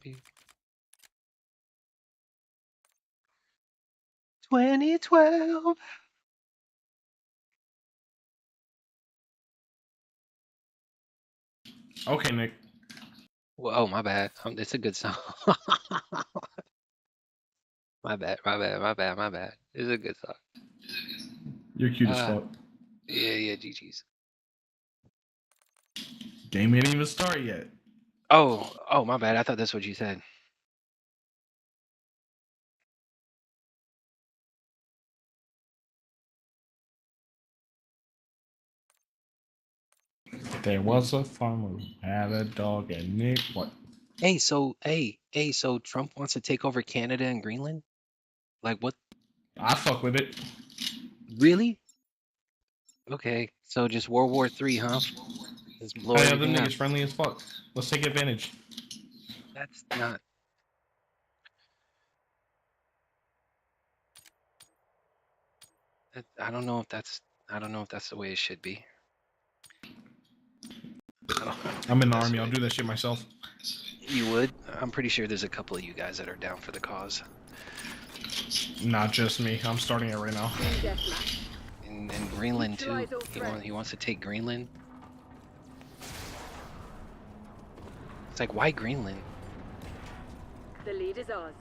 be 2012. Okay, Nick. Well, oh, my bad. It's a good song. My bad. It's a good song. You're cute as fuck. Yeah, GG's. Game ain't even start yet. Oh, my bad. I thought that's what you said. There was a farmer who had a dog and Nick. What? Hey, so Trump wants to take over Canada and Greenland? Like what? I fuck with it. Really? Okay, so just World War III, huh? Just blow Hey, other everything up. niggas friendly as fuck. Let's take advantage. That's not. I don't know if that's. I don't know if that's the way it should be. I'm in the army. I'll do that shit myself. You would? I'm pretty sure there's a couple of you guys that are down for the cause. Not just me. I'm starting it right now. And Greenland too. He wants to take Greenland. It's like, why Greenland? The lead is ours.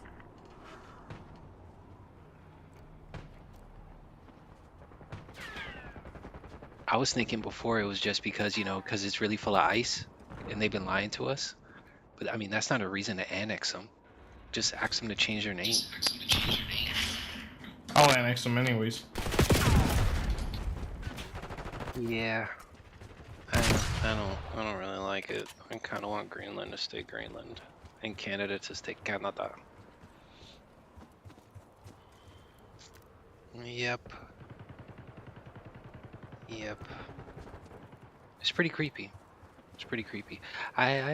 I was thinking before it was just because, because it's really full of ice and they've been lying to us. But I mean, that's not a reason to annex them. Just ask them to change their name. I'll annex them anyways. Yeah. I don't really like it. I kind of want Greenland to stay Greenland and Canada to stay Canada. Yep. It's pretty creepy. I'm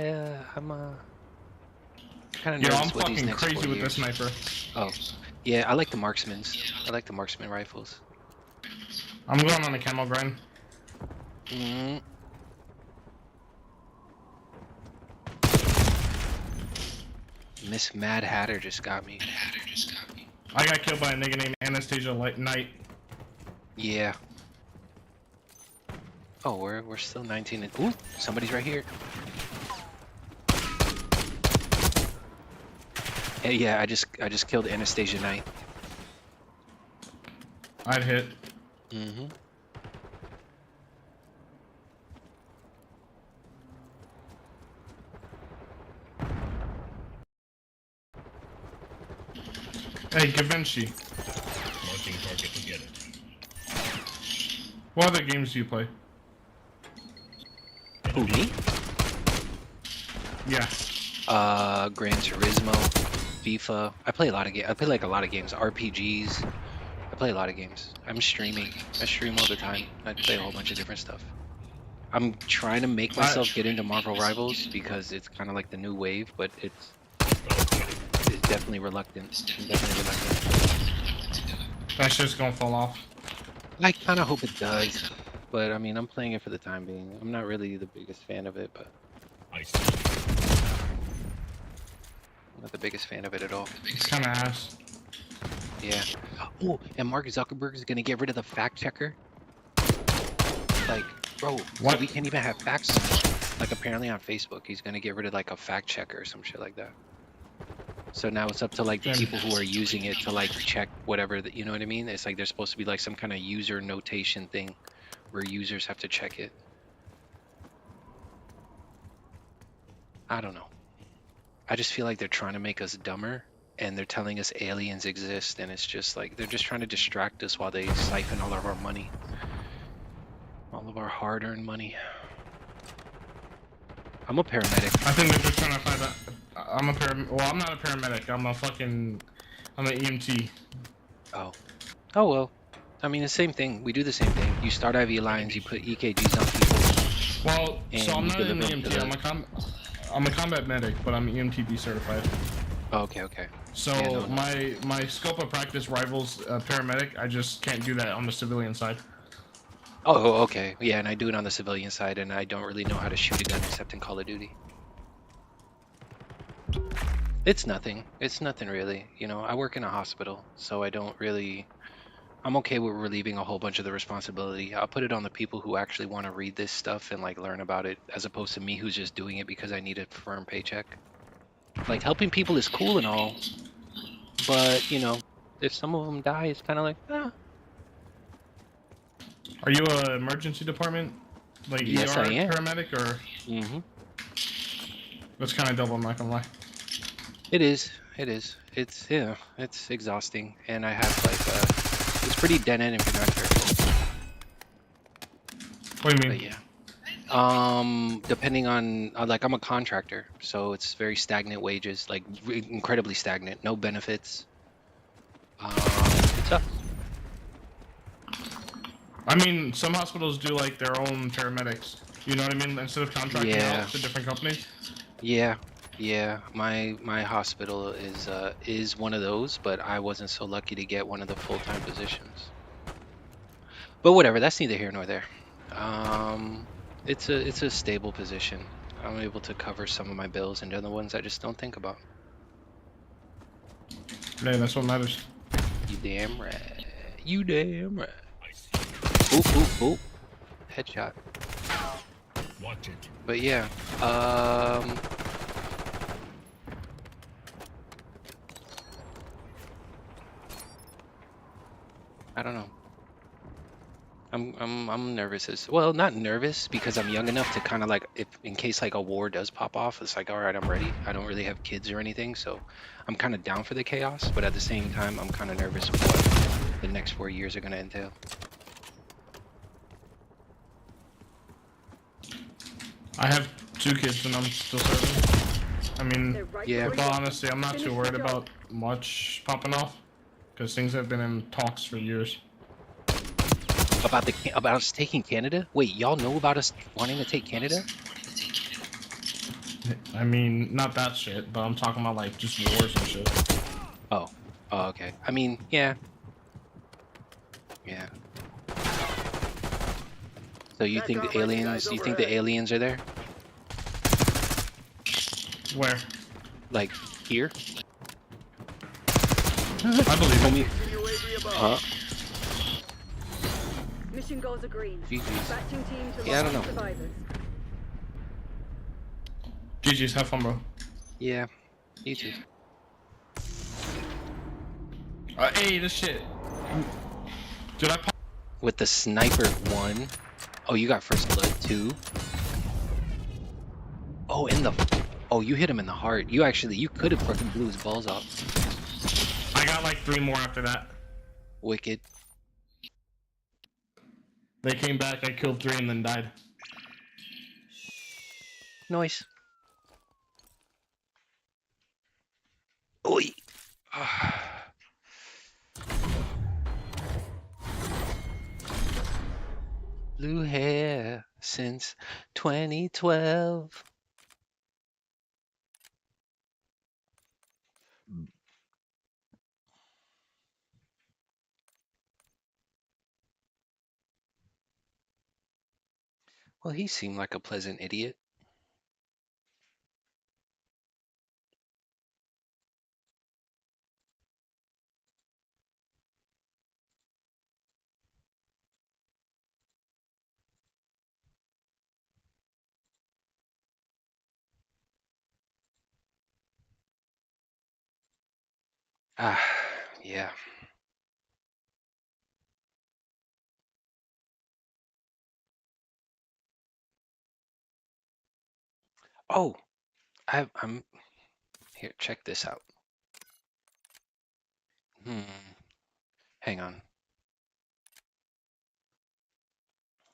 kind of nervous I'm with these fucking next crazy 4 with years. this sniper. Oh, yeah, I like the marksmans. I like the marksman rifles. I'm going on a camo grind. Miss Mad Hatter just got me. I got killed by a nigga named Anastasia Knight. Yeah. Oh, we're still 19 and ooh, somebody's right here. Hey, yeah, I just killed Anastasia Knight. I'd hit. Hey, Givenchy. Marking target to get it. What other games do you play? Who, me? Yeah. Gran Turismo, FIFA. I play a lot of games. I play like a lot of games. RPGs. I play a lot of games. I'm streaming. I stream all the time. I play a whole bunch of different stuff. I'm trying to make myself get into Marvel Rivals because it's kind of like the new wave, but it's definitely reluctant. I'm definitely reluctant. That shit's gonna fall off. I kind of hope it does, but I mean, I'm playing it for the time being. I'm not really the biggest fan of it, but I see. I'm not the biggest fan of it at all. It's kind of ass. Yeah. Oh, and Mark Zuckerberg is gonna get rid of the fact checker. Like, bro, what? So we can't even have facts anymore. Like, apparently on Facebook, he's gonna get rid of like a fact checker or some shit like that. So now it's up to like the people who are using it to like check whatever that, you know what I mean? It's like there's supposed to be like some kind of user notation thing where users have to check it. I don't know. I just feel like they're trying to make us dumber and they're telling us aliens exist and it's just like they're just trying to distract us while they siphon all of our money. All of our hard-earned money. I'm a paramedic. I think they're just trying to find out. I'm not a paramedic. I'm an EMT. Oh. Oh well. I mean the same thing. We do the same thing. You start IV lines, you put EKGs on people. Well, so I'm not an EMT. I'm a combat medic, but I'm EMTB certified. Oh, okay. So yeah, my scope of practice rivals paramedic. I just can't do that on the civilian side. Oh, okay. Yeah, and I do it on the civilian side, and I don't really know how to shoot a gun except in Call of Duty. It's nothing. It's nothing really. You know, I work in a hospital, so I don't really. I'm okay with relieving a whole bunch of the responsibility. I'll put it on the people who actually want to read this stuff and like learn about it, as opposed to me who's just doing it because I need a firm paycheck. Like helping people is cool and all, but you know, if some of them die, it's kind of like, Are you a emergency department, like yes, I ER am. paramedic, or Hmm. that's kind of double? I'm not gonna lie. It is. It is. It's yeah. It's exhausting, and I have like it's pretty dead end if you're not careful. What do you But mean? yeah. Depending on like I'm a contractor, so it's very stagnant wages, like incredibly stagnant, no benefits. It sucks. I mean, some hospitals do like their own paramedics. You know what I mean? Instead of contracting Yeah, out to different companies. yeah, yeah. My hospital is one of those, but I wasn't so lucky to get one of the full-time positions. But whatever, that's neither here nor there. Um, it's a stable position. I'm able to cover some of my bills, and they're the ones I just don't think about. Yeah, that's what matters. You damn right. You damn right. I see. Boop, boop, boop. Headshot. Watch it. But yeah, I don't know. I'm nervous as well, not nervous because I'm young enough to kind of like if in case like a war does pop off, it's like all right, I'm ready. I don't really have kids or anything, so I'm kind of down for the chaos, but at the same time, I'm kind of nervous with what the next 4 years are going to entail. I have 2 kids and I'm still serving. I mean, They're right Yeah. with all honesty, I'm not Finish too the worried job. about much popping off because things have been in talks for years. About us taking Canada? Wait, y'all know about us wanting to take Canada? I mean, not that shit, but I'm talking about like just wars and shit. Oh. Oh, okay. I mean, yeah. Yeah. So you think the aliens, you think the aliens are there? Where? Like here? I believe it. Huh? Mission goals agreed. GG's. Dispatching team to Yeah, I don't locate know. survivors. GG's, have fun, bro. Yeah, you too. Hey, this shit. Did I pop? With the sniper one. Oh, you got first blood too. Oh, oh, you hit him in the heart. You could have fucking blew his balls off. I got like 3 more after that. Wicked. They came back, I killed 3 and then died. Nice. Oi. Ah. Blue hair since 2012. Well, he seemed like a pleasant idiot. Ah, yeah. Oh, I'm here. Check this out. Hmm. Hang on.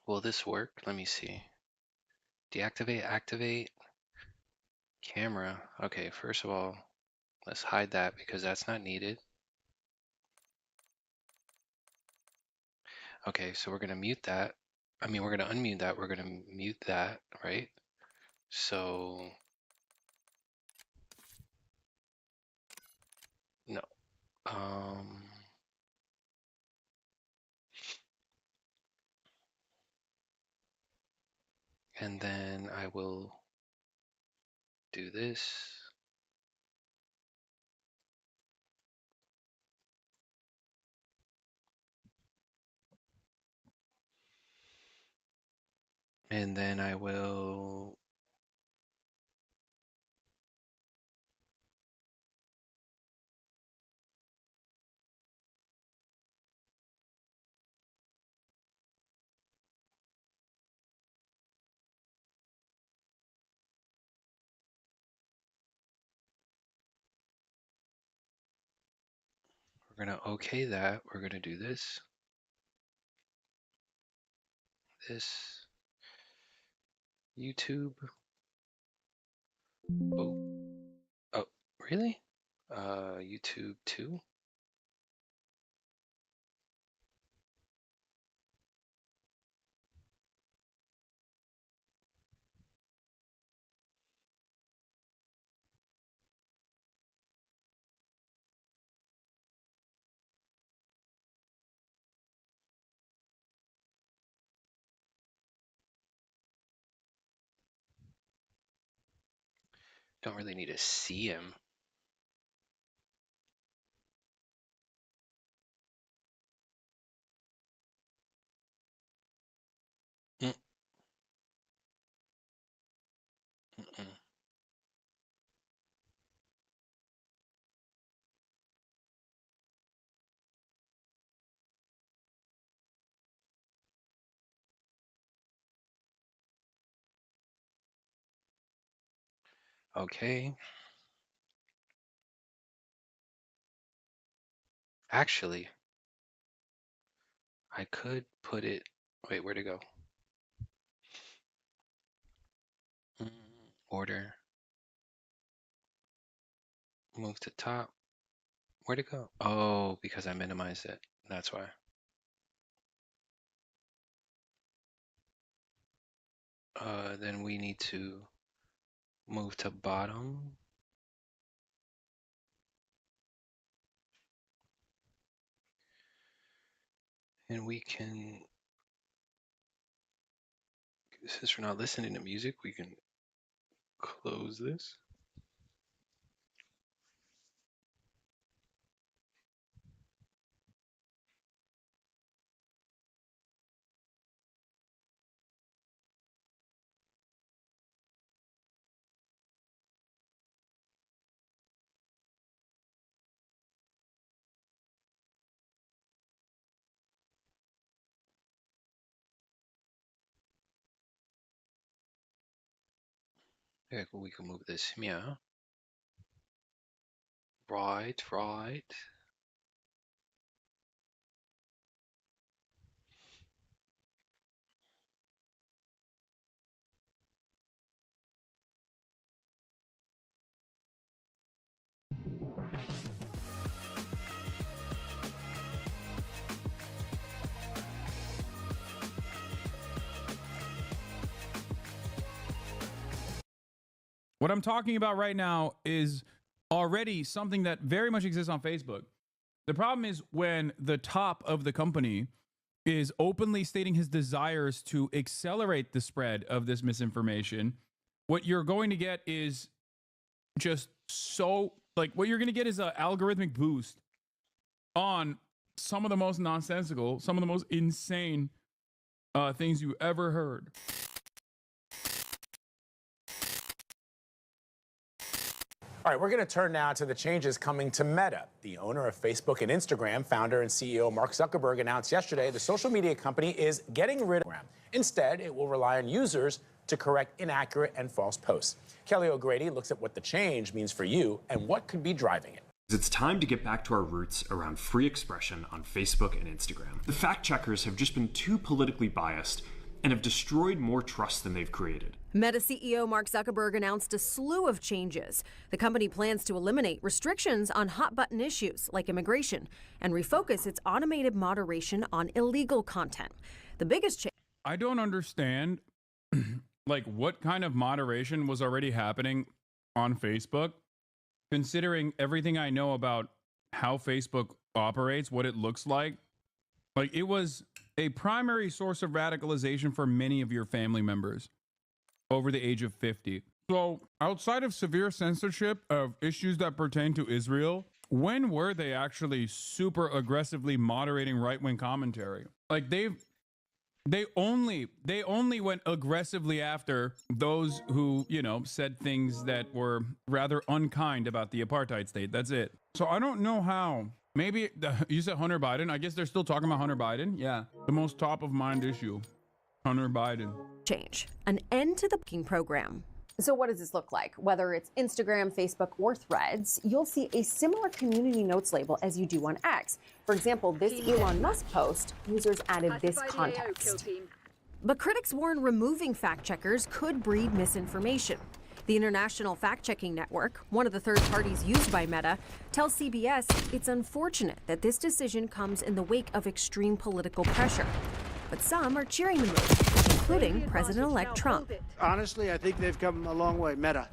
Will this work? Let me see. Deactivate, activate, camera. Okay, first of all, let's hide that because that's not needed. Okay, so we're gonna mute that. I mean, we're gonna unmute that. We're gonna mute that, right? So, no. Um, and then I will do this. And then I will. We're gonna okay that. We're gonna do this. This. YouTube. Oh. Oh, really? YouTube 2? Don't really need to see him. Mm, mm-mm. Okay. Actually, I could put it. Wait, where'd it go? Order. Move to top. Where'd it go? Oh, because I minimized it. That's why. Then we need to move to bottom. And we can, since we're not listening to music, we can close this. Yeah, we can move this here. Right, right. What I'm talking about right now is already something that very much exists on Facebook. The problem is when the top of the company is openly stating his desires to accelerate the spread of this misinformation, what you're going to get is just so, like, what you're going to get is an algorithmic boost on some of the most nonsensical, some of the most insane things you ever heard. All right, we're going to turn now to the changes coming to Meta. The owner of Facebook and Instagram, founder and CEO Mark Zuckerberg, announced yesterday the social media company is getting rid of Instagram. Instead, it will rely on users to correct inaccurate and false posts. Kelly O'Grady looks at what the change means for you and what could be driving it. It's time to get back to our roots around free expression on Facebook and Instagram. The fact checkers have just been too politically biased and have destroyed more trust than they've created. Meta CEO Mark Zuckerberg announced a slew of changes. The company plans to eliminate restrictions on hot-button issues like immigration and refocus its automated moderation on illegal content. The biggest change. I don't understand like what kind of moderation was already happening on Facebook, considering everything I know about how Facebook operates, what it looks like. Like, it was a primary source of radicalization for many of your family members over the age of 50. So outside of severe censorship of issues that pertain to Israel, when were they actually super aggressively moderating right-wing commentary? Like, They only went aggressively after those who, you know, said things that were rather unkind about the apartheid state. That's it. So I don't know how. Maybe you said Hunter Biden. I guess they're still talking about Hunter Biden. Yeah, the most top of mind issue, Hunter Biden. Change. An end to the booking program. So what does this look like? Whether it's Instagram, Facebook, or Threads, you'll see a similar community notes label as you do on X. For example, this Elon Musk post, users added this context. But critics warn removing fact checkers could breed misinformation. The International Fact-Checking Network, one of the third parties used by Meta, tells CBS it's unfortunate that this decision comes in the wake of extreme political pressure. But some are cheering the move, including President-elect Trump. Honestly, I think they've come a long way. Meta,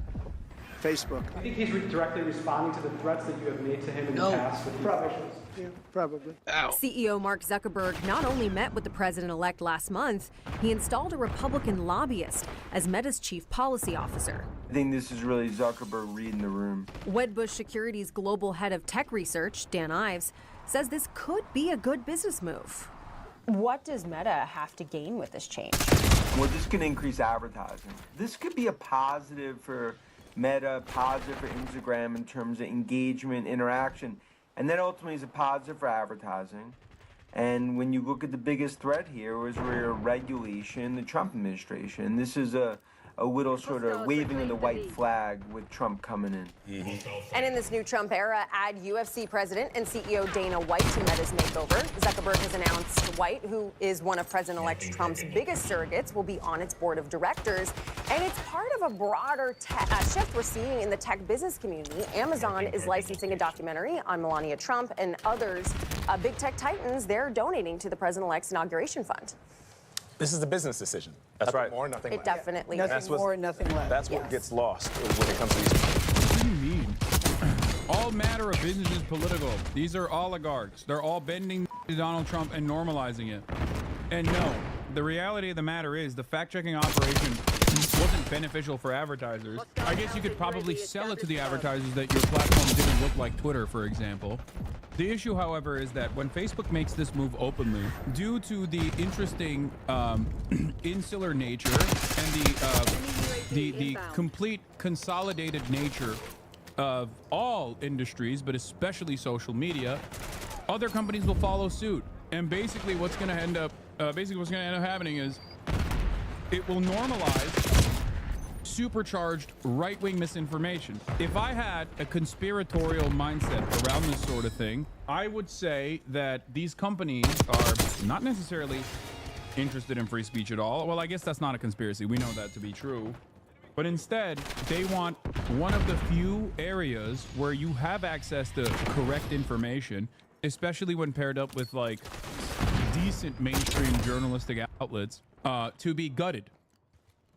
Facebook. I think he's directly responding to the threats that you have made to him in the past with these officials. Yeah, probably. CEO Mark Zuckerberg not only met with the president-elect last month, he installed a Republican lobbyist as Meta's chief policy officer. I think this is really Zuckerberg reading the room. Wedbush Securities global head of tech research, Dan Ives, says this could be a good business move. What does Meta have to gain with this change? Well, this can increase advertising. This could be a positive for Meta, positive for Instagram in terms of engagement, interaction, and then ultimately is a positive for advertising. And when you look at the biggest threat here is regulation, the Trump administration. This is a little sort of waving of the white flag with Trump coming in. And in this new Trump era, add UFC president and CEO Dana White to Meta's makeover. Zuckerberg has announced White, who is one of President-elect Trump's biggest surrogates, will be on its board of directors. And it's part of a broader shift we're seeing in the tech business community. Amazon is licensing a documentary on Melania Trump and others. Big tech titans, they're donating to the President-elect's inauguration fund. This is the business decision. That's right. More, nothing less. It definitely Nothing is. more, nothing less. That's what gets lost when it comes to these. What do you mean? All matter of business is political. These are oligarchs. They're all bending to Donald Trump and normalizing it. And no, the reality of the matter is the fact-checking operation wasn't beneficial for advertisers. I guess you could probably sell it to the advertisers that your platform didn't look like Twitter, for example. The issue, however, is that when Facebook makes this move openly, due to the interesting insular nature and the complete consolidated nature of all industries, but especially social media, other companies will follow suit. And basically, what's going to end up happening is it will normalize supercharged right-wing misinformation. If I had a conspiratorial mindset around this sort of thing, I would say that these companies are not necessarily interested in free speech at all. Well, I guess that's not a conspiracy. We know that to be true. But instead, they want one of the few areas where you have access to correct information, especially when paired up with like decent mainstream journalistic outlets, to be gutted,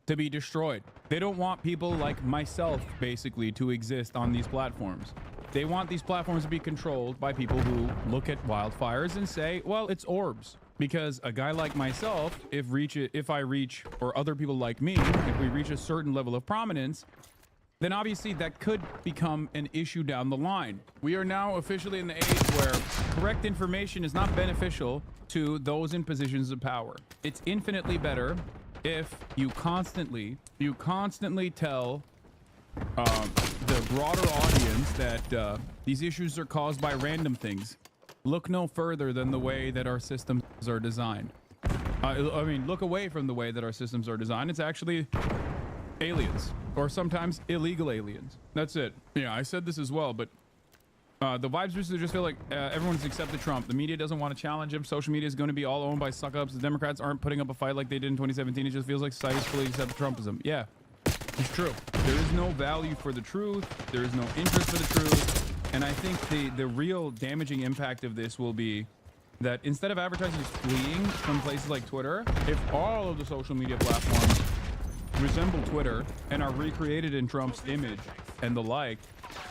to be destroyed. They don't want people like myself, basically, to exist on these platforms. They want these platforms to be controlled by people who look at wildfires and say, well, it's orbs. Because a guy like myself, if I reach, or other people like me, if we reach a certain level of prominence, then obviously that could become an issue down the line. We are now officially in the age where correct information is not beneficial to those in positions of power. It's infinitely better if you constantly tell the broader audience that these issues are caused by random things. Look no further than the way that our systems are designed. I mean, look away from the way that our systems are designed. It's actually aliens, or sometimes illegal aliens. That's it. Yeah, I said this as well, but the vibes just feel like everyone's accepted Trump. The media doesn't want to challenge him. Social media is going to be all owned by suck-ups. The Democrats aren't putting up a fight like they did in 2017. It just feels like society's fully accepted Trumpism. Yeah, it's true. There is no value for the truth. There is no interest for the truth. And I think the real damaging impact of this will be that instead of advertisers fleeing from places like Twitter, if all of the social media platforms resemble Twitter and are recreated in Trump's image and the like,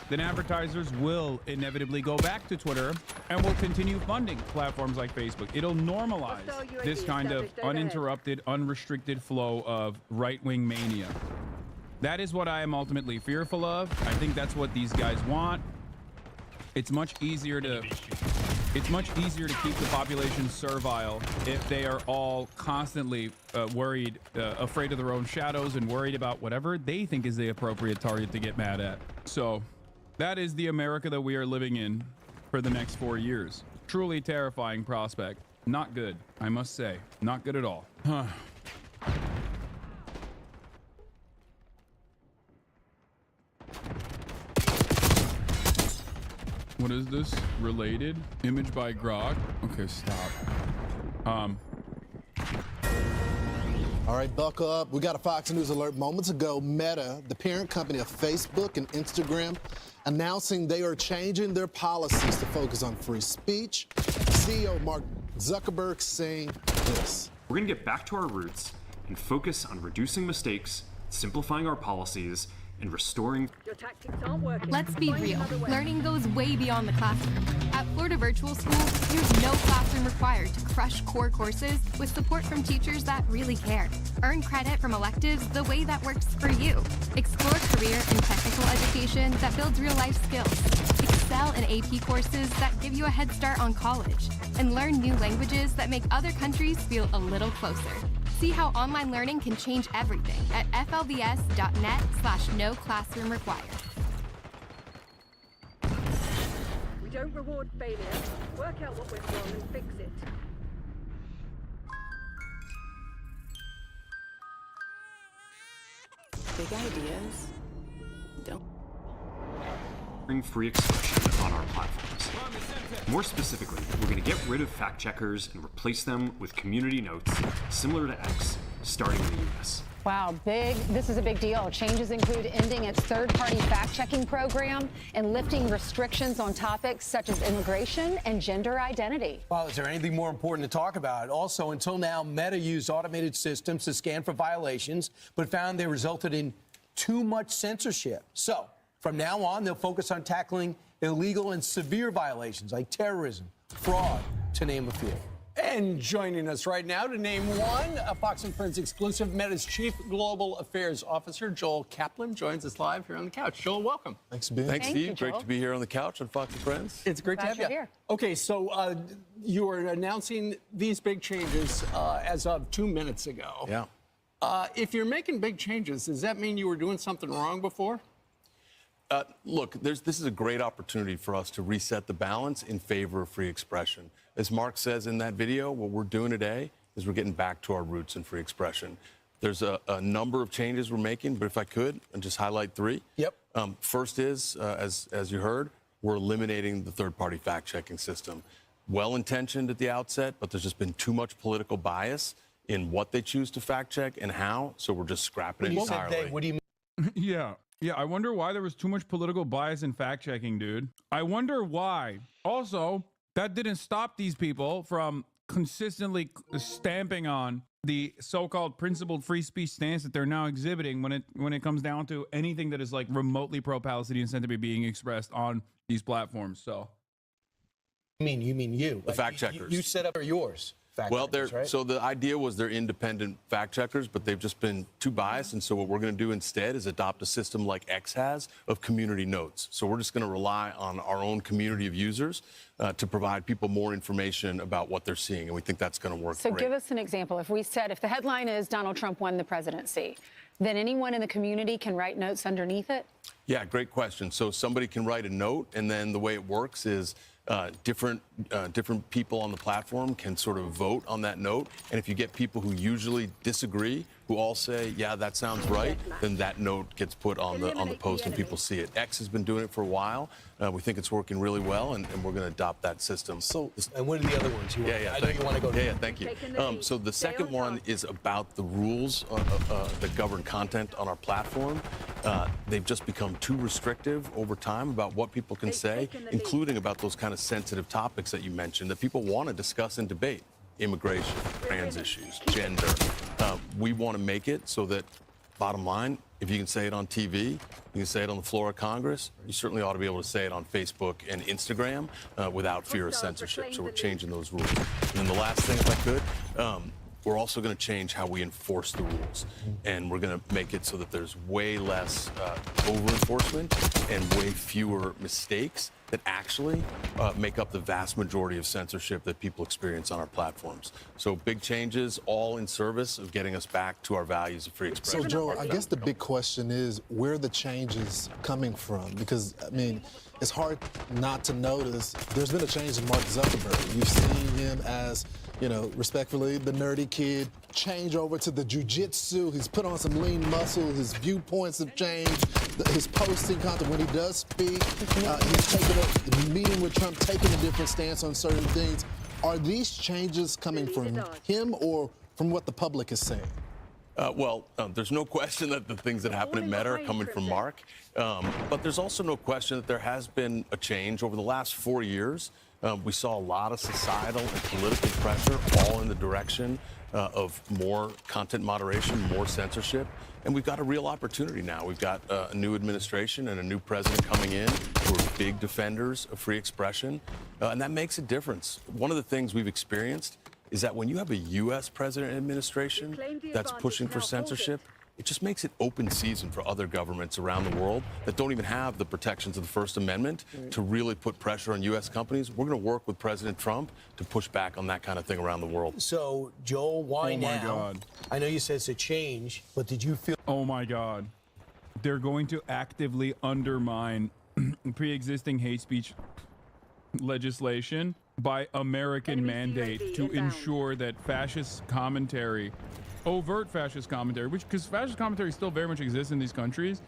then advertisers will inevitably go back to Twitter and will continue funding platforms like Facebook. It'll normalize this kind of uninterrupted, unrestricted flow of right-wing mania. That is what I am ultimately fearful of. I think that's what these guys want. It's much easier to It's much easier to keep the population servile if they are all constantly worried, afraid of their own shadows and worried about whatever they think is the appropriate target to get mad at. So that is the America that we are living in for the next 4 years. Truly terrifying prospect. Not good, I must say. Not good at all. Huh. What is this? Related? Image by Grog? Okay, stop. All right, buckle up. We got a Fox News alert moments ago. Meta, the parent company of Facebook and Instagram, announcing they are changing their policies to focus on free speech. CEO Mark Zuckerberg saying this. We're going to get back to our roots and focus on reducing mistakes, simplifying our policies, and restoring. Your tactics aren't working. Let's be Find real. another way. Learning goes way beyond the classroom. At Florida Virtual School, there's no classroom required to crush core courses with support from teachers that really care. Earn credit from electives the way that works for you. Explore career and technical education that builds real-life skills. Excel in AP courses that give you a head start on college. And learn new languages that make other countries feel a little closer. See how online learning can change everything at flvs.net/no classroom required. We don't reward failure. Work out what went wrong and fix it. Big ideas. Don't. Bring free expression on our platforms. More specifically, we're going to get rid of fact checkers and replace them with community notes, similar to X, starting in the US. Wow, this is a big deal. Changes include ending its third-party fact-checking program and lifting restrictions on topics such as immigration and gender identity. Well, is there anything more important to talk about? Also, until now, Meta used automated systems to scan for violations, but found they resulted in too much censorship. So, from now on, they'll focus on tackling illegal and severe violations like terrorism, fraud, to name a few. And joining us right now to name one, a Fox and Friends exclusive, Meta's Chief Global Affairs Officer, Joel Kaplan, joins us live here on the couch. Joel, welcome. Thanks, Ben. Thanks, Steve. Great to be here on the couch on Fox and Friends. It's great to have you here. Okay, so you are announcing these big changes as of 2 minutes ago. Yeah. If you're making big changes, does that mean you were doing something wrong before? Look, this is a great opportunity for us to reset the balance in favor of free expression. As Mark says in that video, what we're doing today is we're getting back to our roots in free expression. There's a number of changes we're making, but if I could, I'd just highlight three. Yep. First is, as you heard, we're eliminating the third-party fact-checking system. Well-intentioned at the outset, but there's just been too much political bias in what they choose to fact-check and how, so we're just scrapping it entirely. What do you mean? Yeah, I wonder why there was too much political bias in fact-checking, dude. I wonder why. Also, that didn't stop these people from consistently stamping on the so-called principled free speech stance that they're now exhibiting when it comes down to anything that is like remotely pro-Palestinian sentiment being expressed on these platforms. So, you mean you? The fact checkers. You set up yours. Well, right? So the idea was they're independent fact checkers, but they've just been too biased. And so what we're going to do instead is adopt a system like X has of community notes. So we're just going to rely on our own community of users to provide people more information about what they're seeing. And we think that's going to work So great. give us an example. If the headline is Donald Trump won the presidency, then anyone in the community can write notes underneath it? Yeah, great question. So somebody can write a note, and then the way it works is different people on the platform can sort of vote on that note. And if you get people who usually disagree, who all say, yeah, that sounds right, then that note gets put on the post and people see it. X has been doing it for a while. We think it's working really well, and we're going to adopt that system. So, and what are the other ones? I know you want to go. Yeah, thank you. So the second one is about the rules that govern content on our platform. They've just become too restrictive over time about what people can say, including about those kind of sensitive topics that you mentioned that people want to discuss and debate. Immigration, trans issues, gender. We want to make it so that, bottom line, if you can say it on TV, you can say it on the floor of Congress, you certainly ought to be able to say it on Facebook and Instagram without fear of censorship. So we're changing those rules. And then the last thing, if I could, we're also going to change how we enforce the rules. And we're going to make it so that there's way less over-enforcement and way fewer mistakes that actually make up the vast majority of censorship that people experience on our platforms. So big changes, all in service of getting us back to our values of free expression. So, Joe, I guess the big question is where are the changes coming from? Because, I mean, it's hard not to notice there's been a change in Mark Zuckerberg. You've seen him as, you know, respectfully, the nerdy kid, change over to the jujitsu. He's put on some lean muscle. His viewpoints have changed. His posting content, when he does speak, he's taken a meeting with Trump, taking a different stance on certain things. Are these changes coming from him or from what the public is saying? There's no question that the things that happen at Meta are coming from Mark, but there's also no question that there has been a change over the last 4 years. We saw a lot of societal and political pressure all in the direction of more content moderation, more censorship, and we've got a real opportunity now. We've got a new administration and a new president coming in who are big defenders of free expression, and that makes a difference. One of the things we've experienced is that when you have a U.S. president and administration that's pushing for censorship, it just makes it open season for other governments around the world that don't even have the protections of the First Amendment to really put pressure on U.S. companies. We're going to work with President Trump to push back on that kind of thing around the world. So, Joel, why now? Oh, my God. I know you said it's a change, but did you feel... Oh, my God. They're going to actively undermine pre-existing hate speech legislation by American mandate to ensure that fascist commentary, overt fascist commentary, because fascist commentary still very much exists in these countries,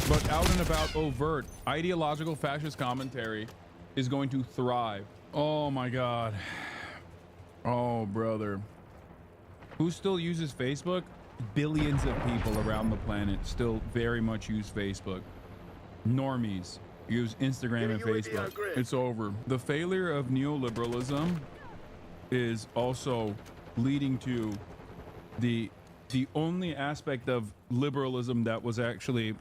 but out and about overt ideological fascist commentary is going to thrive. Oh my God. Oh, brother. Who still uses Facebook? Billions of people around the planet still very much use Facebook. Normies use Instagram and Facebook. It's over. The failure of neoliberalism is also leading to the only aspect of liberalism that was actually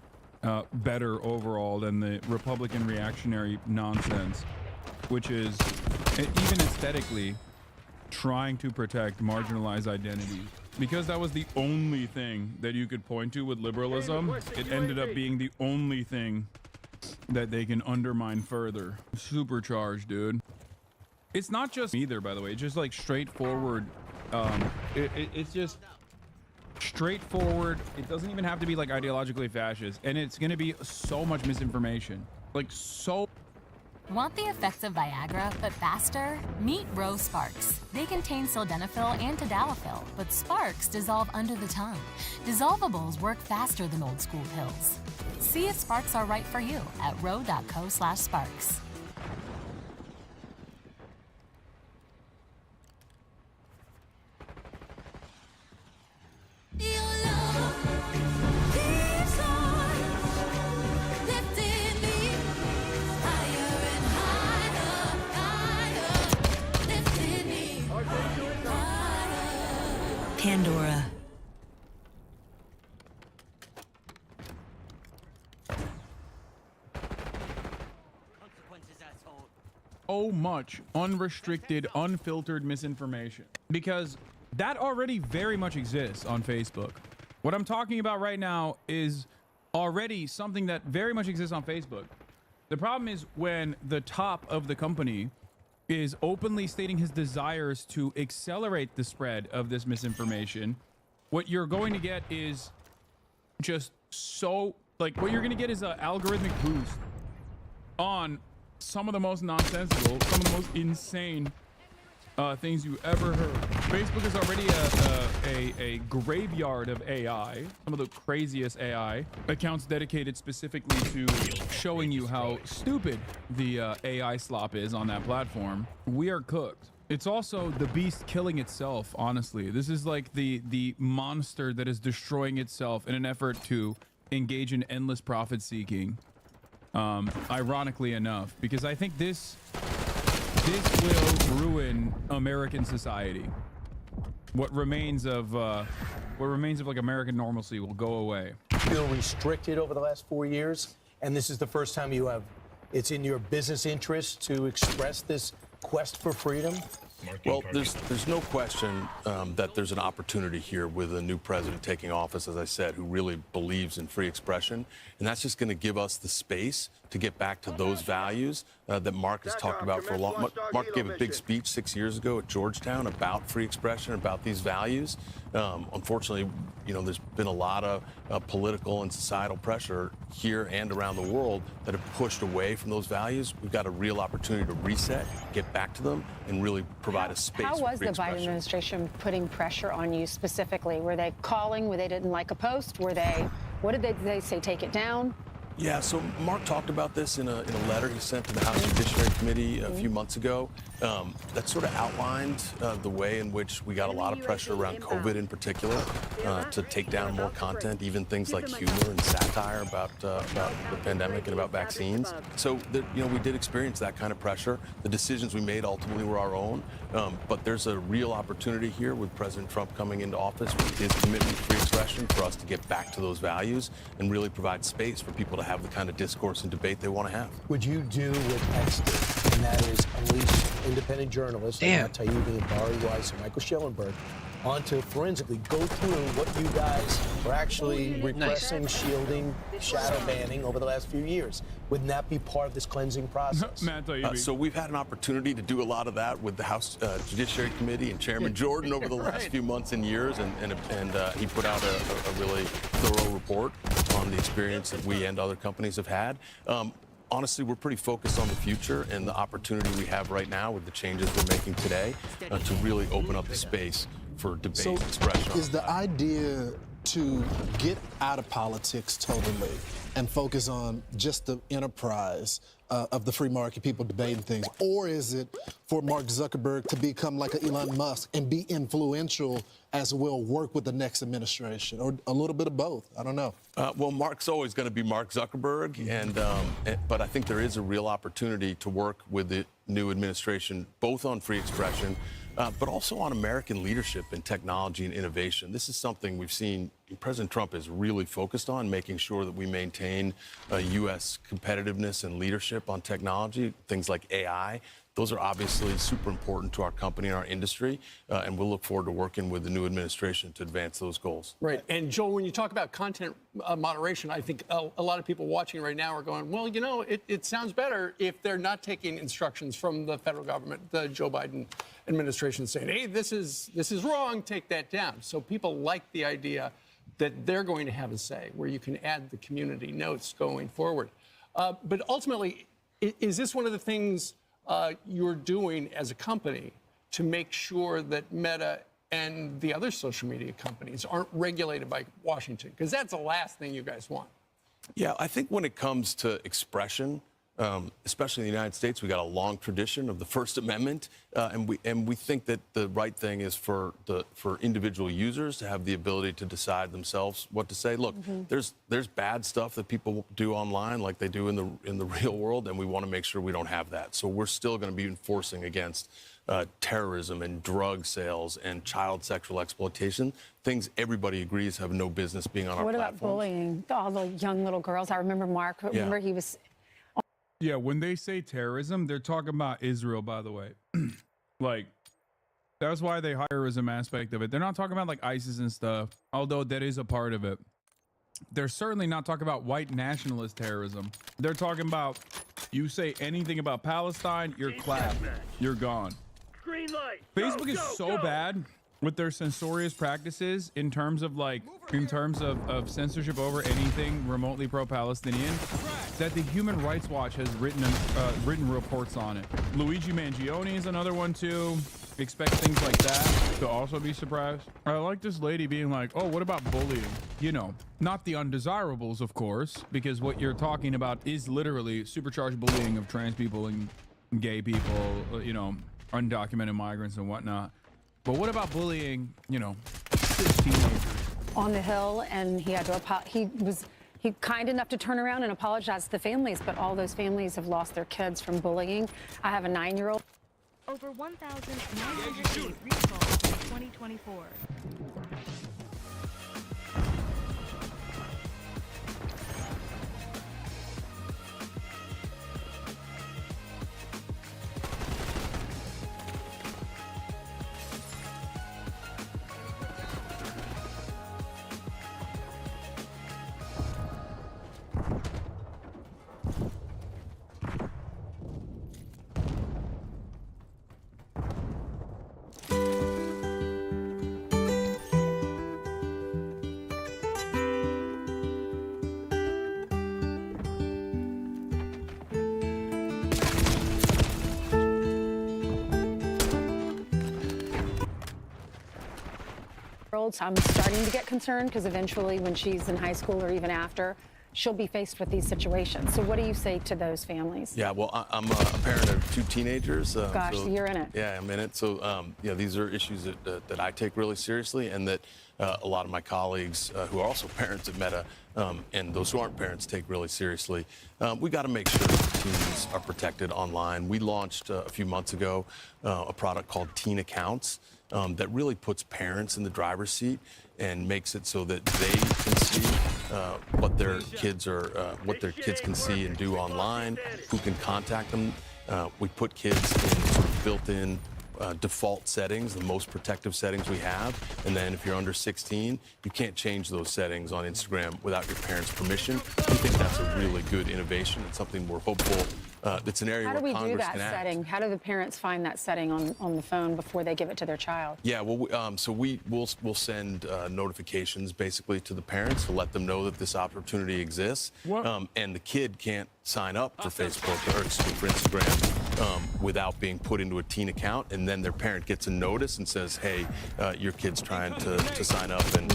better overall than the Republican reactionary nonsense, which is even aesthetically trying to protect marginalized identities. Because that was the only thing that you could point to with liberalism, it ended up being the only thing that they can undermine further. Supercharged, dude. It's not just either, by the way. It's just like straightforward. It's just straightforward. It doesn't even have to be like ideologically fascist, and it's gonna be so much misinformation. Like so. Want the effects of Viagra, but faster? Meet Rose Sparks. They contain sildenafil and tadalafil, but Sparks dissolve under the tongue. Dissolvables work faster than old school pills. See if Sparks are right for you at ro.co/sparks. Pandora. So much unrestricted, unfiltered misinformation, because that already very much exists on Facebook. What I'm talking about right now is already something that very much exists on Facebook. The problem is when the top of the company is openly stating his desires to accelerate the spread of this misinformation, what you're going to get is just so, like, what you're going to get is an algorithmic boost on some of the most nonsensical, some of the most insane things you ever heard. Facebook is already a graveyard of AI, some of the craziest AI accounts dedicated specifically to showing you how stupid the AI slop is on that platform. We are cooked. It's also the beast killing itself, honestly. This is like the monster that is destroying itself in an effort to engage in endless profit seeking. Ironically enough, because I think this will ruin American society. What remains of like American normalcy will go away. Feel restricted over the last 4 years, and this is the first time you have. It's in your business interest to express this quest for freedom. Well, there's no question that there's an opportunity here with a new president taking office, as I said, who really believes in free expression. And that's just going to give us the space to get back to those values that Mark has talked about for a long. Mark gave a big speech 6 years ago at Georgetown about free expression, about these values. Unfortunately, there's been a lot of political and societal pressure here and around the world that have pushed away from those values. We've got a real opportunity to reset, get back to them, and really provide a space How for was free the expression. Biden administration putting pressure on you specifically? Were they calling where they didn't like a post? What did they say, take it down? Yeah, so Mark talked about this in a letter he sent to the House Judiciary Committee a few months ago. That sort of outlined the way in which we got a lot of pressure around COVID in particular to take down more content, even things like humor and satire about the pandemic and about vaccines. So, we did experience that kind of pressure. The decisions we made ultimately were our own, but there's a real opportunity here with President Trump coming into office with his commitment to free expression for us to get back to those values and really provide space for people to have the kind of discourse and debate they want to have. Would you do what X did, and that is unleash independent journalists like Matt Taibbi and Bari Weiss and Michael Schellenberg onto forensically go through what you guys were actually repressing, shielding, shadow banning over the last few years? Wouldn't that be part of this cleansing process? Matt Taibbi. So we've had an opportunity to do a lot of that with the House Judiciary Committee and Chairman Jordan over the last few months and years, and he put out a really thorough report on the experience that we and other companies have had. Honestly, we're pretty focused on the future and the opportunity we have right now with the changes we're making today to really open up the space for debate and expression. Is the idea to get out of politics totally and focus on just the enterprise of the free market, people debating things? Or is it for Mark Zuckerberg to become like an Elon Musk and be influential as well, work with the next administration, or a little bit of both? I don't know. Well, Mark's always going to be Mark Zuckerberg, but I think there is a real opportunity to work with the new administration, both on free expression, but also on American leadership in technology and innovation. This is something we've seen President Trump is really focused on, making sure that we maintain U.S. competitiveness and leadership on technology, things like AI. Those are obviously super important to our company and our industry, and we'll look forward to working with the new administration to advance those goals. Right. And Joel, when you talk about content moderation, I think a lot of people watching right now are going, well, it sounds better if they're not taking instructions from the federal government, the Joe Biden administration, saying, hey, this is wrong, take that down. So people like the idea that they're going to have a say, where you can add the community notes going forward. But ultimately, is this one of the things you're doing as a company to make sure that Meta and the other social media companies aren't regulated by Washington? Because that's the last thing you guys want. Yeah, I think when it comes to expression, especially in the United States, we got a long tradition of the First Amendment, and we think that the right thing is for individual users to have the ability to decide themselves what to say. Look, there's bad stuff that people do online, like they do in the real world, and we want to make sure we don't have that. So we're still going to be enforcing against terrorism and drug sales and child sexual exploitation, things everybody agrees have no business being on our platforms. What about bullying? All the young little girls. I remember Mark. Remember he was. Yeah, when they say terrorism, they're talking about Israel, by the way. Like, that's why they terrorism aspect of it. They're not talking about like ISIS and stuff, although that is a part of it. They're certainly not talking about white nationalist terrorism. They're talking about, you say anything about Palestine, you're clapped, you're gone. Green light. Facebook is so bad with their censorious practices in terms of of censorship over anything remotely pro-Palestinian, that the Human Rights Watch has written reports on it. Luigi Mangione is another one too. Expect things like that to also be surprised. I like this lady being like, oh, what about bullying? Not the undesirables, of course, because what you're talking about is literally supercharged bullying of trans people and gay people, undocumented migrants and whatnot. But what about bullying, teenagers? On the Hill, and he had to he kind enough to turn around and apologize to the families, but all those families have lost their kids from bullying. I have a 9-year-old. Over 1,908 recalls in 2024. 16-year-olds, I'm starting to get concerned because eventually when she's in high school or even after, she'll be faced with these situations. So what do you say to those families? Yeah, well, I'm a parent of 2 teenagers. Gosh, so, you're in it. Yeah, I'm in it. So, these are issues that I take really seriously, and that a lot of my colleagues who are also parents at Meta, and those who aren't parents take really seriously. We got to make sure that teens are protected online. We launched a few months ago a product called Teen Accounts that really puts parents in the driver's seat and makes it so that they can see what their kids can see and do online, who can contact them. We put kids in sort of built-in default settings, the most protective settings we have. And then if you're under 16, you can't change those settings on Instagram without your parents' permission. We think that's a really good innovation. It's something we're hopeful. It's an area where Congress can act. How do we do that setting? How do the parents find that setting on the phone before they give it to their child? Yeah, well, so we'll send notifications basically to the parents to let them know that this opportunity exists. And the kid can't sign up for Facebook or for Instagram without being put into a teen account, and then their parent gets a notice and says, hey, your kid's trying to sign up, and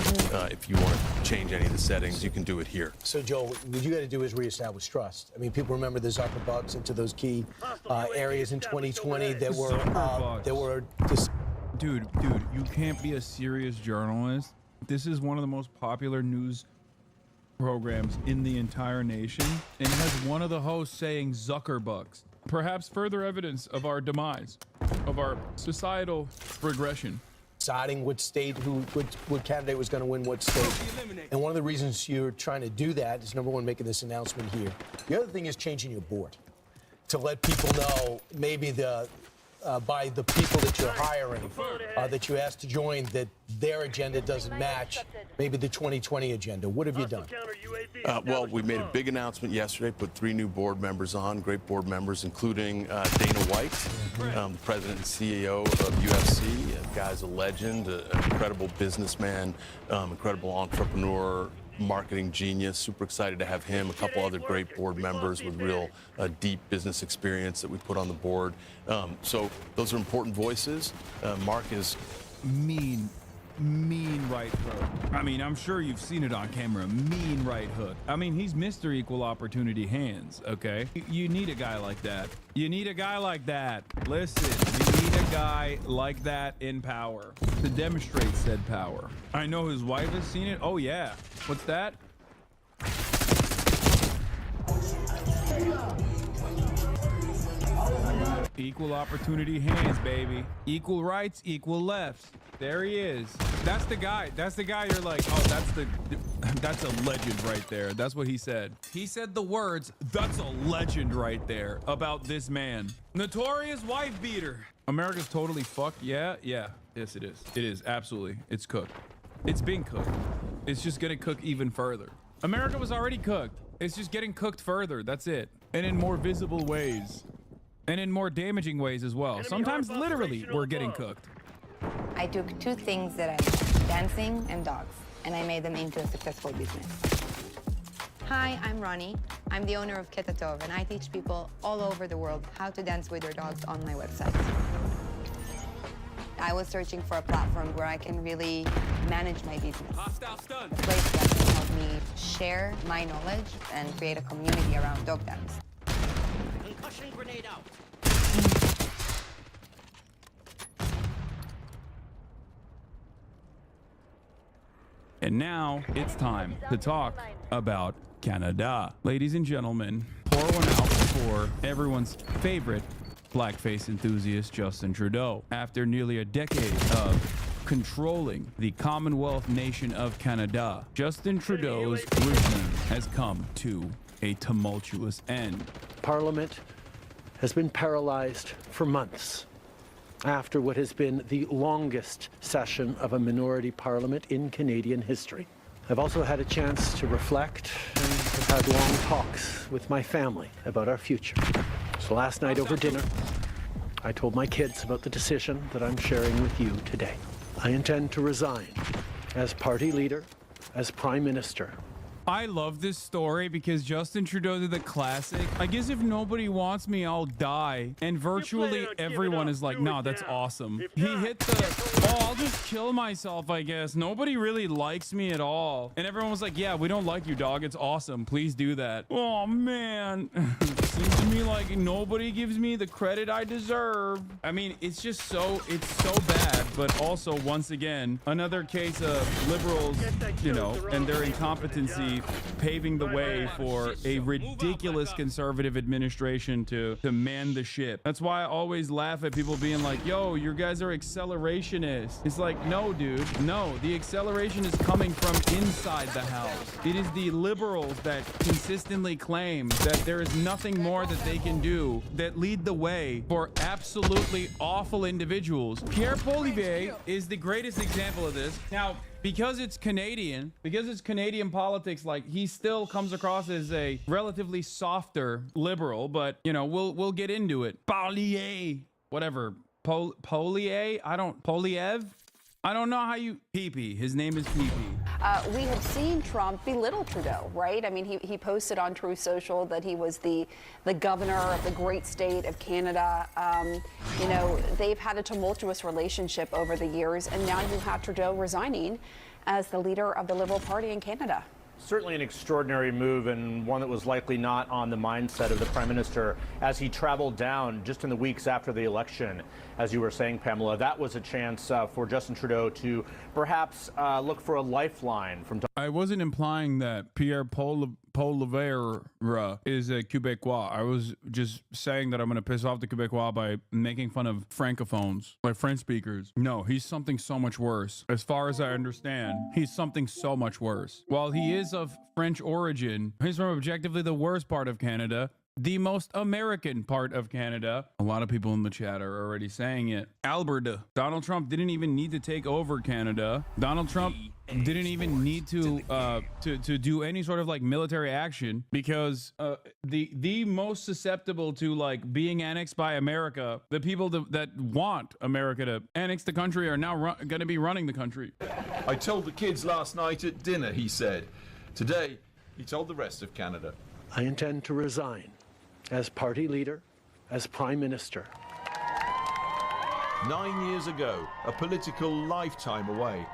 if you want to change any of the settings, you can do it here. So, Joel, what you got to do is reestablish trust. I mean, people remember the Zuckerbugs into those key areas in 2020 that were Dude, you can't be a serious journalist. This is one of the most popular news programs in the entire nation, and it has one of the hosts saying Zuckerbugs. Perhaps further evidence of our demise, of our societal regression. Deciding what state, what candidate was going to win what state. And one of the reasons you're trying to do that is, number one, making this announcement here. The other thing is changing your board to let people know, maybe by the people that you're hiring, that you asked to join, that their agenda doesn't match maybe the 2020 agenda. What have you done? Well, we made a big announcement yesterday, put 3 new board members on, great board members, including Dana White, the president and CEO of UFC. The guy's a legend, an incredible businessman, incredible entrepreneur, marketing genius. Super excited to have him, a couple other great board members with real deep business experience that we put on the board. So those are important voices. Mark is mean right hook. I mean, I'm sure you've seen it on camera. Mean right hook. I mean, he's Mr. Equal Opportunity Hands, okay? You need a guy like that. You need a guy like that. Listen, you need a guy like that in power to demonstrate said power. I know his wife has seen it. Oh, yeah. What's that? Equal opportunity hands, baby. Equal rights, equal lefts. There he is. That's the guy. That's the guy you're like, oh, that's a legend right there. That's what he said. He said the words, that's a legend right there about this man. Notorious wife beater. America's totally fucked. Yeah. Yes, it is. It is, absolutely. It's cooked. It's been cooked. It's just gonna cook even further. America was already cooked. It's just getting cooked further. That's it. And in more visible ways. And in more damaging ways as well. Sometimes literally we're getting cooked. I took 2 things that I love, dancing and dogs, and I made them into a successful business. Hi, I'm Ronnie. I'm the owner of Ketatov, and I teach people all over the world how to dance with their dogs on my website. I was searching for a platform where I can really manage my business. A place that can help me share my knowledge and create a community around dog dance. Concussion grenade out. And now it's time to talk about Canada. Ladies and gentlemen, pour one out for everyone's favorite blackface enthusiast, Justin Trudeau. After nearly a decade of controlling the Commonwealth nation of Canada, Justin Trudeau's regime has come to a tumultuous end. Parliament has been paralyzed for months after what has been the longest session of a minority parliament in Canadian history. I've also had a chance to reflect and have had long talks with my family about our future. So last night over dinner, I told my kids about the decision that I'm sharing with you today. I intend to resign as party leader, as prime minister, I love this story because Justin Trudeau did the classic. I guess if nobody wants me, I'll die. And virtually everyone is like, nah, that's awesome. He hit the, oh, I'll just kill myself, I guess. Nobody really likes me at all. And everyone was like, yeah, we don't like you, dog. It's awesome. Please do that. Oh, man. Seems to me like nobody gives me the credit I deserve. I mean, it's just so, it's so bad. But also, once again, another case of liberals, you know, and their incompetency paving the way for a ridiculous conservative administration to man the ship. That's why I always laugh at people being like, yo, you guys are accelerationists. It's like, no, dude, no. The acceleration is coming from inside the house. It is the liberals that consistently claim that there is nothing more that they can do that lead the way for absolutely awful individuals. Pierre Poilievre is the greatest example of this. Now, because it's Canadian politics, like, he still comes across as a relatively softer liberal, but, you know, we'll get into it. Poilievre, whatever. Poilievre? Poilievre? I don't know how you... Pee-pee. His name is Pee-pee. We have seen Trump belittle Trudeau, right? I mean, he posted on Truth Social that he was the governor of the great state of Canada. You know, they've had a tumultuous relationship over the years, and now you have Trudeau resigning as the leader of the Liberal Party in Canada. Certainly an extraordinary move, and one that was likely not on the mindset of the Prime Minister as he traveled down just in the weeks after the election. As you were saying, Pamela, that was a chance for Justin Trudeau to perhaps look for a lifeline from... I wasn't implying that Pierre Poilievre is a Quebecois. I was just saying that I'm going to piss off the Quebecois by making fun of francophones, like French speakers. No, he's something so much worse. As far as I understand, he's something so much worse. While he is of French origin, he's from objectively the worst part of Canada, the most American part of Canada. A lot of people in the chat are already saying it. Alberta. Donald Trump didn't even need to take over Canada. Donald Trump didn't even need to do any sort of like military action, because the most susceptible to like being annexed by America, the people that want America to annex the country, are now going to be running the country. I told the kids last night at dinner, he said. Today, he told the rest of Canada. I intend to resign as party leader, as Prime Minister. 9 years ago, a political lifetime away.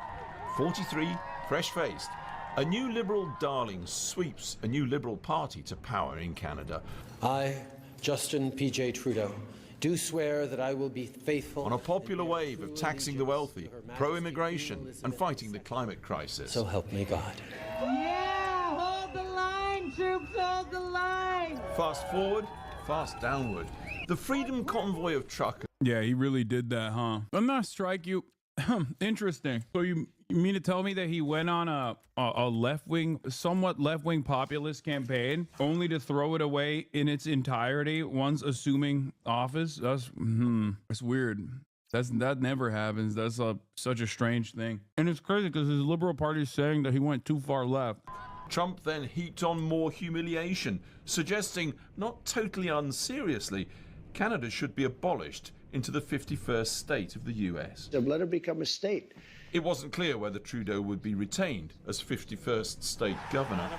43, fresh-faced. A new Liberal darling sweeps a new Liberal Party to power in Canada. I, Justin P.J. Trudeau, do swear that I will be faithful... On a popular wave of taxing the wealthy, pro-immigration, and fighting the climate crisis. So help me God. Yeah, hold the line, troops, hold the line. Fast forward, fast downward. The Freedom Convoy of truckers. Yeah, he really did that, huh? Doesn't that strike you? Interesting. So you mean to tell me that he went on a left-wing, somewhat left-wing populist campaign only to throw it away in its entirety once assuming office? That's weird. That never happens. That's such a strange thing. And it's crazy because his Liberal Party is saying that he went too far left. Trump then heaped on more humiliation, suggesting, not totally unseriously, Canada should be abolished into the 51st state of the US. Let it become a state. It wasn't clear whether Trudeau would be retained as 51st state governor.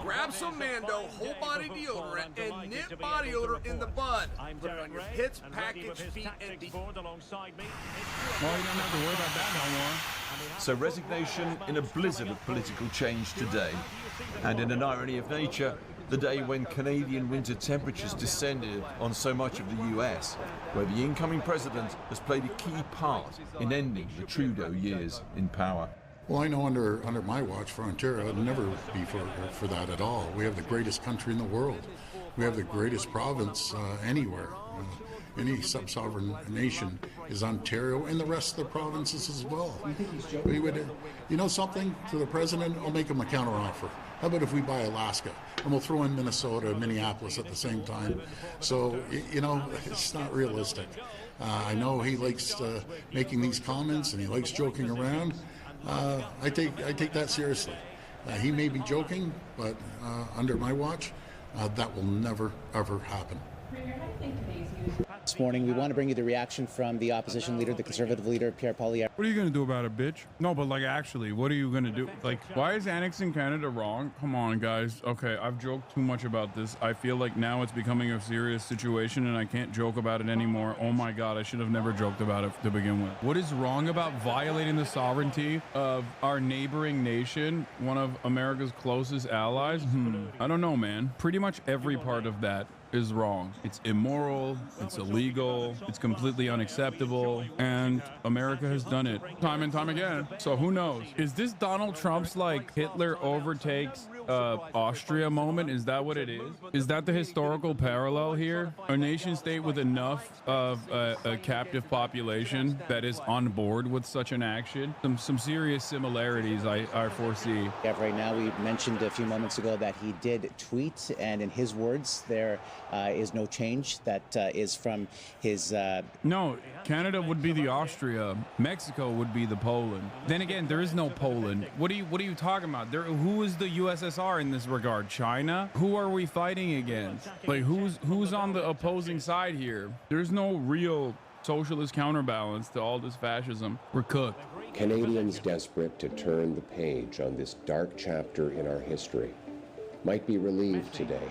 Grab some Mando whole body deodorant and nip body odor in the bud. Put it on your pits, package, feet, and Well, you don't have to worry about that no more. So resignation in a blizzard of political change today. And in an irony of nature, the day when Canadian winter temperatures descended on so much of the US, where the incoming president has played a key part in ending the Trudeau years in power. Well, I know under my watch for Ontario, it'll never be for that at all. We have the greatest country in the world. We have the greatest province anywhere. Any sub-sovereign nation is Ontario, and the rest of the provinces as well. We would, you know something, to the president, I'll make him a counteroffer. How about if we buy Alaska, and we'll throw in Minnesota and Minneapolis at the same time? So, you know, it's not realistic. I know he likes making these comments, and he likes joking around. I take that seriously. He may be joking, but under my watch, that will never, ever happen. This morning, we want to bring you the reaction from the opposition leader, the conservative leader, Pierre Poilievre. What are you going to do about it, bitch? No, but like actually, what are you going to do? Like, why is annexing Canada wrong? Come on, guys. Okay, I've joked too much about this. I feel like now it's becoming a serious situation and I can't joke about it anymore. Oh my God, I should have never joked about it to begin with. What is wrong about violating the sovereignty of our neighboring nation, one of America's closest allies? I don't know, man. Pretty much every part of that is wrong. It's immoral, it's illegal, it's completely unacceptable, and America has done it time and time again. So who knows? Is this Donald Trump's like Hitler overtakes Austria moment? Is that what it is? Is that the historical parallel here? A nation state with enough of a captive population that is on board with such an action? Some serious similarities I foresee. Yeah, right now, we mentioned a few moments ago that he did tweet, and in his words, there is no change. That is from his... No, Canada would be the Austria. Mexico would be the Poland. Then again, there is no Poland. What are you talking about? Who is the USSR in this regard? China? Who are we fighting against? Like, who's on the opposing side here? There's no real socialist counterbalance to all this fascism. We're cooked. Canadians desperate to turn the page on this dark chapter in our history might be relieved today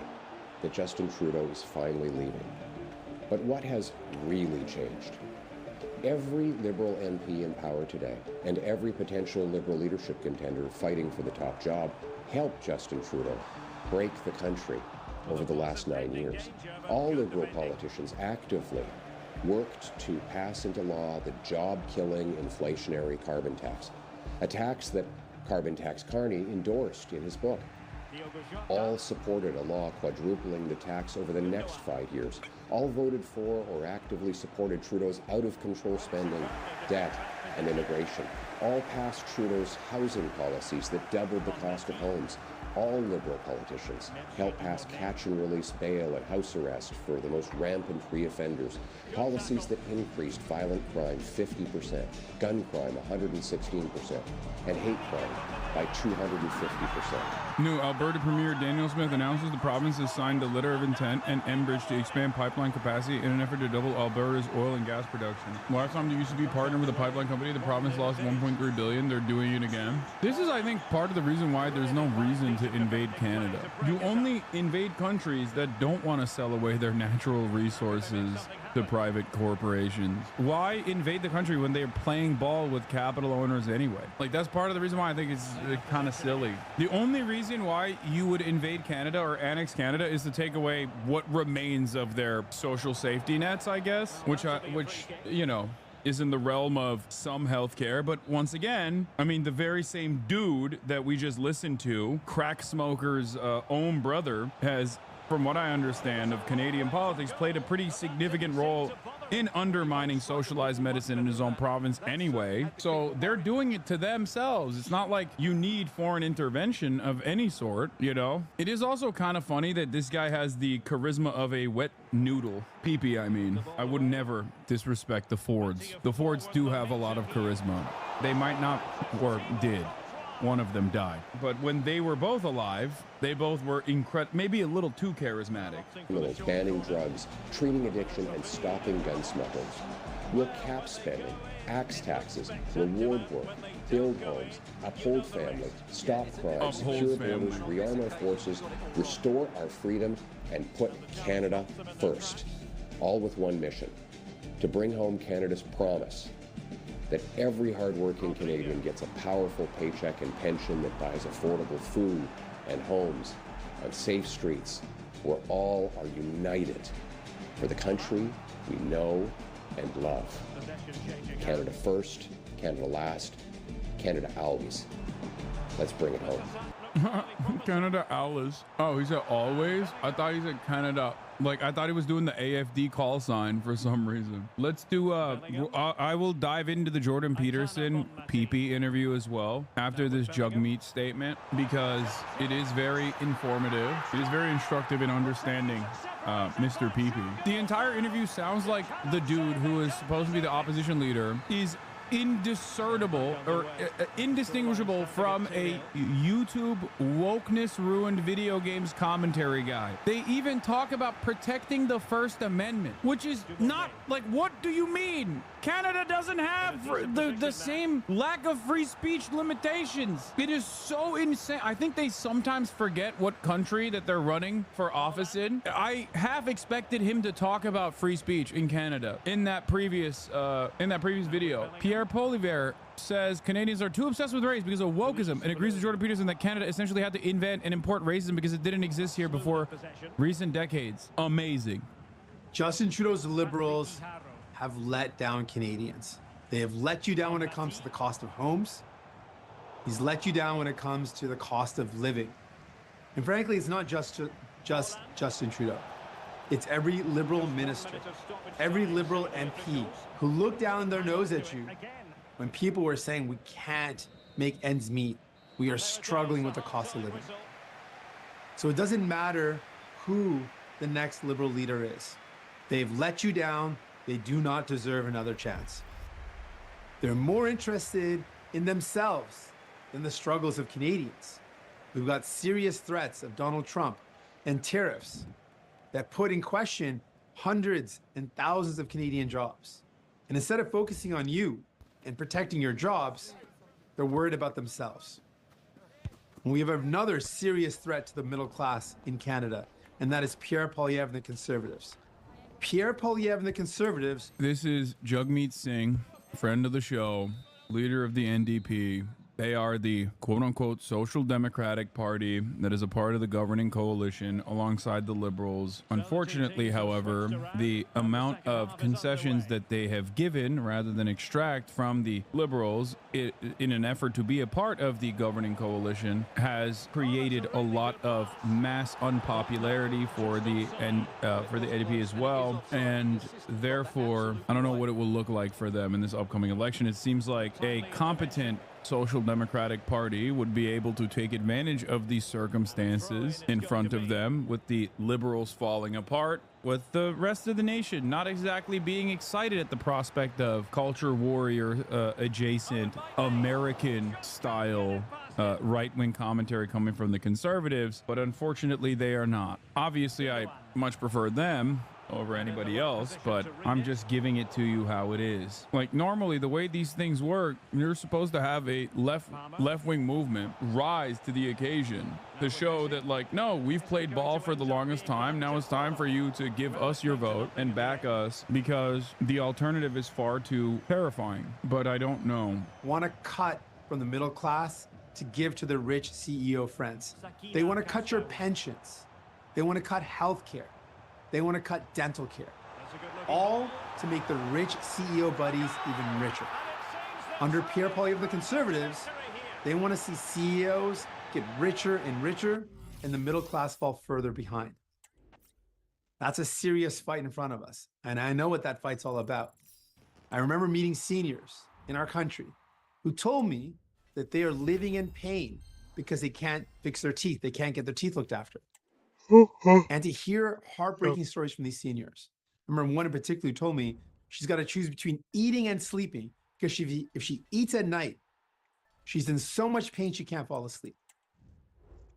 that Justin Trudeau is finally leaving. But what has really changed? Every Liberal MP in power today and every potential Liberal leadership contender fighting for the top job helped Justin Trudeau break the country over the last 9 years. All Liberal politicians actively worked to pass into law the job-killing inflationary carbon tax, a tax that Carbon Tax Carney endorsed in his book. All supported a law quadrupling the tax over the next 5 years. All voted for or actively supported Trudeau's out-of-control spending, debt, and immigration. All passed Trudeau's housing policies that doubled the cost of homes. All Liberal politicians helped pass catch-and-release bail and house arrest for the most rampant reoffenders, policies that increased violent crime 50%, gun crime 116%, and hate crime by 250%. New Alberta Premier Daniel Smith announces the province has signed a letter of intent and Enbridge to expand pipeline capacity in an effort to double Alberta's oil and gas production. Last time they used to be partnered with a pipeline company, the province lost $1.3 billion. They're doing it again. This is, I think, part of the reason why there's no reason to invade Canada. You only invade countries that don't want to sell away their natural resources to private corporations. Why invade the country when they're playing ball with capital owners anyway? Like, that's part of the reason why I think it's kind of silly. The only reason why you would invade Canada or annex Canada is to take away what remains of their social safety nets, I guess, which you know, is in the realm of some healthcare. But once again, I mean, the very same dude that we just listened to, crack smoker's own brother, has, from what I understand of Canadian politics, played a pretty significant role in undermining socialized medicine in his own province anyway. So they're doing it to themselves. It's not like you need foreign intervention of any sort, you know? It is also kind of funny that this guy has the charisma of a wet noodle. Pee-pee, I mean. I would never disrespect the Fords. The Fords do have a lot of charisma. They might not, or did. One of them died. But when they were both alive, they both were maybe a little too charismatic. Banning drugs, treating addiction, and stopping gun smugglers. We'll cap spending, axe taxes, reward work, build homes, uphold family, stop crime, secure borders, rearm our forces, restore our freedom, and put Canada first. All with one mission: to bring home Canada's promise that every hardworking Canadian gets a powerful paycheck and pension that buys affordable food and homes on safe streets, where all are united for the country we know and love. Canada first, Canada last, Canada always. Let's bring it home. Canada always. Oh, he said always? I thought he said Canada. Like, I thought he was doing the AFD call sign for some reason. Let's do, I will dive into the Jordan Peterson PP interview as well after this jug meat statement, because it is very informative. It is very instructive in understanding Mr. PP. The entire interview sounds like the dude who is supposed to be the opposition leader is indiscernible or indistinguishable from a YouTube wokeness ruined video games commentary guy. They even talk about protecting the First Amendment, which is not like, what do you mean? Canada doesn't have the same lack of free speech limitations. It is so insane. I think they sometimes forget what country that they're running for office in. I half expected him to talk about free speech in Canada in that previous video. Pierre Poilievre says Canadians are too obsessed with race because of wokeism and agrees with Jordan Peterson that Canada essentially had to invent and import racism because it didn't exist here before recent decades. Amazing. Justin Trudeau's Liberals have let down Canadians. They have let you down when it comes to the cost of homes. He's let you down when it comes to the cost of living. And frankly, it's not just Justin Trudeau. It's every Liberal minister, every Liberal MP who looked down their nose at you when people were saying we can't make ends meet. We are struggling with the cost of living. So it doesn't matter who the next Liberal leader is. They've let you down. They do not deserve another chance. They're more interested in themselves than the struggles of Canadians. We've got serious threats of Donald Trump and tariffs that put in question hundreds and thousands of Canadian jobs. And instead of focusing on you and protecting your jobs, they're worried about themselves. And we have another serious threat to the middle class in Canada, and that is Pierre Poilievre and the Conservatives. Pierre Poilievre and the Conservatives. This is Jagmeet Singh, friend of the show, leader of the NDP. They are the quote-unquote Social Democratic Party that is a part of the governing coalition alongside the Liberals. Unfortunately, however, the amount of concessions that they have given rather than extract from the Liberals in an effort to be a part of the governing coalition has created a lot of mass unpopularity for the NDP as well. And therefore, I don't know what it will look like for them in this upcoming election. It seems like a competent Social Democratic Party would be able to take advantage of these circumstances in front of them, with the Liberals falling apart, with the rest of the nation not exactly being excited at the prospect of culture warrior adjacent American style right-wing commentary coming from the Conservatives. But unfortunately they are not. Obviously I much prefer them over anybody else, but I'm just giving it to you how it is. Like, normally the way these things work, you're supposed to have a left-wing movement rise to the occasion to show that, like, no, we've played ball for the longest time. Now it's time for you to give us your vote and back us, because the alternative is far too terrifying. But I don't know. Want to cut from the middle class to give to their rich CEO friends. They want to cut your pensions. They want to cut health care. They want to cut dental care, all to make the rich CEO buddies even richer. Under Pierre Poilievre of the Conservatives, they want to see CEOs get richer and richer and the middle class fall further behind. That's a serious fight in front of us, and I know what that fight's all about. I remember meeting seniors in our country who told me that they are living in pain because they can't fix their teeth. They can't get their teeth looked after. And to hear heartbreaking stories from these seniors. I remember one in particular who told me she's got to choose between eating and sleeping, because if she eats at night, she's in so much pain she can't fall asleep.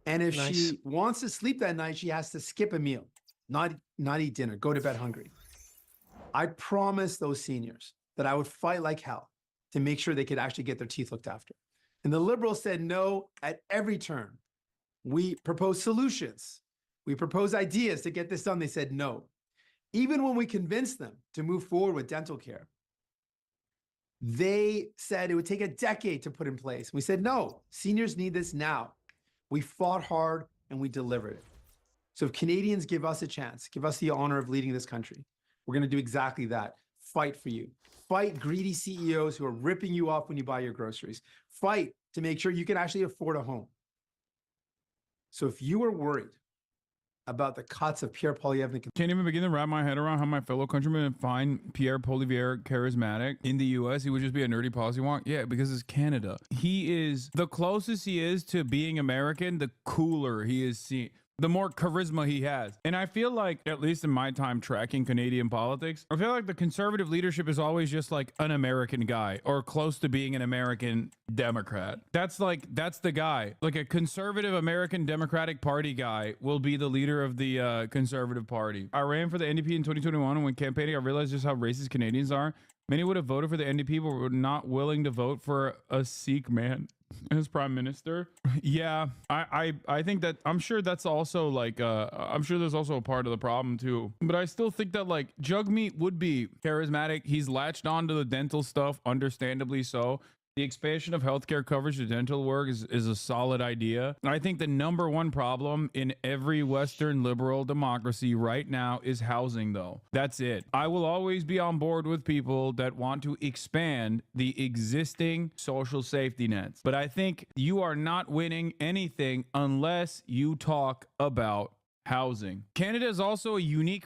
And if she wants to sleep that night, she has to skip a meal, not eat dinner, go to bed hungry. I promised those seniors that I would fight like hell to make sure they could actually get their teeth looked after. And the Liberals said no at every turn. We proposed solutions. We proposed ideas to get this done. They said no. Even when we convinced them to move forward with dental care, they said it would take a decade to put in place. We said, no, seniors need this now. We fought hard and we delivered it. So if Canadians give us a chance, give us the honor of leading this country, we're going to do exactly that. Fight for you. Fight greedy CEOs who are ripping you off when you buy your groceries. Fight to make sure you can actually afford a home. So if you are worried about the cuts of Pierre Poilievre. Can't even begin to wrap my head around how my fellow countrymen find Pierre Poilievre charismatic. In the US, he would just be a nerdy policy wonk. Yeah, because it's Canada. He is, the closest he is to being American, the cooler he is seen. the more charisma he has. And I feel like, at least in my time tracking Canadian politics, I feel like the conservative leadership is always just like an American guy or close to being an American Democrat. That's the guy. Like a conservative American Democratic Party guy will be the leader of the Conservative Party. I ran for the NDP in 2021, and when campaigning, I realized just how racist Canadians are. Many would have voted for the NDP, but were not willing to vote for a Sikh man as prime minister. Yeah, I think that, I'm sure that's also like I'm sure there's also a part of the problem too, but I still think that like Jagmeet would be charismatic. He's latched on to the dental stuff, understandably so. The expansion of healthcare coverage to dental work is a solid idea. I think the number one problem in every Western liberal democracy right now is housing, though. That's it. I will always be on board with people that want to expand the existing social safety nets. But I think you are not winning anything unless you talk about housing. Canada is also a unique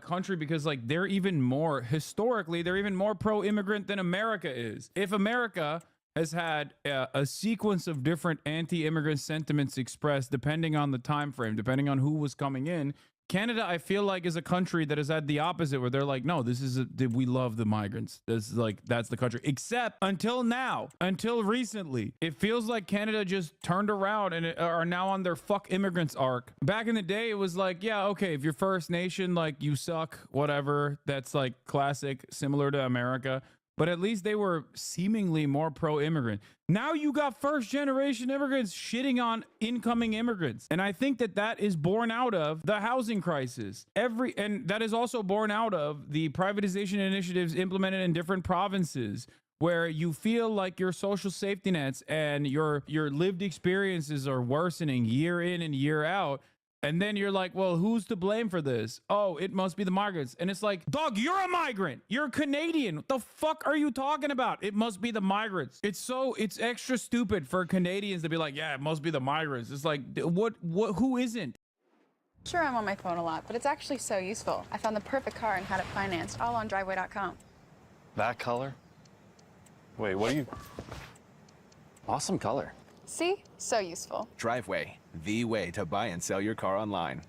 country because like they're even more pro-immigrant than America is. If America has had a sequence of different anti-immigrant sentiments expressed depending on the time frame, depending on who was coming in, Canada, I feel like, is a country that has had the opposite, where they're like, no, we love the migrants. That's the country. Except until now, until recently, it feels like Canada just turned around and are now on their fuck immigrants arc. Back in the day, it was like, yeah, okay, if you're First Nation, like you suck, whatever. That's like classic, similar to America. But at least they were seemingly more pro-immigrant. Now you got first-generation immigrants shitting on incoming immigrants. And I think that is born out of the housing crisis. And that is also born out of the privatization initiatives implemented in different provinces, where you feel like your social safety nets and your lived experiences are worsening year in and year out. And then you're like, well, who's to blame for this? Oh, it must be the migrants. And it's like, dog, you're a migrant. You're Canadian. What the fuck are you talking about? It must be the migrants. It's extra stupid for Canadians to be like, yeah, it must be the migrants. It's like, who isn't? Sure, I'm on my phone a lot, but it's actually so useful. I found the perfect car and had it financed, all on driveway.com. That color? Wait, what are you? Awesome color. See? So useful. Driveway, the way to buy and sell your car online.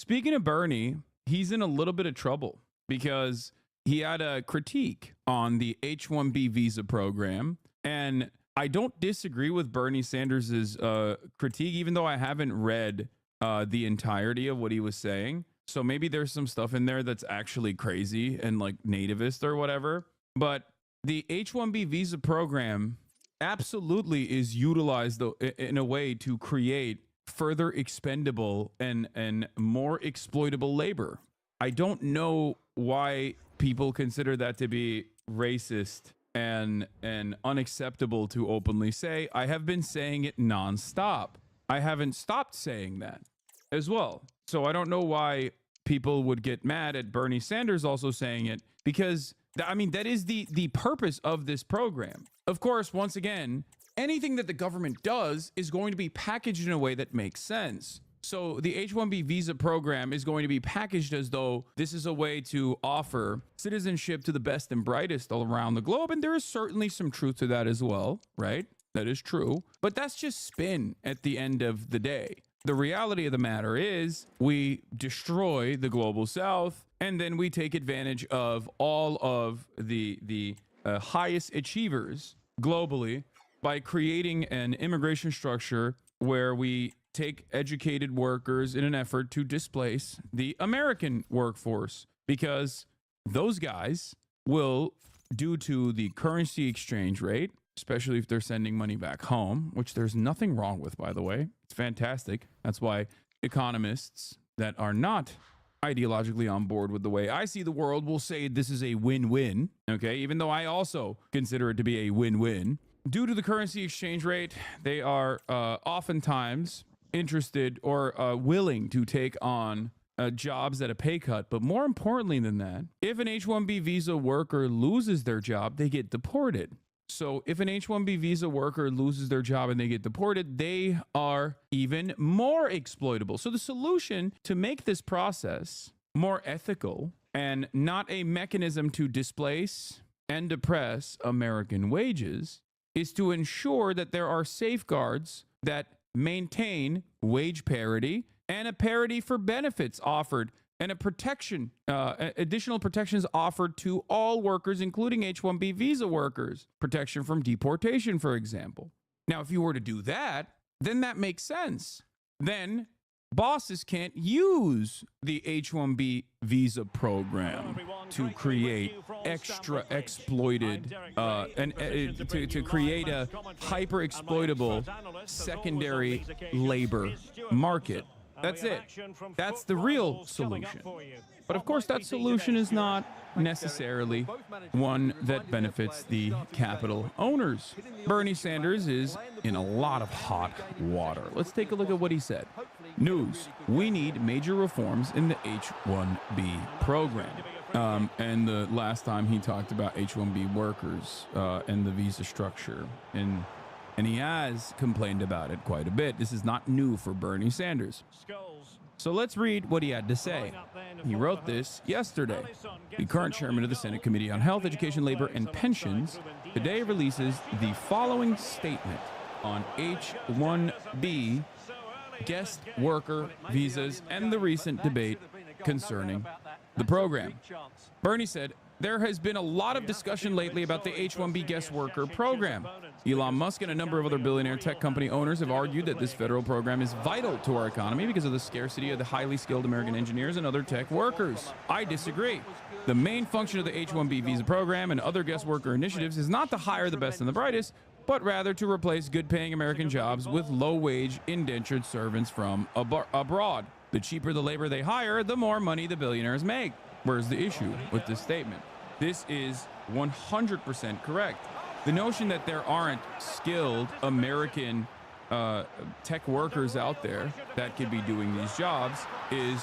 Speaking of Bernie, he's in a little bit of trouble because he had a critique on the H-1B visa program. And I don't disagree with Bernie Sanders' critique, even though I haven't read the entirety of what he was saying. So maybe there's some stuff in there that's actually crazy and like nativist or whatever. But the H-1B visa program absolutely is utilized in a way to create further expendable and more exploitable labor. I don't know why people consider that to be racist and unacceptable to openly say. I have been saying it nonstop. I haven't stopped saying that as well. So I don't know why people would get mad at Bernie Sanders also saying it, because I mean, that is the purpose of this program. Of course, once again, anything that the government does is going to be packaged in a way that makes sense. So the H-1B visa program is going to be packaged as though this is a way to offer citizenship to the best and brightest all around the globe. And there is certainly some truth to that as well, right? That is true. But that's just spin at the end of the day. The reality of the matter is we destroy the global south, and then we take advantage of all of the highest achievers globally by creating an immigration structure where we take educated workers in an effort to displace the American workforce, because those guys will, due to the currency exchange rate, especially if they're sending money back home, which there's nothing wrong with, by the way. It's fantastic. That's why economists that are not ideologically on board with the way I see the world will say this is a win-win, okay? Even though I also consider it to be a win-win. Due to the currency exchange rate, they are oftentimes interested or willing to take on jobs at a pay cut. But more importantly than that, if an H-1B visa worker loses their job, they get deported. So if an H-1B visa worker loses their job and they get deported, they are even more exploitable. So the solution to make this process more ethical and not a mechanism to displace and depress American wages is to ensure that there are safeguards that maintain wage parity and a parity for benefits offered, and a protection, additional protections offered to all workers, including H-1B visa workers. Protection from deportation, for example. Now, if you were to do that, then that makes sense. Then bosses can't use the H-1B visa program to create extra exploited, to create a hyper exploitable secondary labor market. That's it. That's the real solution. But of course, that solution is not necessarily one that benefits the capital owners. Bernie Sanders is in a lot of hot water. Let's take a look at what he said. News: we need major reforms in the H-1B program. And the last time he talked about H-1B workers and the visa structure, and he has complained about it quite a bit. This is not new for Bernie Sanders. So let's read what he had to say. He wrote this yesterday. The current chairman of the Senate Committee on Health, Education, Labor, and Pensions today releases the following statement on H-1B guest worker visas and the recent debate concerning the program. Bernie said, there has been a lot of discussion lately about the H-1B guest worker program. Elon Musk and a number of other billionaire tech company owners have argued that this federal program is vital to our economy because of the scarcity of the highly skilled American engineers and other tech workers. I disagree. The main function of the H-1B visa program and other guest worker initiatives is not to hire the best and the brightest, but rather to replace good-paying American jobs with low-wage indentured servants from abroad. The cheaper the labor they hire, the more money the billionaires make. Where's the issue with this statement? This is 100% correct. The notion that there aren't skilled American tech workers out there that could be doing these jobs is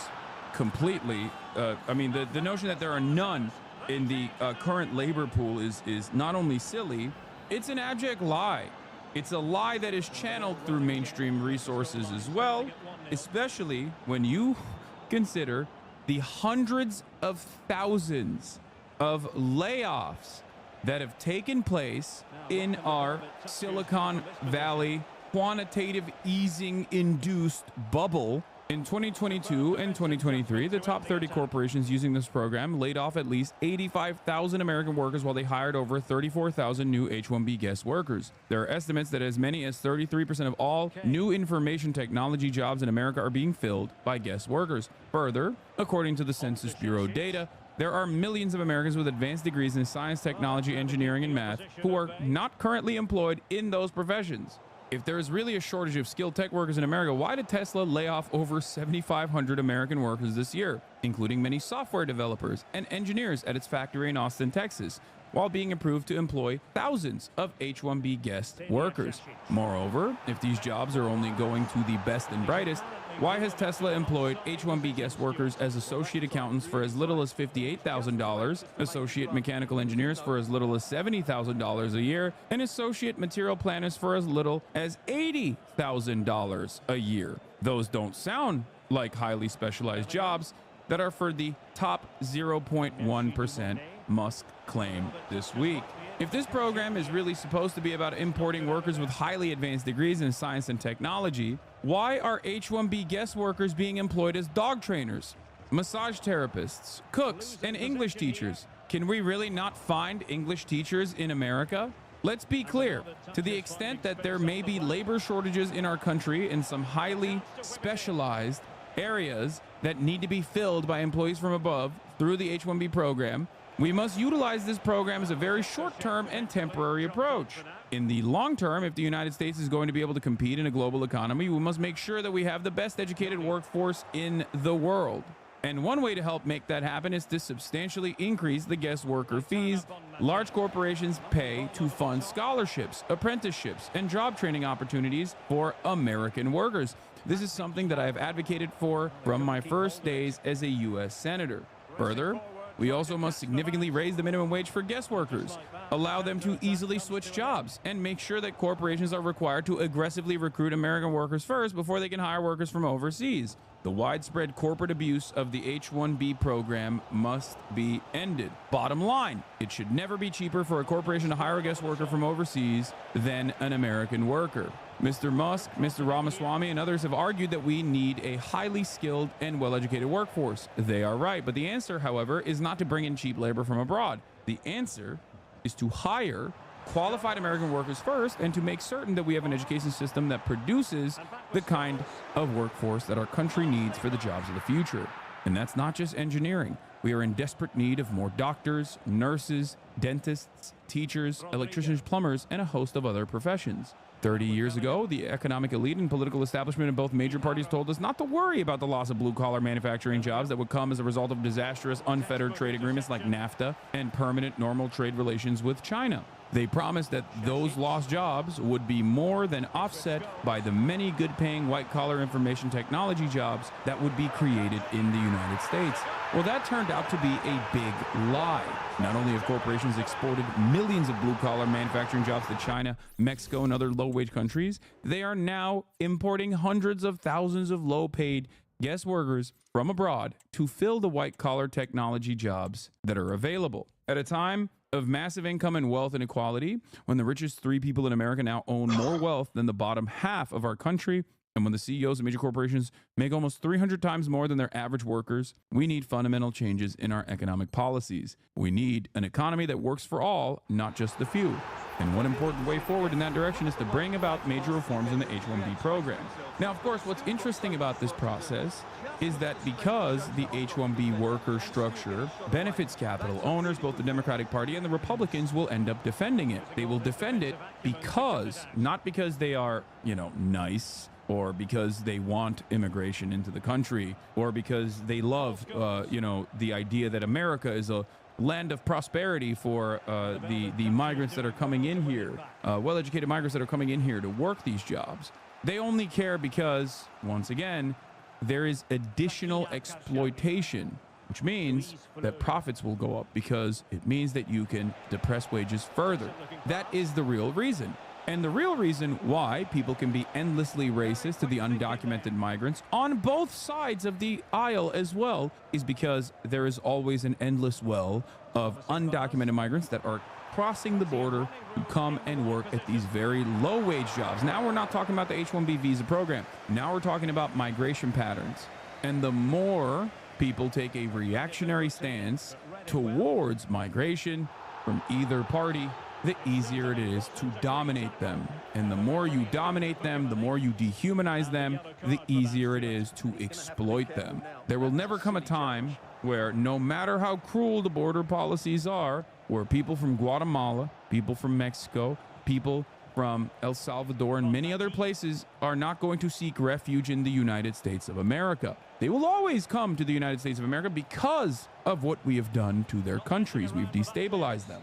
completely, the notion that there are none in the current labor pool is not only silly, it's an abject lie. It's a lie that is channeled through mainstream resources as well, especially when you consider the hundreds of thousands of layoffs that have taken place in our Silicon Valley quantitative easing induced bubble. In 2022 and 2023, the top 30 corporations using this program laid off at least 85,000 American workers while they hired over 34,000 new H-1B guest workers. There are estimates that as many as 33% of all new information technology jobs in America are being filled by guest workers. Further, according to the Census Bureau data, there are millions of Americans with advanced degrees in science, technology, engineering, and math who are not currently employed in those professions. If there is really a shortage of skilled tech workers in America, why did Tesla lay off over 7,500 American workers this year, including many software developers and engineers at its factory in Austin, Texas, while being approved to employ thousands of H-1B guest workers? Moreover, if these jobs are only going to the best and brightest, Why has Tesla employed H-1B guest workers as associate accountants for as little as $58,000, associate mechanical engineers for as little as $70,000 a year, and associate material planners for as little as $80,000 a year? Those don't sound like highly specialized jobs that are for the top 0.1%, Musk claimed this week. If this program is really supposed to be about importing workers with highly advanced degrees in science and technology, why are H-1B guest workers being employed as dog trainers, massage therapists, cooks, and English teachers? Can we really not find English teachers in America? Let's be clear, to the extent that there may be labor shortages in our country in some highly specialized areas that need to be filled by employees from above through the H-1B program, we must utilize this program as a very short-term and temporary approach. In the long term, if the United States is going to be able to compete in a global economy, we must make sure that we have the best educated workforce in the world. And one way to help make that happen is to substantially increase the guest worker fees large corporations pay to fund scholarships, apprenticeships, and job training opportunities for American workers. This is something that I have advocated for from my first days as a U.S. Senator. Further, we also must significantly raise the minimum wage for guest workers, allow them to easily switch jobs, and make sure that corporations are required to aggressively recruit American workers first before they can hire workers from overseas. The widespread corporate abuse of the H-1B program must be ended. Bottom line, it should never be cheaper for a corporation to hire a guest worker from overseas than an American worker. Mr. Musk, Mr. Ramaswamy, and others have argued that we need a highly skilled and well-educated workforce. They are right, but the answer, however, is not to bring in cheap labor from abroad. The answer is to hire qualified American workers first and to make certain that we have an education system that produces the kind of workforce that our country needs for the jobs of the future. And that's not just engineering. We are in desperate need of more doctors, nurses, dentists, teachers, electricians, plumbers, and a host of other professions. 30 years ago, the economic elite and political establishment in both major parties told us not to worry about the loss of blue-collar manufacturing jobs that would come as a result of disastrous, unfettered trade agreements like NAFTA and permanent normal trade relations with China. They promised that those lost jobs would be more than offset by the many good-paying white-collar information technology jobs that would be created in the United States. Well, that turned out to be a big lie. Not only have corporations exported millions of blue-collar manufacturing jobs to China, Mexico, and other low-wage countries, they are now importing hundreds of thousands of low-paid guest workers from abroad to fill the white-collar technology jobs that are available. At a time of massive income and wealth inequality, when the richest 3 people in America now own more wealth than the bottom half of our country, and when the CEOs of major corporations make almost 300 times more than their average workers, we need fundamental changes in our economic policies. We need an economy that works for all, not just the few. And one important way forward in that direction is to bring about major reforms in the H-1B program. Now, of course, what's interesting about this process is that because the H-1B worker structure benefits capital owners, both the Democratic Party and the Republicans will end up defending it. They will defend it because, not because they are, nice, or because they want immigration into the country, or because they love, the idea that America is a land of prosperity for the migrants that are coming in here, well-educated migrants that are coming in here to work these jobs. They only care because, once again, there is additional exploitation, which means that profits will go up because it means that you can depress wages further. That is the real reason. And the real reason why people can be endlessly racist to the undocumented migrants on both sides of the aisle as well is because there is always an endless well of undocumented migrants that are crossing the border to come and work at these very low-wage jobs. Now we're not talking about the H-1B visa program. Now we're talking about migration patterns. And the more people take a reactionary stance towards migration from either party, the easier it is to dominate them. And the more you dominate them, the more you dehumanize them, the easier it is to exploit them. There will never come a time where, no matter how cruel the border policies are, where people from Guatemala, people from Mexico, people from El Salvador, and many other places are not going to seek refuge in the United States of America. They will always come to the United States of America because of what we have done to their countries. We've destabilized them.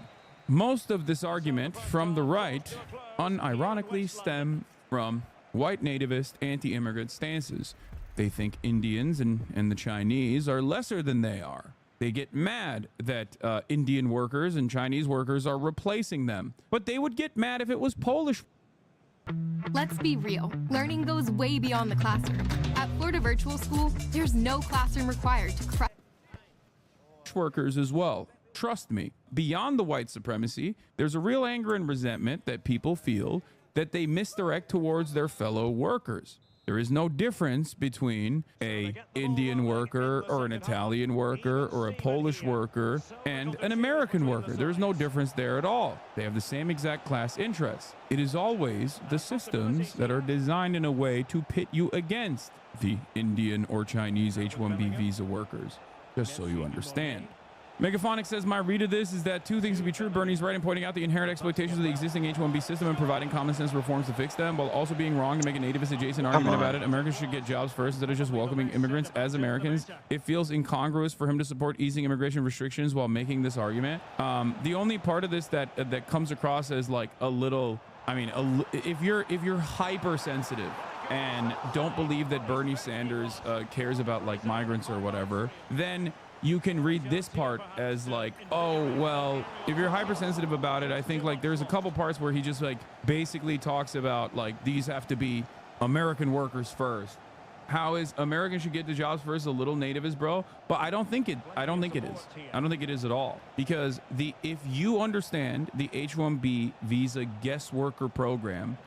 Most of this argument from the right unironically stem from white nativist anti-immigrant stances. They think Indians and the Chinese are lesser than they are. They get mad that Indian workers and Chinese workers are replacing them. But they would get mad if it was Polish. Let's be real. Learning goes way beyond the classroom. At Florida Virtual School, there's no classroom required to crack Workers as well. Trust me, beyond the white supremacy, there's a real anger and resentment that people feel that they misdirect towards their fellow workers. There is no difference between a Indian worker or an Italian worker or a Polish worker and an American worker. There's no difference there at all. They have the same exact class interests. It is always the systems that are designed in a way to pit you against the Indian or Chinese H-1B visa workers, just so you understand. Megaphonic says, my read of this is that two things can be true. Bernie's right in pointing out the inherent exploitations of the existing H-1B system and providing common sense reforms to fix them, while also being wrong to make a nativist adjacent argument about it. Americans should get jobs first instead of just welcoming immigrants as Americans. It feels incongruous for him to support easing immigration restrictions while making this argument. The only part of this that comes across as like a little, I mean, if you're hypersensitive and don't believe that Bernie Sanders cares about like migrants or whatever, then you can read this part as like, oh, well, if you're hypersensitive about it, I think like there's a couple parts where he just like basically talks about like these have to be American workers first. How is Americans should get the jobs first a little nativist, bro? But I don't think it is. I don't think it is at all. Because if you understand the H-1B visa guest worker program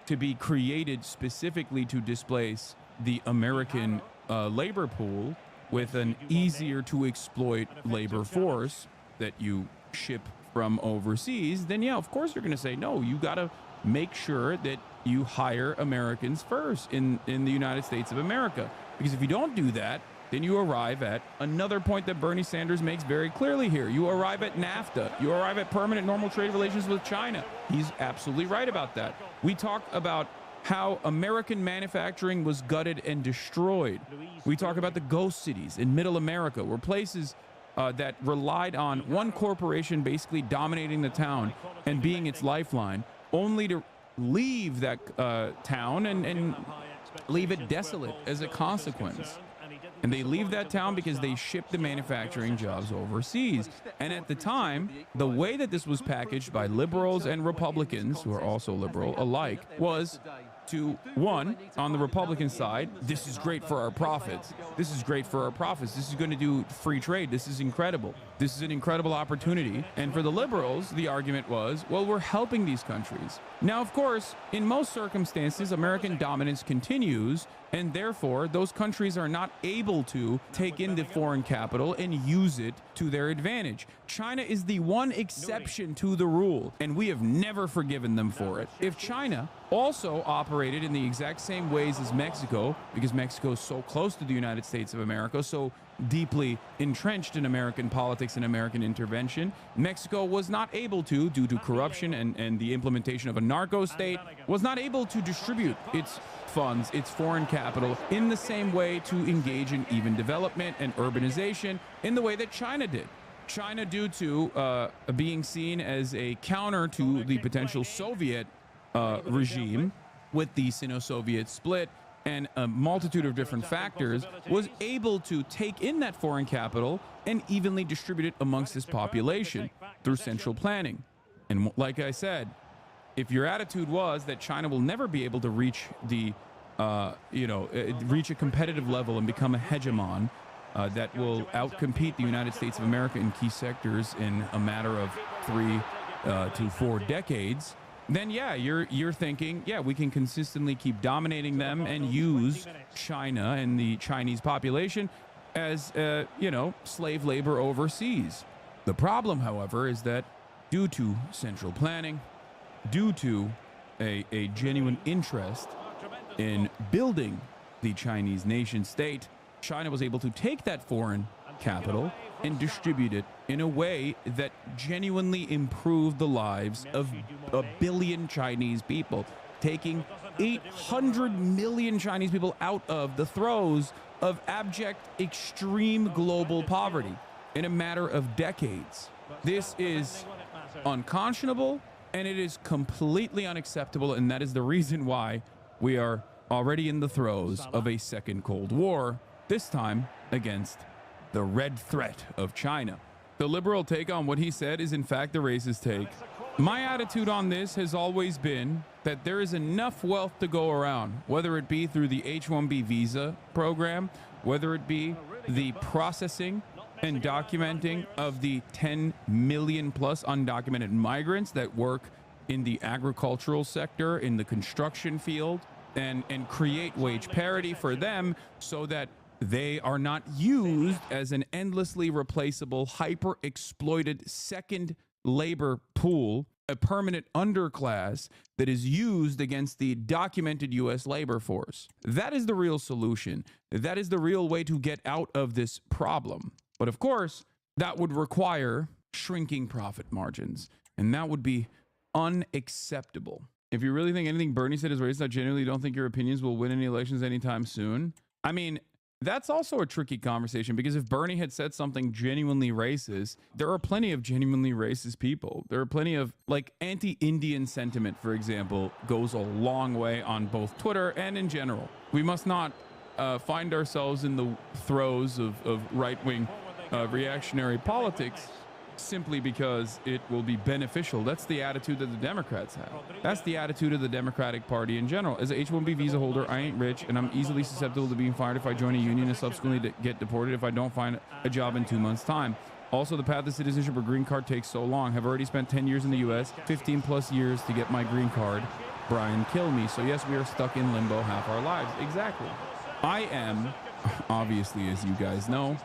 to be created specifically to displace the American labor pool with an easier to exploit labor force that you ship from overseas, then yeah, of course you're going to say, no, you got to make sure that you hire Americans first in the United States of America. Because if you don't do that, then you arrive at another point that Bernie Sanders makes very clearly here. You arrive at NAFTA. You arrive at permanent normal trade relations with China. He's absolutely right about that. We talk about how American manufacturing was gutted and destroyed. We talk about the ghost cities in middle America, where places that relied on one corporation basically dominating the town and being its lifeline, only to leave that town and leave it desolate as a consequence. And they leave that town because they ship the manufacturing jobs overseas. And at the time, the way that this was packaged by liberals and Republicans, who are also liberal alike, was to, one, on the Republican side, this is great for our profits. This is great for our profits. This is going to do free trade. This is incredible. This is an incredible opportunity. And for the liberals, the argument was, well, we're helping these countries. Now, of course, in most circumstances, American dominance continues, and therefore, those countries are not able to take in the foreign capital and use it to their advantage. China is the one exception to the rule, and we have never forgiven them for it. If China also operated in the exact same ways as Mexico, because Mexico is so close to the United States of America, so deeply entrenched in American politics and American intervention, Mexico was not able to, due to corruption and the implementation of a narco state, was not able to distribute its funds, its foreign capital, in the same way to engage in even development and urbanization in the way that China did. China, due to being seen as a counter to the potential Soviet regime with the Sino-Soviet split and a multitude of different factors, was able to take in that foreign capital and evenly distribute it amongst its population through central planning. And like I said, if your attitude was that China will never be able to reach the, reach a competitive level and become a hegemon that will outcompete the United States of America in key sectors in a matter of 3 to 4 decades, then yeah, you're thinking, yeah, we can consistently keep dominating them and use China and the Chinese population as, slave labor overseas. The problem, however, is that due to central planning, due to a genuine interest in building the Chinese nation state, China was able to take that foreign capital and distribute it in a way that genuinely improved the lives of 1 billion Chinese people, taking 800 million Chinese people out of the throes of abject, extreme global poverty in a matter of decades. This is unconscionable, and it is completely unacceptable, and that is the reason why we are already in the throes of a second Cold War, this time against the red threat of China. The liberal take on what he said is in fact the racist take. My attitude on this has always been that there is enough wealth to go around, whether it be through the H-1B visa program, whether it be the processing and documenting of the 10 million plus undocumented migrants that work in the agricultural sector, in the construction field, and create wage parity for them so that they are not used as an endlessly replaceable, hyper-exploited second labor pool, a permanent underclass that is used against the documented U.S. labor force. That is the real solution. That is the real way to get out of this problem. But of course, that would require shrinking profit margins, and that would be unacceptable. If you really think anything Bernie said is racist, I genuinely don't think your opinions will win any elections anytime soon. I mean, that's also a tricky conversation, because if Bernie had said something genuinely racist, there are plenty of genuinely racist people. There are plenty of, like, anti-Indian sentiment, for example, goes a long way on both Twitter and in general. We must not find ourselves in the throes of right-wing reactionary politics simply because it will be beneficial. That's the attitude that the Democrats have. That's the attitude of the Democratic Party in general. As an H-1B visa holder, I ain't rich, and I'm easily susceptible to being fired if I join a union and subsequently get deported if I don't find a job in 2 months' time. Also, the path to citizenship or green card takes so long. Have already spent 10 years in the U.S., 15 plus years to get my green card. Brian, kill me. So yes, we are stuck in limbo half our lives. Exactly. I am, obviously, as you guys know,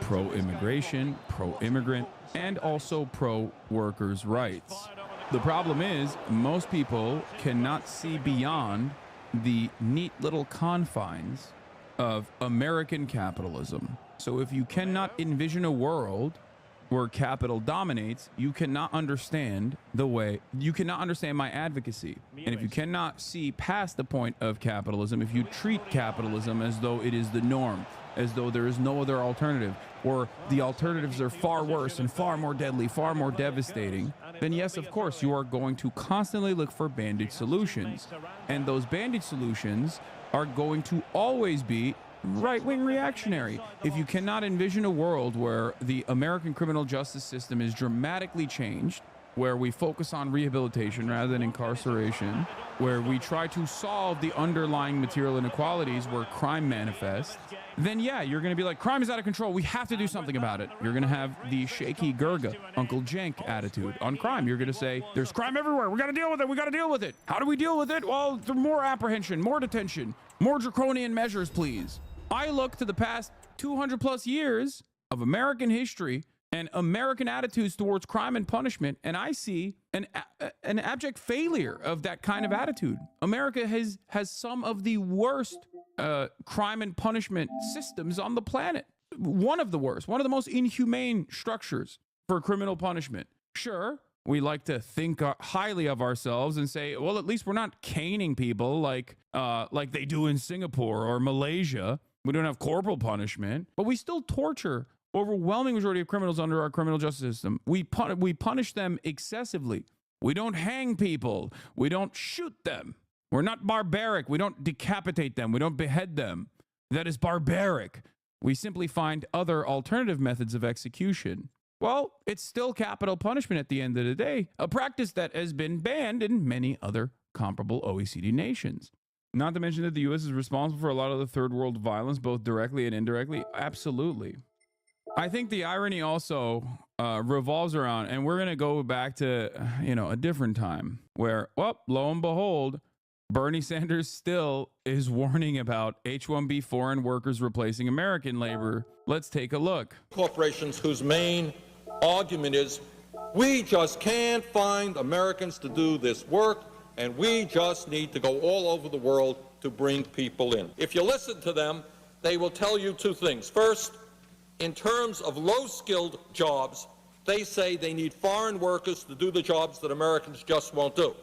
pro-immigration, pro-immigrant, and also pro-workers' rights. The problem is, most people cannot see beyond the neat little confines of American capitalism. So if you cannot envision a world where capital dominates, you cannot understand my advocacy. And if you cannot see past the point of capitalism, if you treat capitalism as though it is the norm, as though there is no other alternative, or the alternatives are far worse and far more deadly, far more devastating, then yes, of course, you are going to constantly look for bandage solutions. And those bandage solutions are going to always be right-wing reactionary. If you cannot envision a world where the American criminal justice system is dramatically changed, where we focus on rehabilitation rather than incarceration, where we try to solve the underlying material inequalities where crime manifests, then yeah, you're going to be like, crime is out of control, we have to do something about it. You're going to have the shaky Gurga, Uncle Jenk attitude on crime. You're going to say, there's crime everywhere, we got to deal with it, we got to deal with it. How do we deal with it? Well, more apprehension, more detention, more draconian measures, please. I look to the past 200 plus years of American history and American attitudes towards crime and punishment, and I see an abject failure of that kind of attitude. America has some of the worst crime and punishment systems on the planet. One of the worst, one of the most inhumane structures for criminal punishment. Sure, we like to think highly of ourselves and say, well, at least we're not caning people like they do in Singapore or Malaysia. We don't have corporal punishment, but we still torture overwhelming majority of criminals under our criminal justice system. We punish them excessively. We don't hang people. We don't shoot them. We're not barbaric. We don't decapitate them. We don't behead them. That is barbaric. We simply find other alternative methods of execution. Well, it's still capital punishment at the end of the day, a practice that has been banned in many other comparable OECD nations. Not to mention that the U.S. is responsible for a lot of the third world violence, both directly and indirectly. Absolutely. I think the irony also revolves around, and we're going to go back to, a different time where, well, lo and behold, Bernie Sanders still is warning about H-1B foreign workers replacing American labor. Let's take a look. Corporations whose main argument is, we just can't find Americans to do this work, and we just need to go all over the world to bring people in. If you listen to them, they will tell you two things. First, in terms of low-skilled jobs, they say they need foreign workers to do the jobs that Americans just won't do.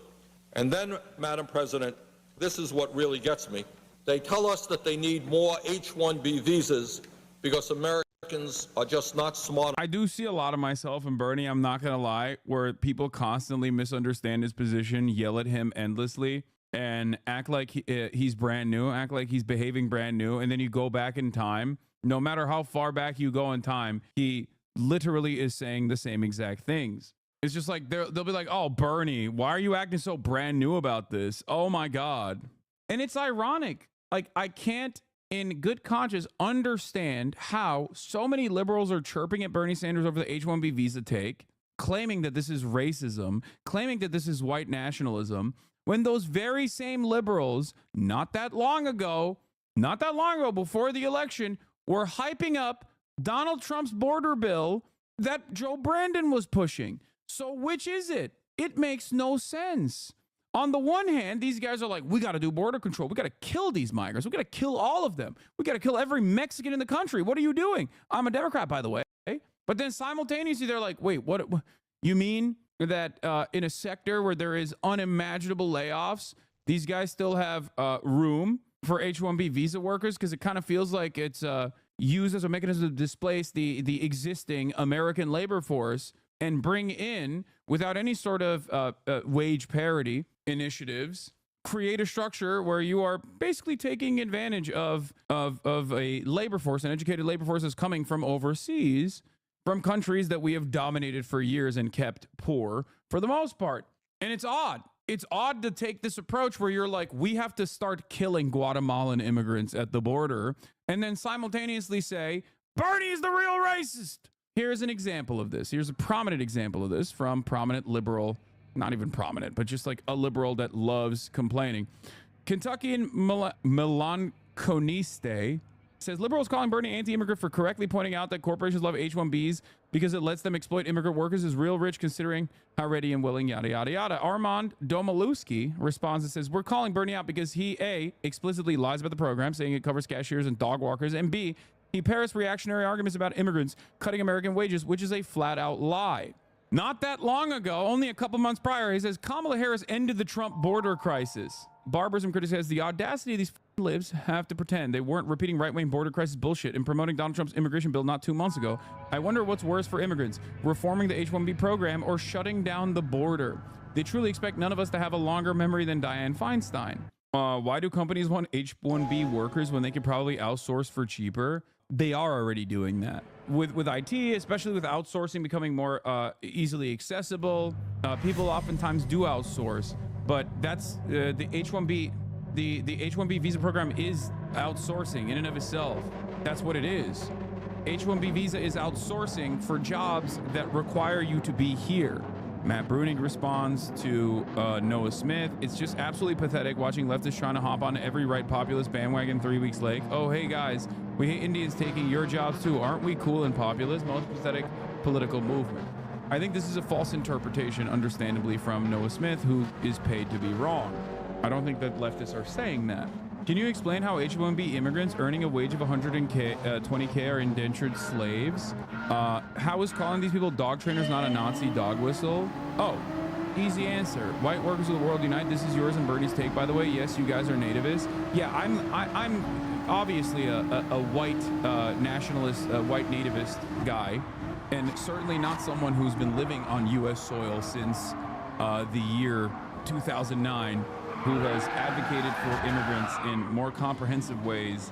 And then, Madam President, this is what really gets me. They tell us that they need more H-1B visas because Americans are just not smart. I do see a lot of myself in Bernie, I'm not going to lie, where people constantly misunderstand his position, yell at him endlessly. and act like he's brand new, act like he's behaving brand new, and then you go back in time, no matter how far back you go in time, he literally is saying the same exact things. It's just like they'll be like, oh, Bernie, why are you acting so brand new about this? Oh my God. And it's ironic. Like, I can't in good conscience understand how so many liberals are chirping at Bernie Sanders over the H-1B visa take, claiming that this is racism, claiming that this is white nationalism, when those very same liberals, not that long ago, before the election, were hyping up Donald Trump's border bill that Joe Brandon was pushing. So which is it? It makes no sense. On the one hand, these guys are like, we got to do border control. We got to kill these migrants. We got to kill all of them. We got to kill every Mexican in the country. What are you doing? I'm a Democrat, by the way. But then simultaneously, they're like, wait, what? You mean that in a sector where there is unimaginable layoffs, these guys still have room for H-1B visa workers? Because it kind of feels like it's used as a mechanism to displace the existing American labor force and bring in, without any sort of wage parity initiatives, create a structure where you are basically taking advantage of a labor force, an educated labor force that's coming from overseas, from countries that we have dominated for years and kept poor for the most part. And it's odd. It's odd to take this approach where you're like, we have to start killing Guatemalan immigrants at the border, and then simultaneously say, Bernie is the real racist. Here's an example of this. Here's a prominent example of this from prominent liberal, not even prominent, but just like a liberal that loves complaining. Kentuckian Melanconiste says, liberals calling Bernie anti-immigrant for correctly pointing out that corporations love H-1Bs because it lets them exploit immigrant workers is real rich considering how ready and willing, yada, yada, yada. Armand Domaluski responds and says, we're calling Bernie out because he, A, explicitly lies about the program, saying it covers cashiers and dog walkers, and B, he parrots reactionary arguments about immigrants cutting American wages, which is a flat-out lie. Not that long ago, only a couple months prior, he says Kamala Harris ended the Trump border crisis. Barbarism critic says the audacity of these libs have to pretend they weren't repeating right-wing border crisis bullshit and promoting Donald Trump's immigration bill not 2 months ago. I wonder what's worse for immigrants, reforming the H-1B program or shutting down the border. They truly expect none of us to have a longer memory than Dianne Feinstein. Why do companies want H-1B workers when they could probably outsource for cheaper? They are already doing that. With IT, especially with outsourcing becoming more easily accessible, people oftentimes do outsource. But that's the H-1B, the H-1B visa program is outsourcing in and of itself. That's what it is. H-1B visa is outsourcing for jobs that require you to be here. Matt Bruning responds to Noah Smith. It's just absolutely pathetic watching leftists trying to hop on every right populist bandwagon 3 weeks late. Oh, hey guys, we hate Indians taking your jobs too. Aren't we cool and populist? Most pathetic political movement. I think this is a false interpretation, understandably, from Noah Smith, who is paid to be wrong. I don't think that leftists are saying that. Can you explain how H-1B immigrants earning a wage of $120K are indentured slaves? How is calling these people dog trainers not a Nazi dog whistle? Oh, easy answer. White workers of the world unite. This is yours and Bernie's take, by the way. Yes, you guys are nativists. Yeah, I'm obviously a white nationalist, white nativist guy, and certainly not someone who's been living on U.S. soil since the year 2009. Who has advocated for immigrants in more comprehensive ways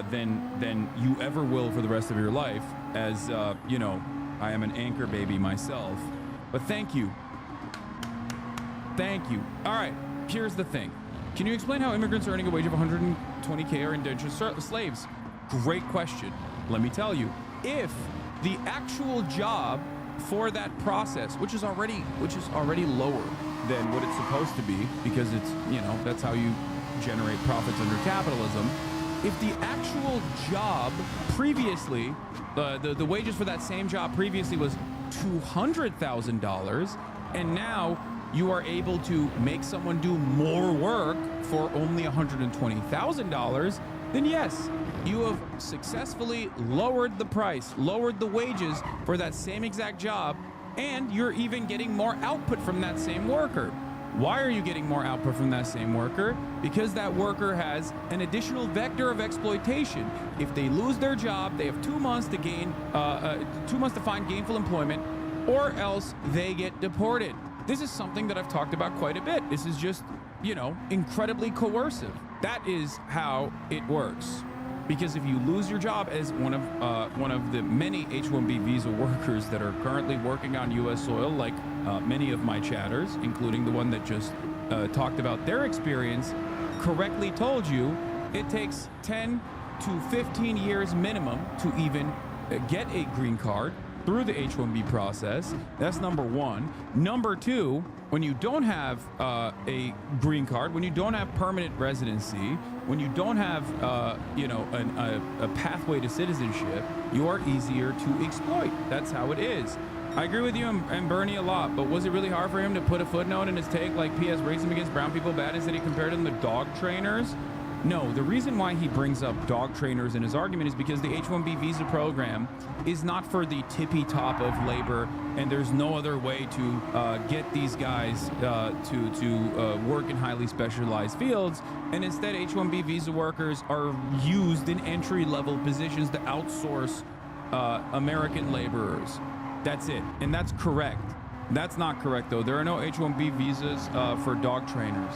than you ever will for the rest of your life, as, you know, I am an anchor baby myself. But thank you. Thank you. All right, here's the thing. Can you explain how immigrants earning a wage of $120K are indentured slaves? Great question. Let me tell you. If the actual job for that process, which is already lower than what it's supposed to be, because it's, you know, that's how you generate profits under capitalism. If the actual job previously, the wages for that same job previously was $200,000, and now you are able to make someone do more work for only $120,000, then yes, you have successfully lowered the price, lowered the wages for that same exact job, and you're even getting more output from that same worker. Why are you getting more output from that same worker? Because that worker has an additional vector of exploitation. If they lose their job, they have 2 months to gain, 2 months to find gainful employment, or else they get deported. This is something that I've talked about quite a bit. This is just you know, incredibly coercive. That is how it works. Because if you lose your job as one of the many H-1B visa workers that are currently working on U.S. soil, like many of my chatters, including the one that just talked about their experience, correctly told you, it takes 10 to 15 years minimum to even get a green card through the H-1B process. That's number one. Number two, when you don't have a green card, when you don't have permanent residency, when you don't have you know, a pathway to citizenship, you are easier to exploit. That's how it is. I agree with you and Bernie a lot, but was it really hard for him to put a footnote in his take like P.S. racism against brown people bad is that he compared them to dog trainers? No, the reason why he brings up dog trainers in his argument is because the H-1B visa program is not for the tippy top of labor, and there's no other way to get these guys to work in highly specialized fields. And instead, H-1B visa workers are used in entry-level positions to outsource American laborers. That's it, and that's correct. That's not correct, though. There are no H-1B visas for dog trainers.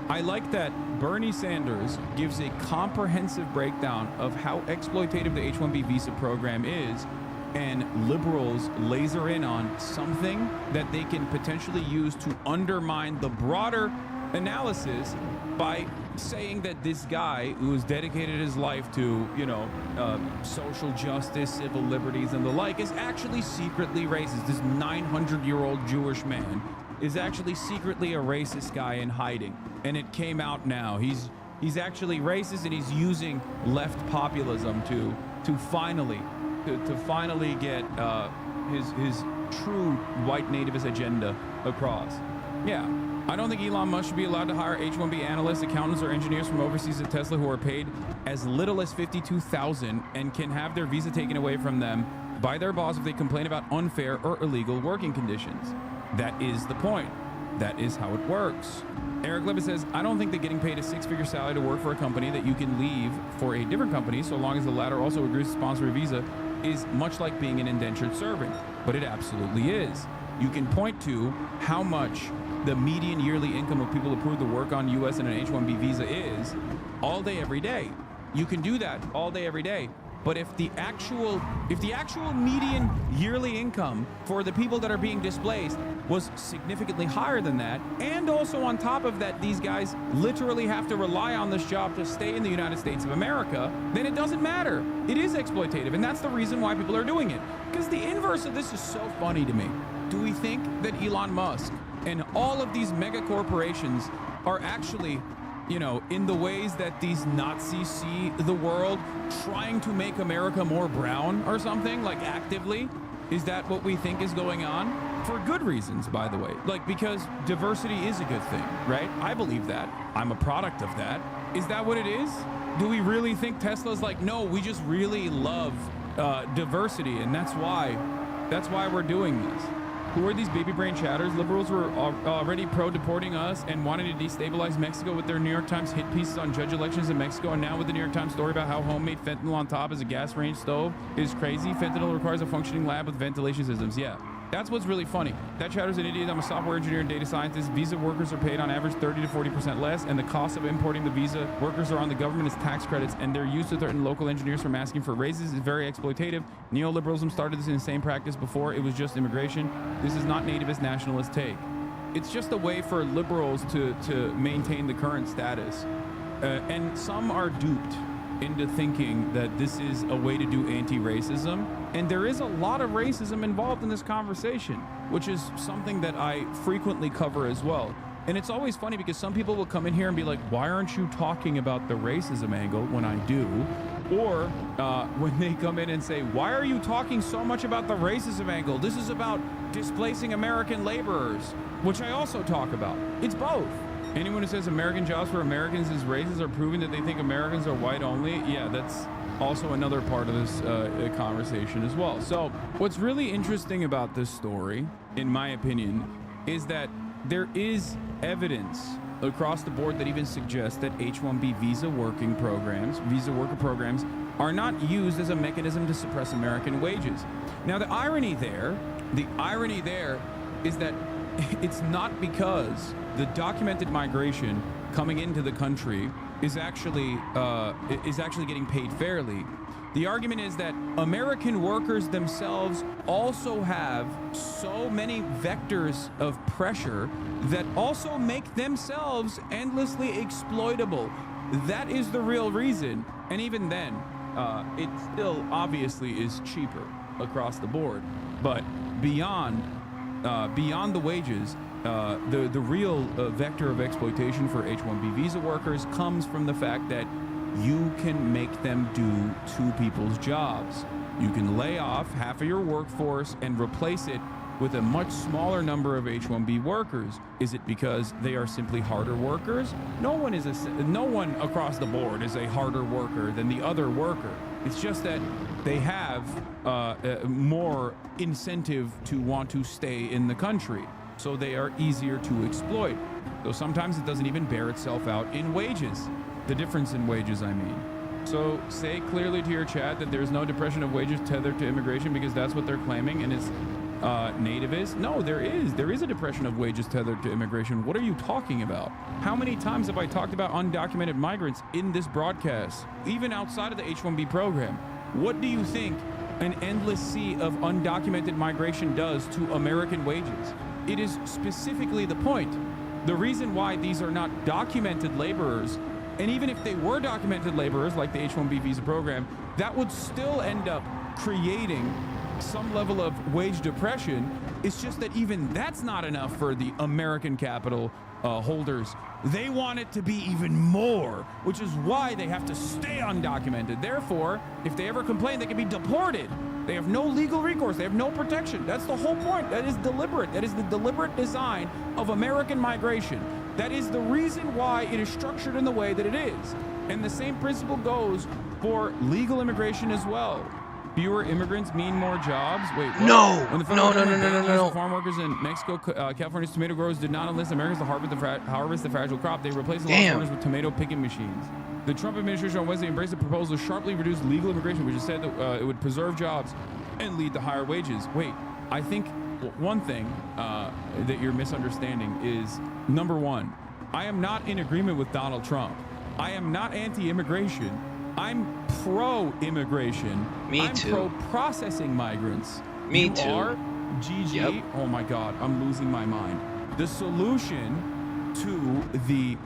I like that Bernie Sanders gives a comprehensive breakdown of how exploitative the H-1B visa program is, and liberals laser in on something that they can potentially use to undermine the broader analysis by saying that this guy who has dedicated his life to, you know, social justice, civil liberties, and the like is actually secretly racist. This 900-year-old Jewish man is actually secretly a racist guy in hiding, and it came out now. He's actually racist, and he's using left populism to finally get his true white nativist agenda across. Yeah, I don't think Elon Musk should be allowed to hire H-1B analysts, accountants, or engineers from overseas at Tesla who are paid as little as $52,000 and can have their visa taken away from them by their boss if they complain about unfair or illegal working conditions. That is the point. That is how it works. Eric Levitt says, I don't think that getting paid a six-figure salary to work for a company that you can leave for a different company, so long as the latter also agrees to sponsor a visa, is much like being an indentured servant. But it absolutely is. You can point to how much the median yearly income of people approved to work on U.S. and an H-1B visa is all day, every day. You can do that all day, every day. But if the actual median yearly income for the people that are being displaced was significantly higher than that, and also on top of that, these guys literally have to rely on this job to stay in the United States of America, then it doesn't matter. It is exploitative, and that's the reason why people are doing it. Because the inverse of this is so funny to me. Do we think that Elon Musk and all of these mega corporations are actually, you know, in the ways that these Nazis see the world, trying to make America more brown or something, like actively? Is that what we think is going on? For good reasons, by the way. Like, because diversity is a good thing, right? I believe that. I'm a product of that. Is that what it is? Do we really think Tesla's like, no, we just really love diversity, and that's why we're doing this? Who are these baby brain chatters? Liberals were already pro-deporting us and wanted to destabilize Mexico with their New York Times hit pieces on judge elections in Mexico, and now with the New York Times story about how homemade fentanyl on top is a gas range stove is crazy. Fentanyl requires a functioning lab with ventilation systems. Yeah, that's what's really funny. That chatter's an idiot. I'm a software engineer and data scientist. Visa workers are paid on average 30 to 40% less, and the cost of importing the visa workers are on the government as tax credits, and they're used to threaten local engineers from asking for raises. Is very exploitative. Neoliberalism started this insane practice before it was just immigration. This is not nativist nationalist take. It's just a way for liberals to maintain the current status. And some are duped into thinking that this is a way to do anti-racism. And there is a lot of racism involved in this conversation, which is something that I frequently cover as well. And it's always funny because some people will come in here and be like, why aren't you talking about the racism angle when I do? Or when they come in and say, why are you talking so much about the racism angle? This is about displacing American laborers, which I also talk about. It's both. Anyone who says American jobs for Americans is racist or proving that they think Americans are white only, yeah, that's also another part of this conversation as well. So what's really interesting about this story, in my opinion, is that there is evidence across the board that even suggests that H-1B visa worker programs are not used as a mechanism to suppress American wages. Now, the irony there is that it's not because the documented migration coming into the country is actually getting paid fairly. The argument is that American workers themselves also have so many vectors of pressure that also make themselves endlessly exploitable. That is the real reason. And even then, it still obviously is cheaper across the board. But beyond the wages, the real vector of exploitation for H-1B visa workers comes from the fact that you can make them do two people's jobs. You can lay off half of your workforce and replace it with a much smaller number of H-1B workers. Is it because they are simply harder workers? No one across the board is a harder worker than the other worker. It's just that they have more incentive to want to stay in the country, so they are easier to exploit. Though sometimes it doesn't even bear itself out in wages. The difference in wages, I mean. So say clearly to your chat that there's no depression of wages tethered to immigration because that's what they're claiming and it's nativist. No, there is a depression of wages tethered to immigration. What are you talking about? How many times have I talked about undocumented migrants in this broadcast, even outside of the H-1B program? What do you think an endless sea of undocumented migration does to American wages? It is specifically the point. The reason why these are not documented laborers, and even if they were documented laborers like the H-1B visa program, that would still end up creating some level of wage depression. It's just that even that's not enough for the American capital holders. They want it to be even more, which is why they have to stay undocumented. Therefore, if they ever complain, they can be deported. They have no legal recourse. They have no protection. That's the whole point. That is deliberate. That is the deliberate design of American migration. That is the reason why it is structured in the way that it is. And the same principle goes for legal immigration as well. Fewer immigrants mean more jobs. Wait, what? No, When the federal government banned the use of farm workers in Mexico, California's tomato growers did not enlist Americans to harvest the fragile crop. They replaced the lost orders with tomato picking machines. The Trump administration on Wednesday embraced a proposal to sharply reduce legal immigration, which is said that it would preserve jobs and lead to higher wages. Wait, I think one thing that you're misunderstanding is, number one, I am not in agreement with Donald Trump. I am not anti-immigration. I'm pro-immigration. Me I'm too. pro-processing migrants. Me you too. Are GG. Yep. Oh my God, I'm losing my mind. The solution to the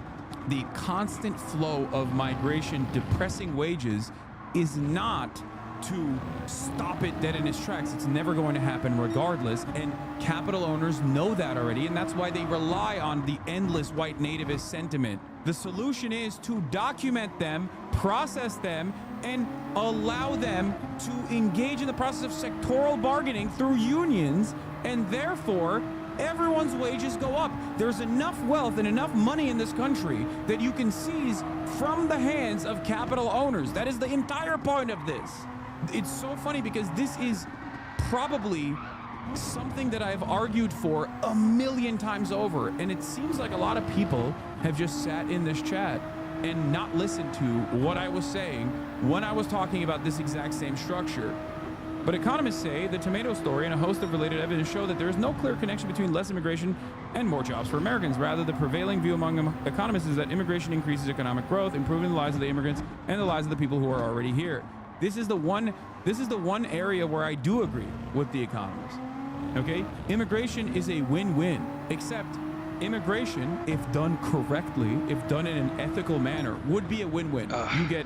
constant flow of migration depressing wages is not to stop it dead in its tracks. It's never going to happen regardless, and capital owners know that already, and that's why they rely on the endless white nativist sentiment. The solution is to document them, process them, and allow them to engage in the process of sectoral bargaining through unions, and therefore everyone's wages go up. There's enough wealth and enough money in this country that you can seize from the hands of capital owners. That is the entire point of this. It's so funny because this is probably something that I've argued for a million times over, and it seems like a lot of people have just sat in this chat and not listened to what I was saying when I was talking about this exact same structure. But economists say the tomato story and a host of related evidence show that there is no clear connection between less immigration and more jobs for Americans. Rather, the prevailing view among economists is that immigration increases economic growth, improving the lives of the immigrants and the lives of the people who are already here. This is the one area where I do agree with the economists. Okay? Immigration is a win-win, except immigration, if done correctly, if done in an ethical manner, would be a win-win. You get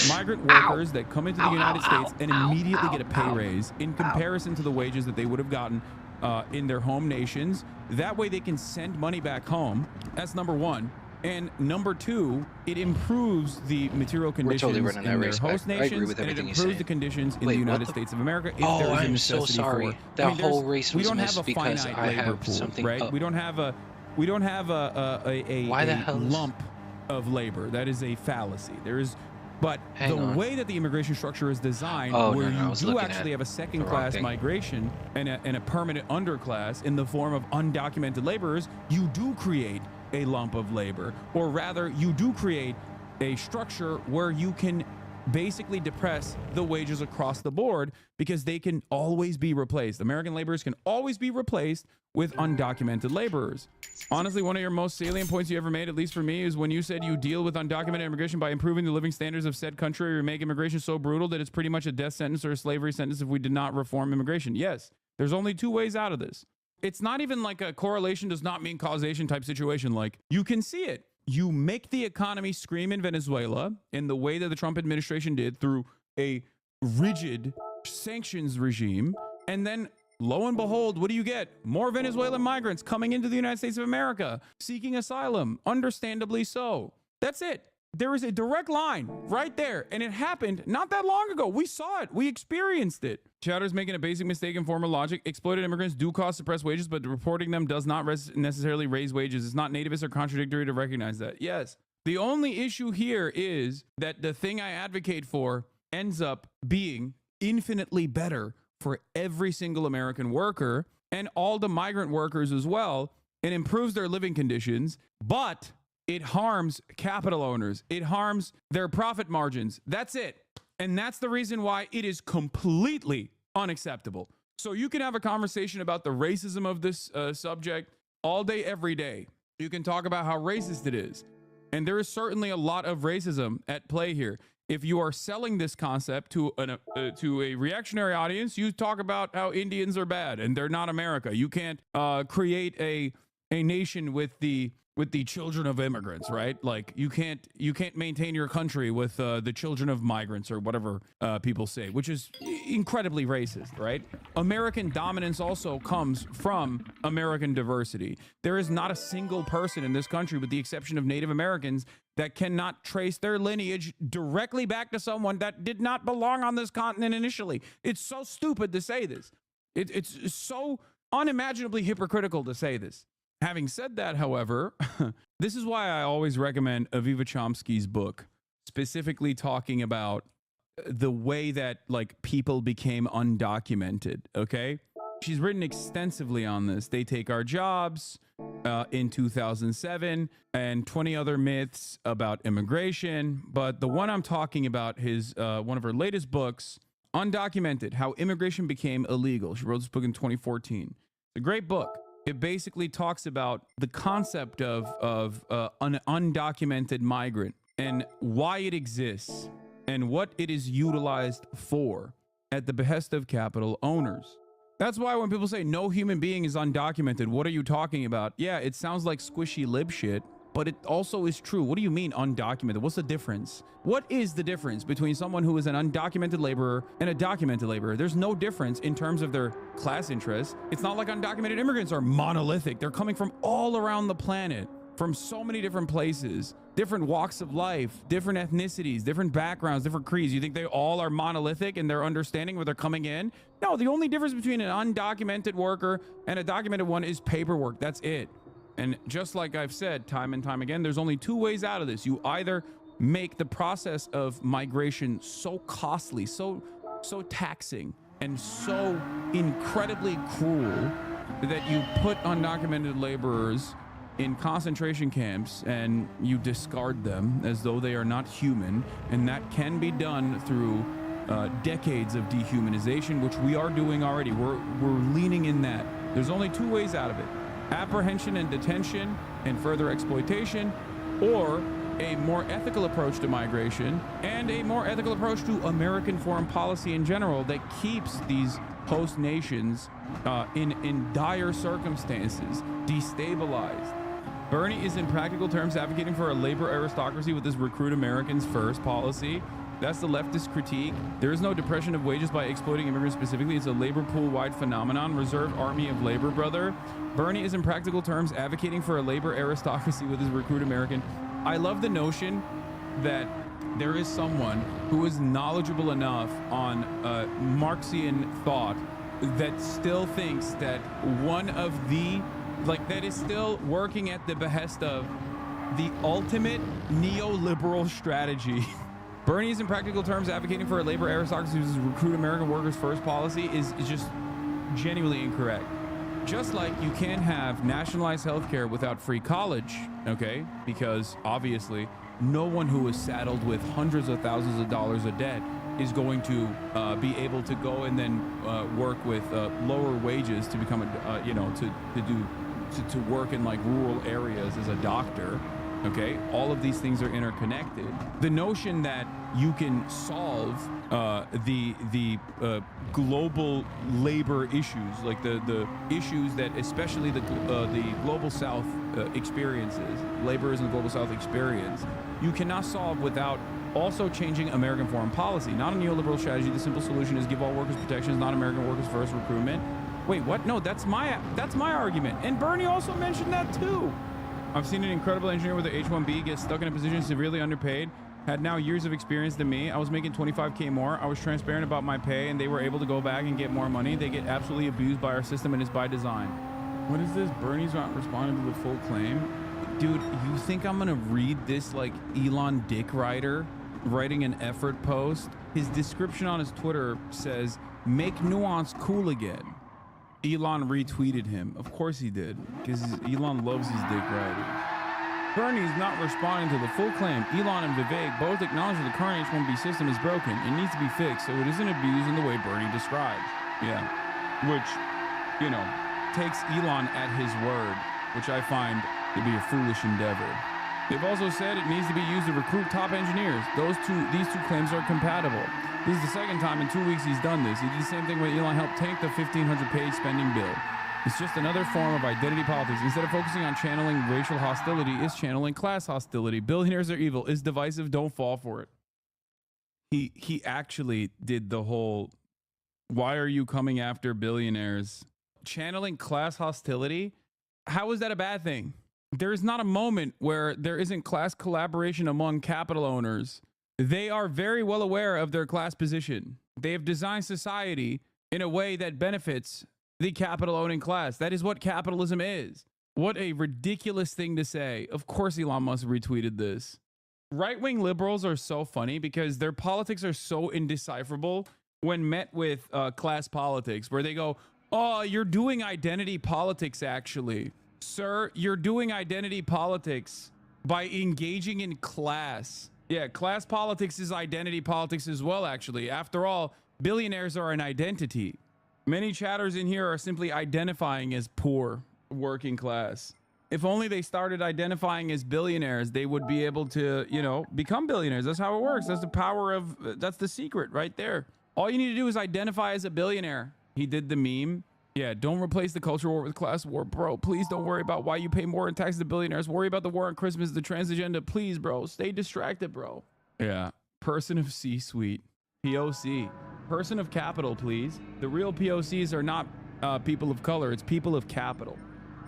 migrant workers that come into the United States and immediately get a pay raise in comparison to the wages that they would have gotten in their home nations. That way they can send money back home. That's number one. And number two, it improves the material conditions in their host nations, and it improves the conditions in the United States of America if there is a necessity so sorry. for. That whole race was we don't missed have a because finite I labor have pool, something right? up. We don't have a lump of labor. That is a fallacy. There is. But Hang the on. way that the immigration structure is designed, Oh, where no, I you was do looking actually at have a the second-class wrong thing. migration and a permanent underclass in the form of undocumented laborers, you do create a lump of labor. Or rather, you do create a structure where you can basically depress the wages across the board because they can always be replaced. American laborers can always be replaced with undocumented laborers. Honestly, one of your most salient points you ever made, at least for me, is when you said you deal with undocumented immigration by improving the living standards of said country or make immigration so brutal that it's pretty much a death sentence or a slavery sentence if we did not reform immigration. Yes, there's only two ways out of this. It's not even like a correlation does not mean causation type situation. Like, you can see it. You make the economy scream in Venezuela in the way that the Trump administration did through a rigid sanctions regime. And then lo and behold, what do you get? More Venezuelan migrants coming into the United States of America, seeking asylum, understandably so. That's it. There is a direct line right there. And it happened not that long ago. We saw it. We experienced it. Chowder's making a basic mistake in former logic. Exploited immigrants do cause suppressed wages, but reporting them does not necessarily raise wages. It's not nativist or contradictory to recognize that. Yes. The only issue here is that the thing I advocate for ends up being infinitely better for every single American worker and all the migrant workers as well. It improves their living conditions, but it harms capital owners. It harms their profit margins. That's it. And that's the reason why it is completely unacceptable. So you can have a conversation about the racism of this subject all day, every day. You can talk about how racist it is. And there is certainly a lot of racism at play here. If you are selling this concept to a reactionary audience, you talk about how Indians are bad and they're not America. You can't create a nation with the children of immigrants, right? Like you can't maintain your country with the children of migrants or whatever people say, which is incredibly racist, right? American dominance also comes from American diversity. There is not a single person in this country, with the exception of Native Americans, that cannot trace their lineage directly back to someone that did not belong on this continent initially. It's so stupid to say this. It's so unimaginably hypocritical to say this. Having said that, however, this is why I always recommend Aviva Chomsky's book, specifically talking about the way that like people became undocumented. Okay. She's written extensively on this. They Take Our Jobs in 2007 and 20 other myths about immigration. But the one I'm talking about is one of her latest books, Undocumented, How Immigration Became Illegal. She wrote this book in 2014. It's a great book. It basically talks about the concept of an undocumented migrant and why it exists and what it is utilized for at the behest of capital owners. That's why when people say no human being is undocumented, what are you talking about? Yeah, it sounds like squishy lib shit, but it also is true. What do you mean undocumented? What's the difference? What is the difference between someone who is an undocumented laborer and a documented laborer? There's no difference in terms of their class interests. It's not like undocumented immigrants are monolithic. They're coming from all around the planet, from so many different places, different walks of life, different ethnicities, different backgrounds, different creeds. You think they all are monolithic in their understanding where they're coming in? No, the only difference between an undocumented worker and a documented one is paperwork. That's it. And just like I've said time and time again, there's only two ways out of this. You either make the process of migration so costly, so taxing, and so incredibly cruel that you put undocumented laborers in concentration camps and you discard them as though they are not human. And that can be done through decades of dehumanization, which we are doing already. We're leaning in that. There's only two ways out of it: apprehension and detention and further exploitation, or a more ethical approach to migration and a more ethical approach to American foreign policy in general that keeps these host nations in dire circumstances, destabilized. Bernie is in practical terms advocating for a labor aristocracy with this recruit Americans first policy. That's the leftist critique. There is no depression of wages by exploiting immigrants specifically. It's a labor pool-wide phenomenon. Reserve army of labor, brother. Bernie is in practical terms advocating for a labor aristocracy with his recruit American. I love the notion that there is someone who is knowledgeable enough on Marxian thought that still thinks that one of the, that is still working at the behest of the ultimate neoliberal strategy. Bernie is in practical terms advocating for a labor aristocracy whose recruit American workers first policy is just genuinely incorrect. Just like you can't have nationalized healthcare without free college, okay? Because obviously, no one who is saddled with hundreds of thousands of dollars of debt is going to be able to go and then work with lower wages to become a, to work in like rural areas as a doctor. Okay, all of these things are interconnected. The notion that you can solve the global labor issues, like the issues that especially the global South experiences, laborers in the global South experience, you cannot solve without also changing American foreign policy. Not a neoliberal strategy. The simple solution is give all workers protections, not American workers first recruitment. Wait, what? No, that's my argument. And Bernie also mentioned that too. I've seen an incredible engineer with an H-1B get stuck in a position severely underpaid, had now years of experience than me. I was making 25K more. I was transparent about my pay and they were able to go back and get more money. They get absolutely abused by our system and it's by design. What is this? Bernie's not responding to the full claim. Dude, you think I'm gonna read this like Elon Dick Rider writing an effort post? His description on his Twitter says, make nuance cool again. Elon retweeted him. Of course he did, because Elon loves his dick riders. Bernie's not responding to the full claim. Elon and Vivek both acknowledge that the current H-1B system is broken. It needs to be fixed so it isn't abused in the way Bernie describes. Yeah, which, you know, takes Elon at his word, which I find to be a foolish endeavor. They've also said it needs to be used to recruit top engineers. These two claims are compatible. This is the second time in 2 weeks he's done this. He did the same thing when Elon helped tank the 1,500-page spending bill. It's just another form of identity politics. Instead of focusing on channeling racial hostility, it's channeling class hostility. Billionaires are evil. It's divisive. Don't fall for it. He actually did the whole, why are you coming after billionaires? Channeling class hostility? How is that a bad thing? There is not a moment where there isn't class collaboration among capital owners. They are very well aware of their class position. They have designed society in a way that benefits the capital owning class. That is what capitalism is. What a ridiculous thing to say. Of course Elon Musk retweeted this. Right-wing liberals are so funny because their politics are so indecipherable when met with class politics, where they go, oh, you're doing identity politics actually. Sir, you're doing identity politics by engaging in class. Yeah, class politics is identity politics as well, actually. After all, billionaires are an identity. Many chatters in here are simply identifying as poor, working class. If only they started identifying as billionaires, they would be able to, you know, become billionaires. That's how it works. That's the power of, that's the secret right there. All you need to do is identify as a billionaire. He did the meme. Yeah, don't replace the culture war with class war, bro. Please don't worry about why you pay more in taxes to billionaires. Worry about the war on Christmas, the trans agenda. Please, bro. Stay distracted, bro. Yeah. Person of C-suite. POC. Person of capital, please. The real POCs are not people of color. It's people of capital.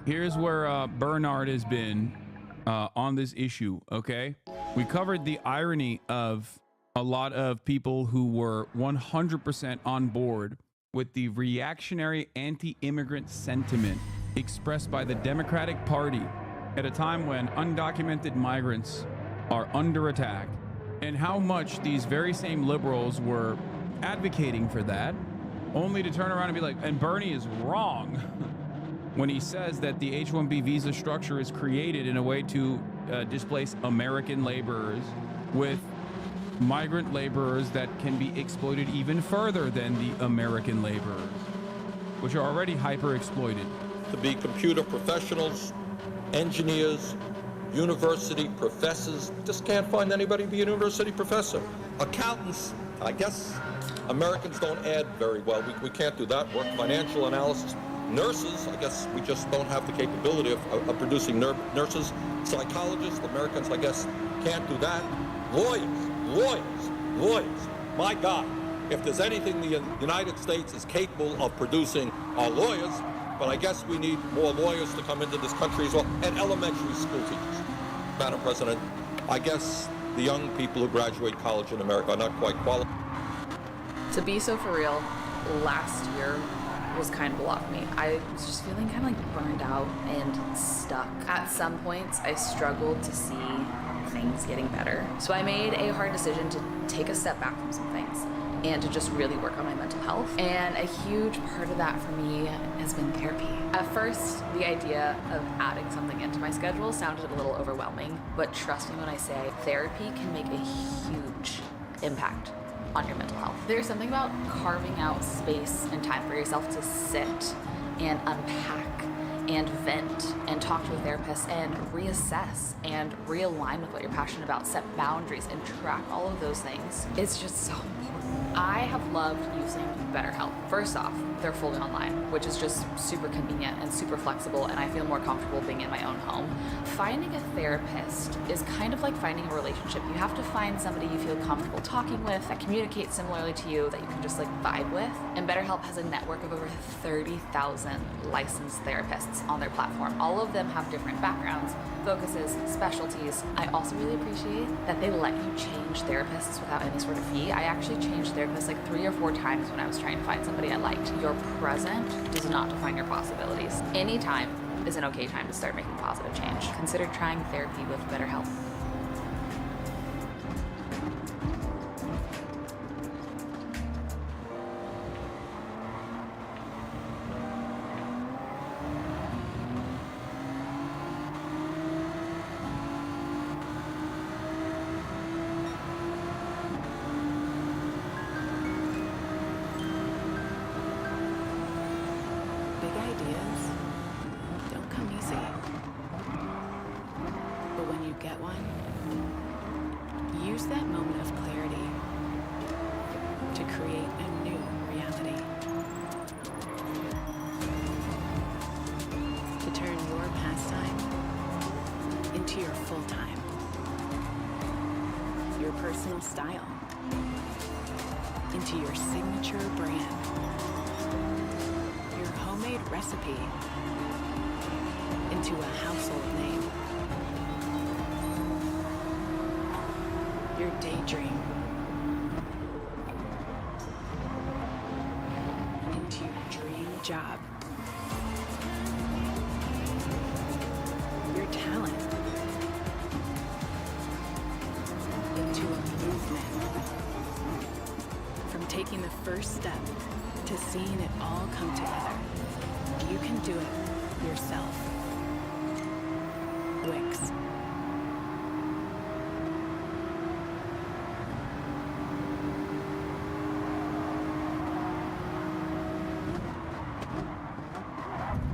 Here's where Bernard has been on this issue, okay? We covered the irony of a lot of people who were 100% on board with the reactionary anti-immigrant sentiment expressed by the Democratic Party at a time when undocumented migrants are under attack, and how much these very same liberals were advocating for that, only to turn around and be like, and Bernie is wrong when he says that the H-1B visa structure is created in a way to displace American laborers with migrant laborers that can be exploited even further than the American laborers, which are already hyper exploited. To be computer professionals, engineers, university professors. Just can't find anybody to be a university professor. Accountants, I guess Americans don't add very well. We can't do that work. Financial analysis. Nurses, I guess we just don't have the capability of producing nurses. Psychologists, Americans, I guess, can't do that. Lawyers. My God, if there's anything the United States is capable of producing are lawyers, but I guess we need more lawyers to come into this country as well, and elementary school teachers. Madam President, I guess the young people who graduate college in America are not quite qualified. To be so for real, last year was kind of a lot for me. I was just feeling kind of like burned out and stuck. At some points, I struggled to see things getting better. So I made a hard decision to take a step back from some things and to just really work on my mental health. And a huge part of that for me has been therapy. At first, the idea of adding something into my schedule sounded a little overwhelming, but trust me when I say therapy can make a huge impact on your mental health. There's something about carving out space and time for yourself to sit and unpack and vent and talk to a therapist and reassess and realign with what you're passionate about, set boundaries and track all of those things. It's just so important. I have loved using BetterHelp. First off, they're fully online, which is just super convenient and super flexible, and I feel more comfortable being in my own home. Finding a therapist is kind of like finding a relationship. You have to find somebody you feel comfortable talking with, that communicates similarly to you, that you can just like vibe with. And BetterHelp has a network of over 30,000 licensed therapists on their platform. All of them have different backgrounds, focuses, specialties. I also really appreciate that they let you change therapists without any sort of fee. I actually changed therapists like 3 or 4 times when I was trying to find somebody I liked. Your present does not define your possibilities. Any time is an okay time to start making positive change. Consider trying therapy with BetterHelp. Personal style into your signature brand, your homemade recipe into a household name, your daydream into your dream job, your talent into a movement. From taking the first step to seeing it all come together, you can do it yourself. Wix.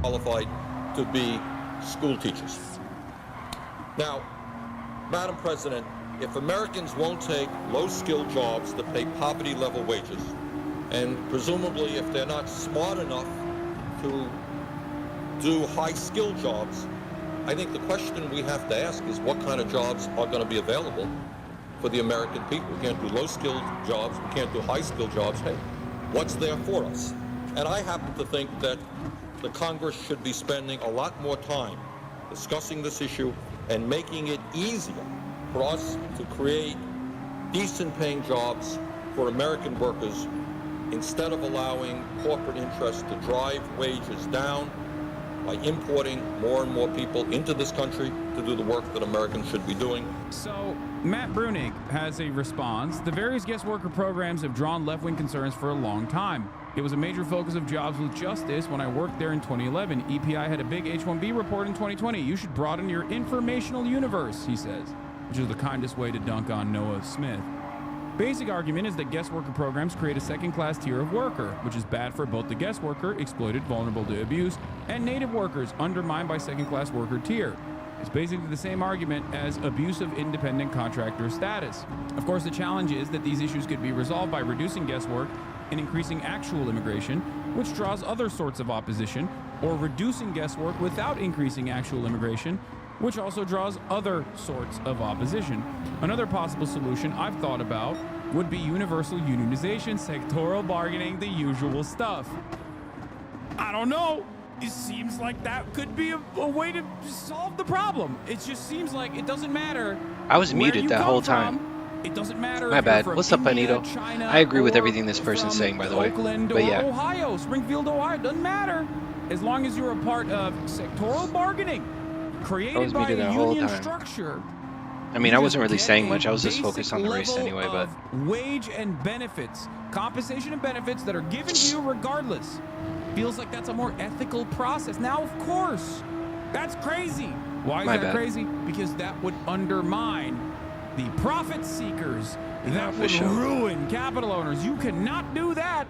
Qualified to be school teachers. Now, Madam President, if Americans won't take low-skilled jobs that pay poverty-level wages, and presumably if they're not smart enough to do high-skilled jobs, I think the question we have to ask is what kind of jobs are going to be available for the American people. We can't do low-skilled jobs, we can't do high-skilled jobs. Hey, what's there for us? And I happen to think that the Congress should be spending a lot more time discussing this issue and making it easier for us to create decent paying jobs for American workers instead of allowing corporate interests to drive wages down by importing more and more people into this country to do the work that Americans should be doing. So Matt Brunig has a response. The various guest worker programs have drawn left-wing concerns for a long time. It was a major focus of Jobs with Justice when I worked there in 2011. EPI had a big H-1B report in 2020. You should broaden your informational universe, he says, which is the kindest way to dunk on Noah Smith. Basic argument is that guest worker programs create a second-class tier of worker, which is bad for both the guest worker, exploited, vulnerable to abuse, and native workers, undermined by second-class worker tier. It's basically the same argument as abusive independent contractor status. Of course, the challenge is that these issues could be resolved by reducing guest work and increasing actual immigration, which draws other sorts of opposition, or reducing guest work without increasing actual immigration, which also draws other sorts of opposition. Another possible solution I've thought about would be universal unionization, sectoral bargaining, the usual stuff. I don't know. It seems like that could be a way to solve the problem. It just seems like it doesn't matter. I was muted that whole time. It doesn't matter. My bad. What's up, India, Anito? China, I agree with everything this person's saying, by the way. Oakland But or yeah. Ohio, Springfield, Ohio, doesn't matter. As long as you're a part of sectoral bargaining created by a union structure. I mean, I wasn't really saying much. I was just focused on the race anyway, but wage and benefits, compensation and benefits that are given to you regardless. Feels like that's a more ethical process. Now, of course, that's crazy. Why is that crazy? Because that would undermine the profit seekers. That would ruin capital owners. You cannot do that.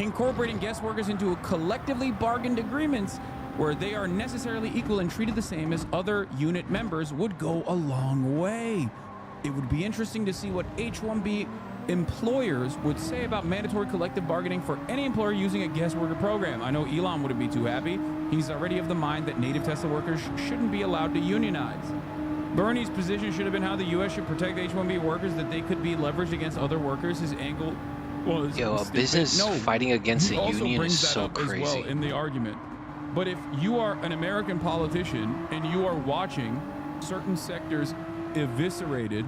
Incorporating guest workers into a collectively bargained agreements where they are necessarily equal and treated the same as other unit members would go a long way. It would be interesting to see what H-1B employers would say about mandatory collective bargaining for any employer using a guest worker program. I know Elon wouldn't be too happy. He's already of the mind that native Tesla workers shouldn't be allowed to unionize. Bernie's position should have been how the U.S. should protect H-1B workers, that they could be leveraged against other workers. His angle was a business fighting against a union is so crazy. As well in the argument. But if you are an American politician and you are watching certain sectors eviscerated,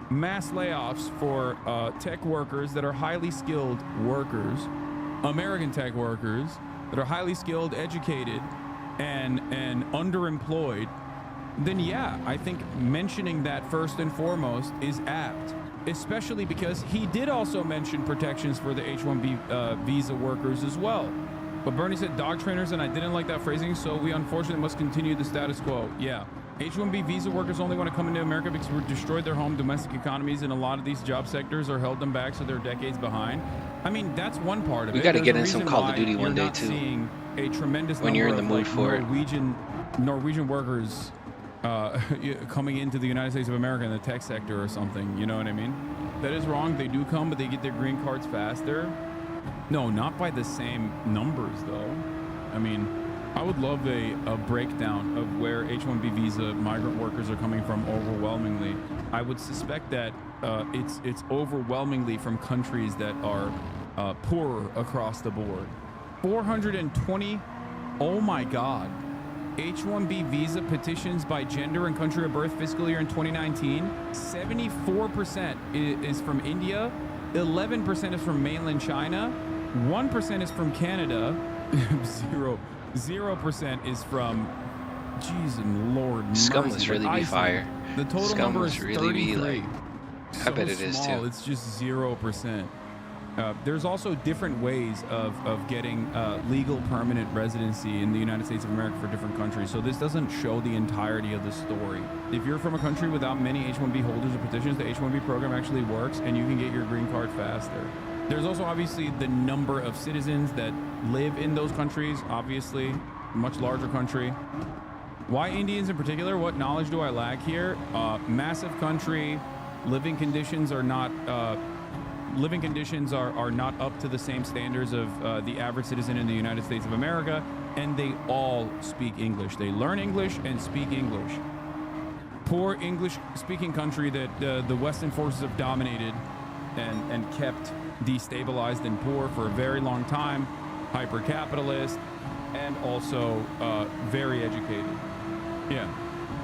mass layoffs for tech workers that are highly skilled workers, American tech workers that are highly skilled, educated, and underemployed, then yeah, I think mentioning that first and foremost is apt, especially because he did also mention protections for the H-1B visa workers as well. But Bernie said dog trainers, and I didn't like that phrasing, so we unfortunately must continue the status quo. Yeah. H-1B visa workers only want to come into America because we've destroyed their home domestic economies, and a lot of these job sectors are held them back, so they're decades behind. I mean, that's one part of it. We got to get in some Call of Duty one day, too. Seeing a tremendous when you're in the mood for Norwegian workers coming into the United States of America in the tech sector or something, you know what I mean? That is wrong. They do come, but they get their green cards faster. No, not by the same numbers, though. I mean, I would love a breakdown of where H-1B visa migrant workers are coming from overwhelmingly. I would suspect that it's overwhelmingly from countries that are poorer across the board. 420, oh my God. H-1B visa petitions by gender and country of birth fiscal year in 2019, 74% is from India, 11% is from mainland China, 1% is from Canada, 0% is from, jeez and Lord mercy. Scum must really be fire. The total Scum number must is really 33. be like, I bet it is small, too. It's just 0%. There's also different ways of getting legal permanent residency in the United States of America for different countries. So this doesn't show the entirety of the story. If you're from a country without many H-1B holders or petitions, the H-1B program actually works and you can get your green card faster. There's also obviously the number of citizens that live in those countries, obviously, much larger country. Why Indians in particular? What knowledge do I lack here? Massive country, living conditions are not up to the same standards of the average citizen in the United States of America, and they all speak English. They learn English and speak English. Poor English-speaking country that the Western forces have dominated and kept destabilized and poor for a very long time, hyper-capitalist, and also very educated. Yeah.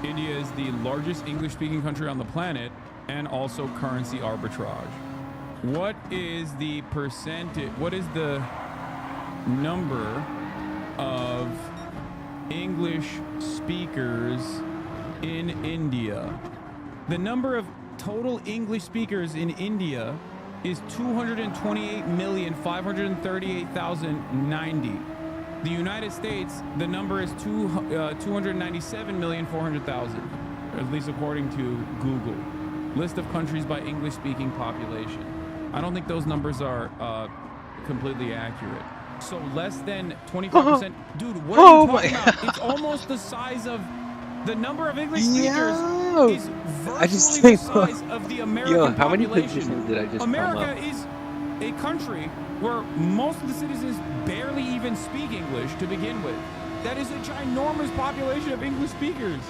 India is the largest English-speaking country on the planet, and also currency arbitrage. What is the percentage? What is the number of English speakers in India? The number of total English speakers in India is 228,538,090. The United States, the number is 297,400,000, at least according to Google. List of countries by English-speaking population. I don't think those numbers are completely accurate. So less than 25%. Dude, what are you talking about? It's almost the size of the number of English speakers is virtually the size of the American how many population. positions did I just America is a country where most of the citizens barely even speak English to begin with. That is a ginormous population of English speakers.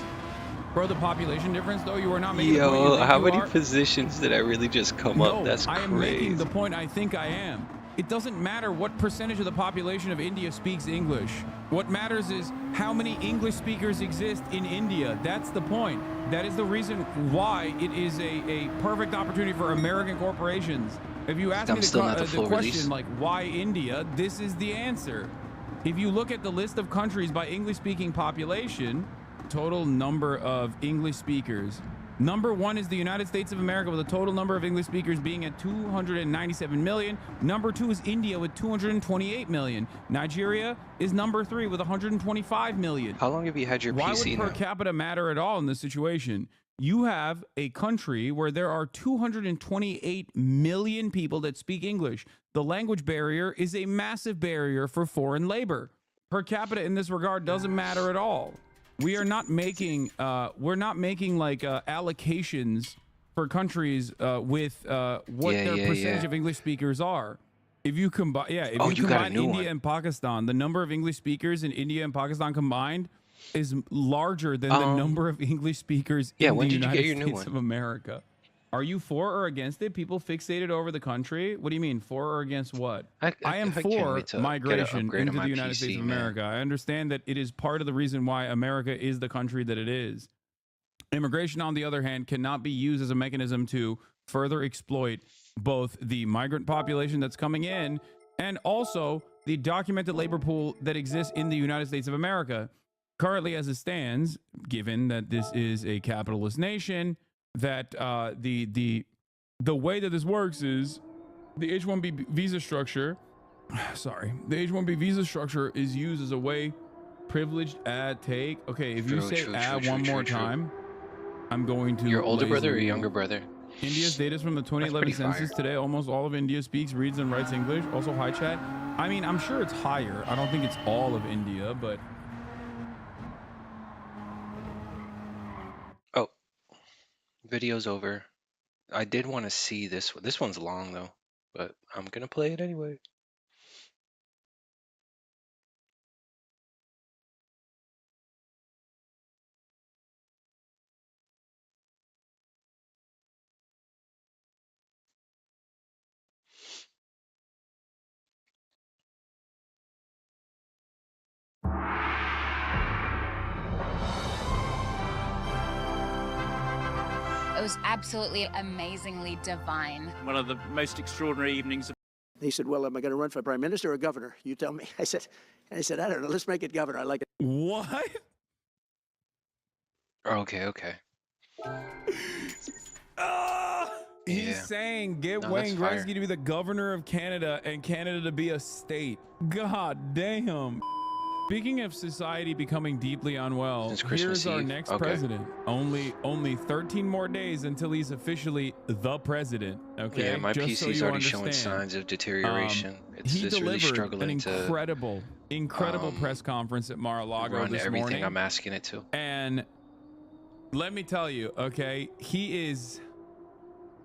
Bro, the population difference, though, you are not making the point you think how you many are. positions did I really just come up? That's I crazy. am making the point I think I am. It doesn't matter what percentage of the population of India speaks English. What matters is how many English speakers exist in India. That's the point. That is the reason why it is a perfect opportunity for American corporations. If you ask me the question, like, why India, this is the answer. If you look at the list of countries by English-speaking population, total number of English speakers, Number 1 is the United States of America with a total number of English speakers being at 297 million. Number 2 is India with 228 million. Nigeria is number 3 with 125 million. How long have you had your Why PC would per now? capita matter at all in this situation? You have a country where there are 228 million people that speak English. The language barrier is a massive barrier for foreign labor. Per capita in this regard doesn't matter at all. We are not making like allocations for countries with what their percentage of English speakers are. If you combine, if you combine India and Pakistan, the number of English speakers in India and Pakistan combined is larger than the number of English speakers in the United States of America. Are you for or against it? People fixated over the country. What do you mean, for or against what? I am for migration into the United States of America. I understand that it is part of the reason why America is the country that it is. Immigration, on the other hand, cannot be used as a mechanism to further exploit both the migrant population that's coming in and also the documented labor pool that exists in the United States of America. Currently, as it stands, given that this is a capitalist nation, that the way that this works is the H-1B visa structure. Sorry, the H-1B visa structure is used as a way privileged add take. Okay, if you say add one more time, I'm going to. Your older brother or younger brother? India's data is from the 2011 census. Today, almost all of India speaks, reads, and writes English. Also, hi chat. I mean, I'm sure it's higher. I don't think it's all of India, but. Video's over. I did want to see this one. This one's long though, but I'm gonna play it anyway. It was absolutely amazingly divine. One of the most extraordinary evenings. He said, well, am I going to run for prime minister or governor? You tell me. I said, I don't know. Let's make it governor. I like it. What? Okay. He's saying get Wayne Gretzky to be the governor of Canada and Canada to be a state. God damn. Speaking of society becoming deeply unwell, here's our next president. Only 13 more days until he's officially the president. Okay. Yeah, my PC's already showing signs of deterioration. He it's really struggling an incredible press conference at Mar-a-Lago run this everything morning. I'm asking it to. And let me tell you, okay, he is.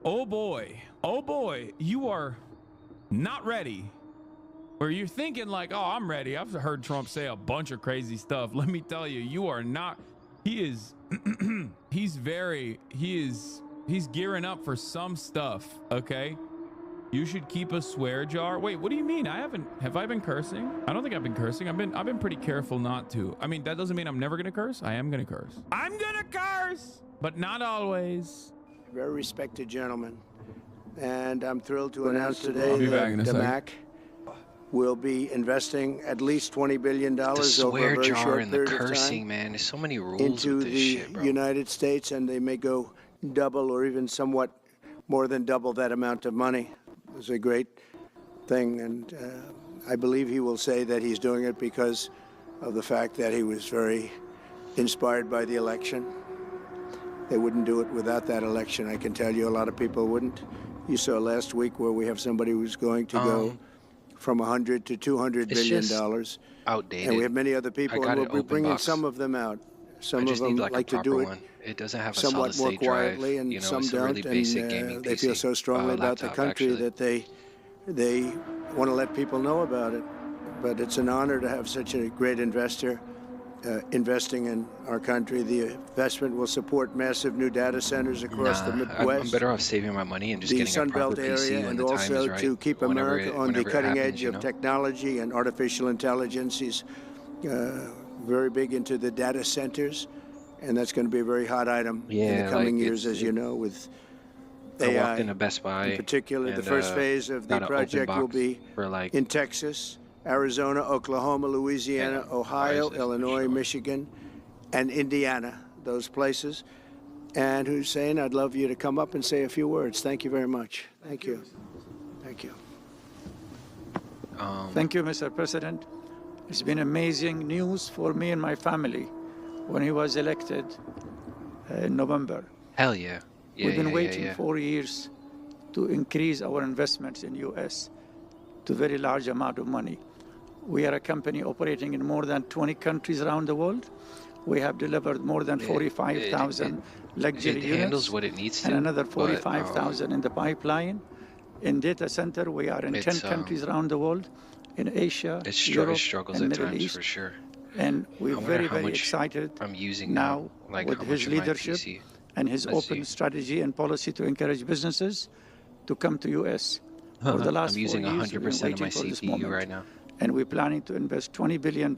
Oh boy, you are not ready. Or you're thinking like, oh, I'm ready. I've heard Trump say a bunch of crazy stuff. Let me tell you, you are not. He is, he's gearing up for some stuff, okay? You should keep a swear jar. Wait, what do you mean? Have I been cursing? I don't think I've been cursing. I've been pretty careful not to. I mean, that doesn't mean I'm never gonna curse. I am gonna curse. I'm gonna curse, but not always. Very respected gentleman. And I'm thrilled to announce today that the MAC will be investing at least $20 billion over a very short period of time, man. There's so many rules into with this the shit, bro. United States, and they may go double or even somewhat more than double that amount of money. It's a great thing, and I believe he will say that he's doing it because of the fact that he was very inspired by the election. They wouldn't do it without that election. I can tell you a lot of people wouldn't. You saw last week where we have somebody who's going to go from $100 to $200 billion. Outdated. And we have many other people, and we'll be bringing some of them out. Some of them like to do it It doesn't have a somewhat more solid-state drive. quietly, and You know, some it's a don't. really basic gaming And they feel PC. so strongly about the Laptop, country actually. that they want to let people know about it. But it's an honor to have such a great investor investing in our country. The investment will support massive new data centers across the Midwest, I'm better off saving my money and just the getting a Sun proper Belt PC area, when and the time also is right. to keep whenever America it- on the whenever it cutting happens, edge you of know? technology and artificial intelligence. He's very big into the data centers, and that's going to be a very hot item in Yeah, the coming like, years, it's- as you know, with I AI. walked into Best Buy. In particular, the and, first phase of the got an open project will box be for like in Texas, Arizona, Oklahoma, Louisiana, Ohio, Illinois, Michigan, and Indiana, those places. And Hussein, I'd love you to come up and say a few words. Thank you very much. Thank you. Thank you. Thank you, Mr. President. It's been amazing news for me and my family when he was elected in November. Hell yeah. We've been waiting 4 years to increase our investments in U.S. to very large amount of money. We are a company operating in more than 20 countries around the world. We have delivered more than 45,000 luxury it units handles what it needs to, and another but, 45,000 in the pipeline. In data center, we are in 10 countries around the world, in Asia, Europe, struggles and at Middle times East. for sure. And we're very much excited I'm using now like with how his much of my leadership PC. and his Let's open see. strategy and policy to encourage businesses to come to U.S. For the last I'm using 4 years, we've been 100% of waiting my for this CPU moment. right now. And we're planning to invest $20 billion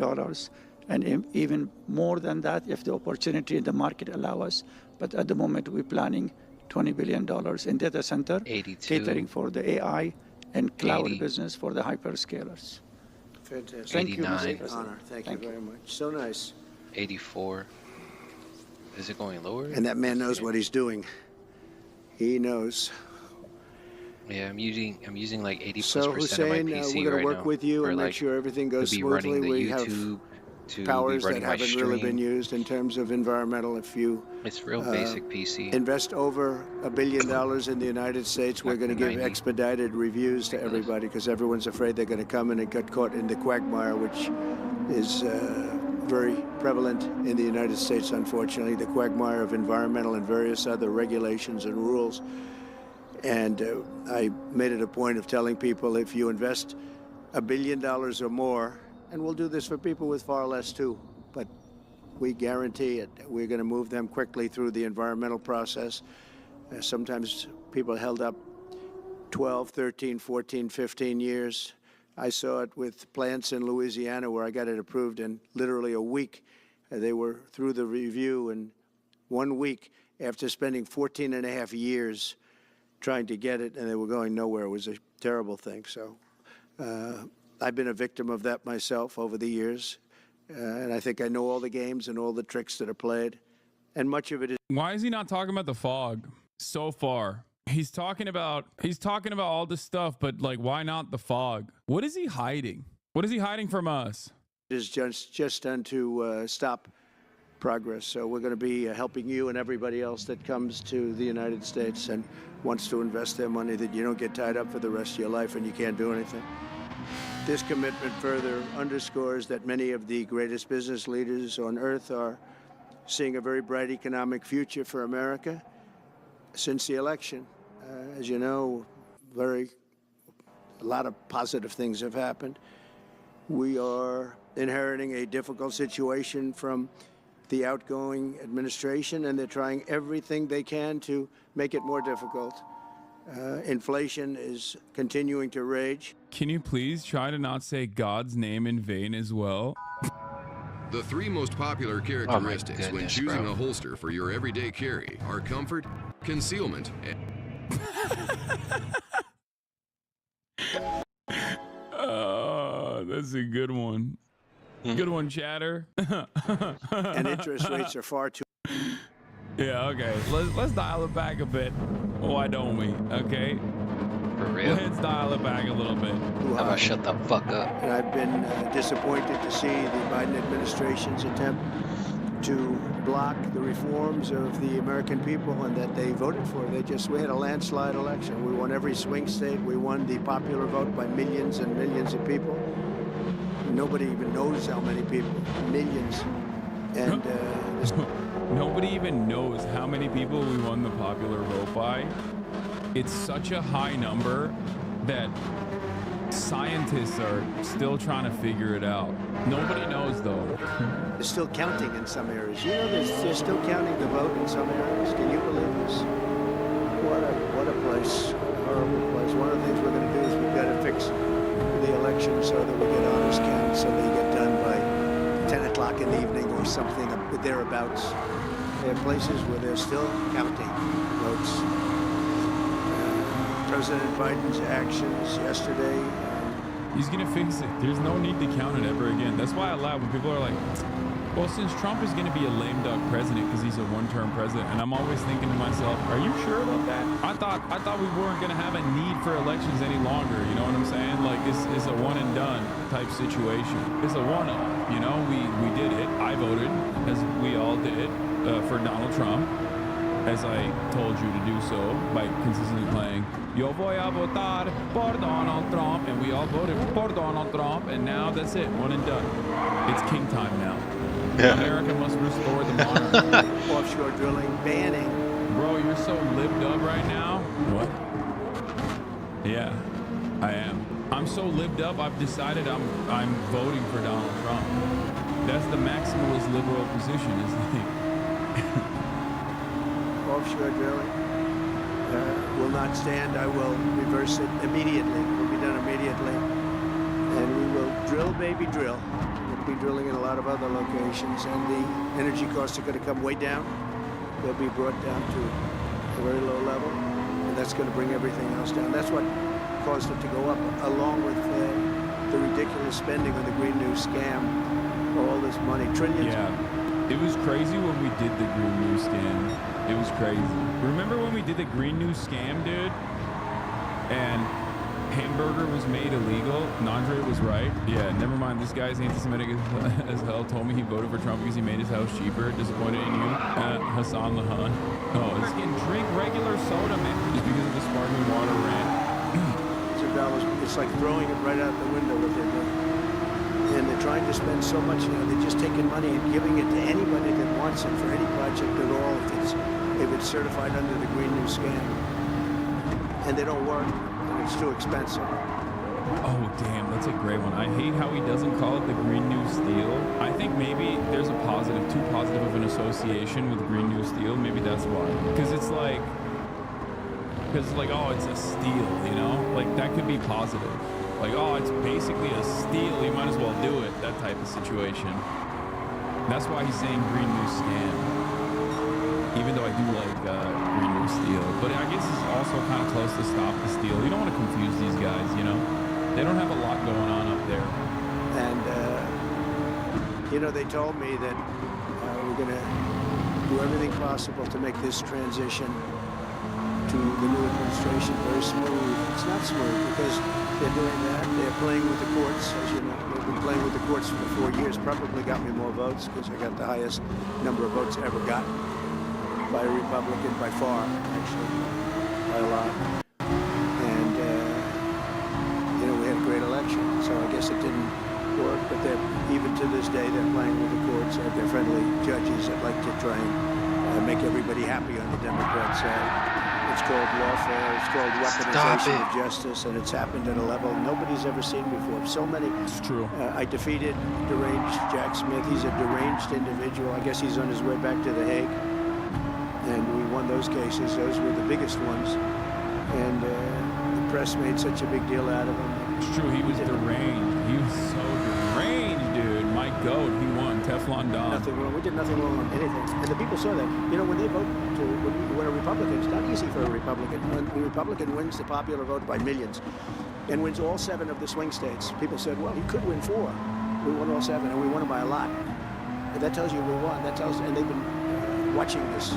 and even more than that if the opportunity in the market allow us. But at the moment, we're planning $20 billion in data center, 82. catering for the AI and cloud 80. business for the hyperscalers. Fantastic. Thank you, Mr. 89. President. Honor. Thank you very much. So nice. 84. Is it going lower? And that man knows what he's doing. He knows. Yeah, I'm using like 80+% So of my Hussein, PC we're going right to work now with you for, and make like, sure everything goes to be smoothly. running the We have YouTube, to powers be running that my haven't really been stream. used in terms of environmental. If you It's real basic PC. invest over $1 billion in the United States, we're going to give 90. expedited reviews to everybody because everyone's afraid they're going to come in and get caught in the quagmire, which is very prevalent in the United States, unfortunately, the quagmire of environmental and various other regulations and rules. And I made it a point of telling people if you invest $1 billion or more, and we'll do this for people with far less too, but we guarantee it. We're going to move them quickly through the environmental process. Sometimes people held up 12, 13, 14, 15 years. I saw it with plants in Louisiana where I got it approved in literally a week. They were through the review in 1 week after spending 14 and a half years trying to get it, and they were going nowhere. It was a terrible thing. So I've been a victim of that myself over the years, and I think I know all the games and all the tricks that are played, and much of it is. Why is he not talking about the fog so far? He's talking about all this stuff, but like, why not the fog? What is he hiding? What is he hiding from us? Is just done to stop progress. So we're going to be helping you and everybody else that comes to the United States and wants to invest their money, that you don't get tied up for the rest of your life and you can't do anything. This commitment further underscores that many of the greatest business leaders on earth are seeing a very bright economic future for America since the election. As you know, a lot of positive things have happened. We are inheriting a difficult situation from the outgoing administration, and they're trying everything they can to make it more difficult. Inflation is continuing to rage. Can you please try to not say God's name in vain as well? The 3 most popular characteristics when choosing a holster for your everyday carry are comfort, concealment, and... Oh, that's a good one. Good one, chatter. And interest rates are far too... Yeah, okay. Let's dial it back a bit. Why don't we? Okay. For real. Let's dial it back a little bit. How about shut the fuck up? And I've been disappointed to see the Biden administration's attempt to block the reforms of the American people and that they voted for. We had a landslide election. We won every swing state. We won the popular vote by millions and millions of people. Nobody even knows how many people. Millions. And nobody even knows how many people we won the popular vote by. It's such a high number that scientists are still trying to figure it out. Nobody knows, though. They're still counting in some areas. You know, they're still counting the vote in some areas. Can you believe this? What a place. A horrible place. One of the things we're going to do is we've got to fix the election so that we get honest counts, so they get done by 10 o'clock in the evening or something thereabouts. There are places where they're still counting votes. President Biden's actions yesterday. He's going to fix it. There's no need to count it ever again. That's why I laugh when people are like, Well, since Trump is going to be a lame duck president because he's a one-term president, and I'm always thinking to myself, are you sure about that? I thought we weren't going to have a need for elections any longer. You know what I'm saying? Like, it's a one and done type situation. It's a one-up. You know, we did it. I voted, as we all did, for Donald Trump, as I told you to do so by consistently playing Yo voy a votar por Donald Trump, and we all voted por Donald Trump, and now that's it, one and done. It's king time now. Yeah. America must restore the monarchy. Offshore drilling, banning. Bro, you're so libbed up right now. What? Yeah, I am. I'm so libbed up, I've decided I'm voting for Donald Trump. That's the maximalist liberal position, is like... Offshore drilling will not stand. I will reverse it immediately. It will be done immediately. And we will drill, baby, drill. We'll be drilling in a lot of other locations, and the energy costs are going to come way down. They'll be brought down to a very low level, and that's going to bring everything else down. That's what caused it to go up, along with the ridiculous spending on the Green New scam, all this money, trillions. Yeah. It was crazy when we did the Green New scam. It was crazy. Remember when we did the Green New scam, dude? And hamburger was made illegal? Nandre was right. Yeah, never mind. This guy's anti-Semitic as hell. Told me he voted for Trump because he made his house cheaper. Disappointed in you, Hassan Lahan. Oh, it's drink regular soda, man. Just because of the sparkling water rant. It's like throwing it right out the window what they're doing. And they're trying to spend so much now. They're just taking money and giving it to anybody that wants it for any project at all if it's certified under the Green New scam. And they don't work, and it's too expensive. Oh, damn, that's a great one. I hate how he doesn't call it the Green New Steel. I think maybe there's a positive, too positive of an association with Green New Steel. Maybe that's why. Because it's like, oh, it's a steel, you know? Like, that could be positive. Like, oh, it's basically a steal. You might as well do it. That type of situation. That's why he's saying Green New Scam. Even though I do like Green New Steel. But I guess it's also kind of close to Stop the Steal. You don't want to confuse these guys, you know? They don't have a lot going on up there. And, you know, they told me that we're going to do everything possible to make this transition to the new administration very smooth. It's not smooth because they're doing that. They're playing with the courts, as you know. They've been playing with the courts for 4 years. Probably got me more votes because I got the highest number of votes ever gotten by a Republican, by far, actually, by a lot. And, you know, we had a great election, so I guess it didn't work. But even to this day, they're playing with the courts. They're friendly judges that like to try and make everybody happy on the Democrat side. It's called lawfare. It's called weaponization of justice, and it's happened at a level nobody's ever seen before. So many. It's true. I defeated deranged Jack Smith. He's a deranged individual. I guess he's on his way back to The Hague. And we won those cases. Those were the biggest ones. And the press made such a big deal out of him. It's true. He was deranged. He was so deranged, dude. My goat. He won. Teflon Don. Nothing wrong. We did nothing wrong on anything. And the people saw that. You know, when they vote when a Republican, it's not easy for a Republican. When a Republican wins the popular vote by millions and wins all 7 of the swing states, people said, well, he could win 4. We won all 7, and we won them by a lot. And that tells you we won. That tells, and they've been watching this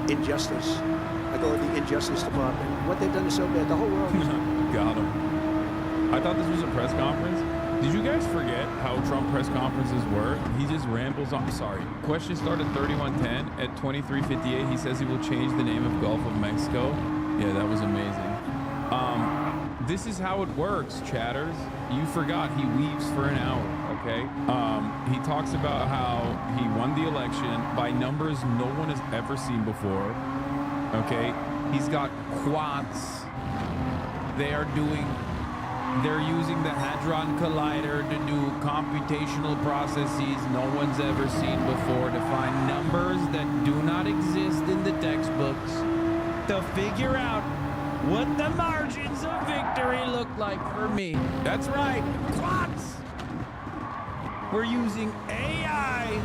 injustice. I call it the Injustice Department. What they've done is so bad. The whole world is got him. I thought this was a press conference. Did you guys forget how Trump press conferences work? He just rambles on. Sorry. Question started 31:10. At 23:58, he says he will change the name of Gulf of Mexico. Yeah, that was amazing. This is how it works, chatters. You forgot he weaves for an hour, okay? He talks about how he won the election by numbers no one has ever seen before, okay? He's got quads. They're using the Hadron Collider to do computational processes no one's ever seen before to find numbers that do not exist in the textbooks to figure out what the margins of victory look like for me. That's right, quads! We're using AI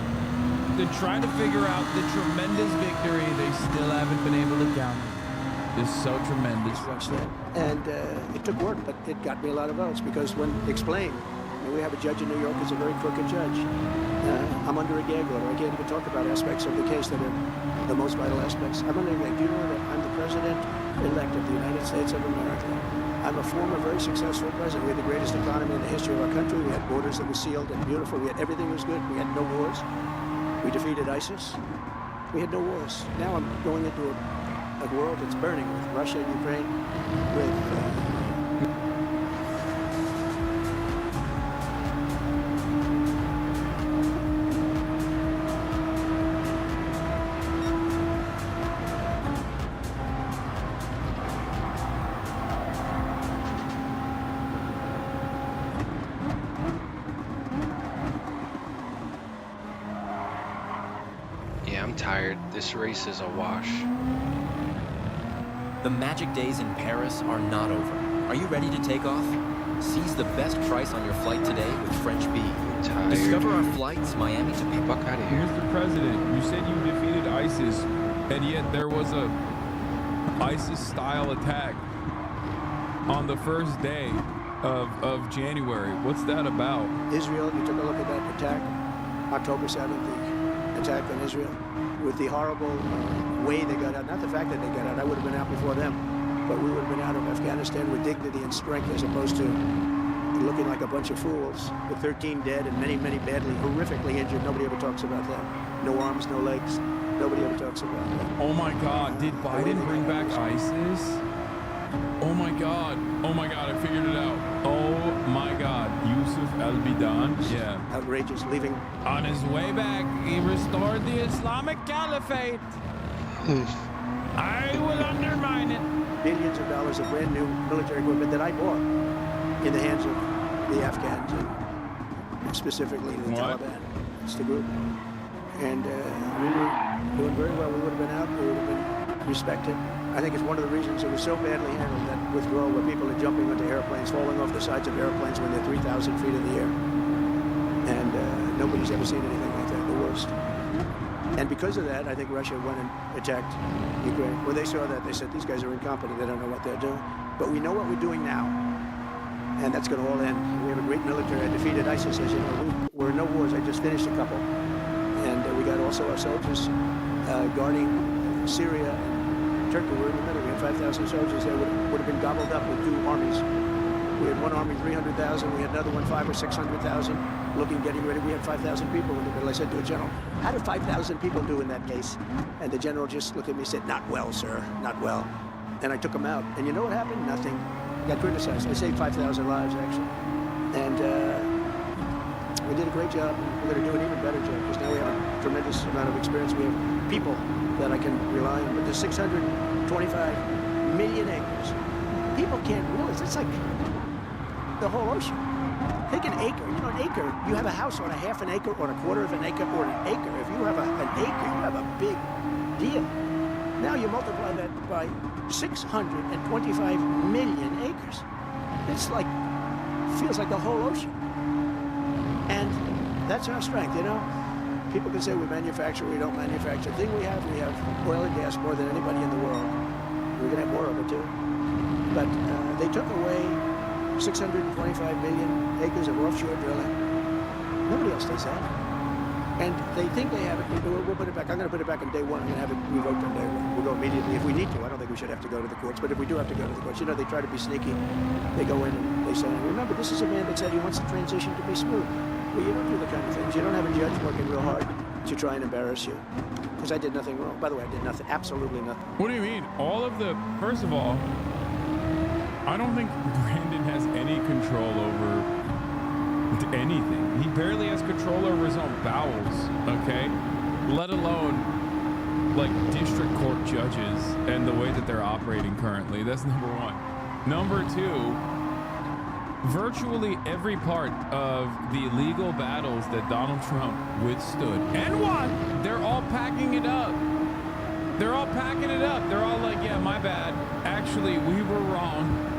to try to figure out the tremendous victory they still haven't been able to count. It's so tremendous. And it took work, but it got me a lot of votes because when explained, we have a judge in New York who's a very crooked judge. I'm under a gag order. I can't even talk about aspects of the case that are the most vital aspects. I'm under a gag. Do you know that I'm the president-elect of the United States of America? I'm a former, very successful president. We had the greatest economy in the history of our country. We had borders that were sealed and beautiful. We had everything was good. We had no wars. We defeated ISIS. We had no wars. Now I'm going into a world that's burning with Russia and Ukraine, with I'm tired. This race is a wash. The magic days in Paris are not over. Are you ready to take off? Seize the best price on your flight today with French B. Discover our flights Miami to Fuck out of here. Mr. President, you said you defeated ISIS, and yet there was a ISIS-style attack on the first day of January. What's that about? Israel, you took a look at that attack, October 7th, the attack on Israel, with the horrible way they got out. Not the fact that they got out, I would have been out before them, but we would have been out of Afghanistan with dignity and strength as opposed to looking like a bunch of fools with 13 dead and many, many badly, horrifically injured. Nobody ever talks about that. No arms, no legs. Nobody ever talks about that. Oh my God, did Biden bring back ISIS? Oh my God, I figured it out. Oh my God, Yusuf al-Bidan, yeah. Outrageous, leaving. On his way back, he restored the Islamic Caliphate. I will undermine it. Billions of dollars of brand new military equipment that I bought in the hands of the Afghans, and specifically the Taliban. It's the group. And we were doing very well. We would have been out. We would have been respected. I think it's one of the reasons it was so badly handled, that withdrawal, where people are jumping into airplanes, falling off the sides of airplanes when they're 3,000 feet in the air. And nobody's ever seen anything like that, the worst. And because of that, I think Russia went and attacked Ukraine. When they saw that, they said, these guys are incompetent. They don't know what they're doing. But we know what we're doing now. And that's going to all end. We have a great military. I defeated ISIS, as you know. We're in no wars. I just finished a couple. And we got also our soldiers guarding Syria and Turkey. We're in the middle. We had 5,000 soldiers there. Would have been gobbled up with two armies. We had one army, 300,000. We had another one, 500,000 or 600,000, getting ready. We had 5,000 people in the middle. I said to a general, how did 5,000 people do in that case? And the general just looked at me and said, not well, sir, not well. And I took him out. And you know what happened? Nothing. Got criticized. I saved 5,000 lives, actually. And we did a great job. We're going to do an even better job, because now we have a tremendous amount of experience. We have people that I can rely on. But there's 625 million acres. People can't realize it's like the whole ocean. Take an acre. You know, an acre, you have a house on a half an acre or a quarter of an acre or an acre. If you have an acre, you have a big deal. Now you multiply that by 625 million acres. It's like, feels like the whole ocean. And that's our strength, you know? People can say we manufacture, we don't manufacture. The thing we have oil and gas more than anybody in the world. We're going to have more of it, too. But they took away 625 million acres of offshore drilling. Nobody else does that. And they think they have it. We'll put it back. I'm going to put it back on day one. I'm going to have it revoked on day one. We'll go immediately if we need to. I don't think we should have to go to the courts. But if we do have to go to the courts, you know, they try to be sneaky. They go in and they say, remember, this is a man that said he wants the transition to be smooth. Well, you don't do the kind of things. You don't have a judge working real hard to try and embarrass you. Because I did nothing wrong. By the way, I did nothing. Absolutely nothing. What do you mean? First of all, I don't think Brandon has any control over anything. He barely has control over his own bowels, okay? Let alone, like, district court judges and the way that they're operating currently. That's number one. Number two, virtually every part of the legal battles that Donald Trump withstood and won, they're all packing it up. They're all packing it up. They're all like, yeah, my bad. Actually, we were wrong.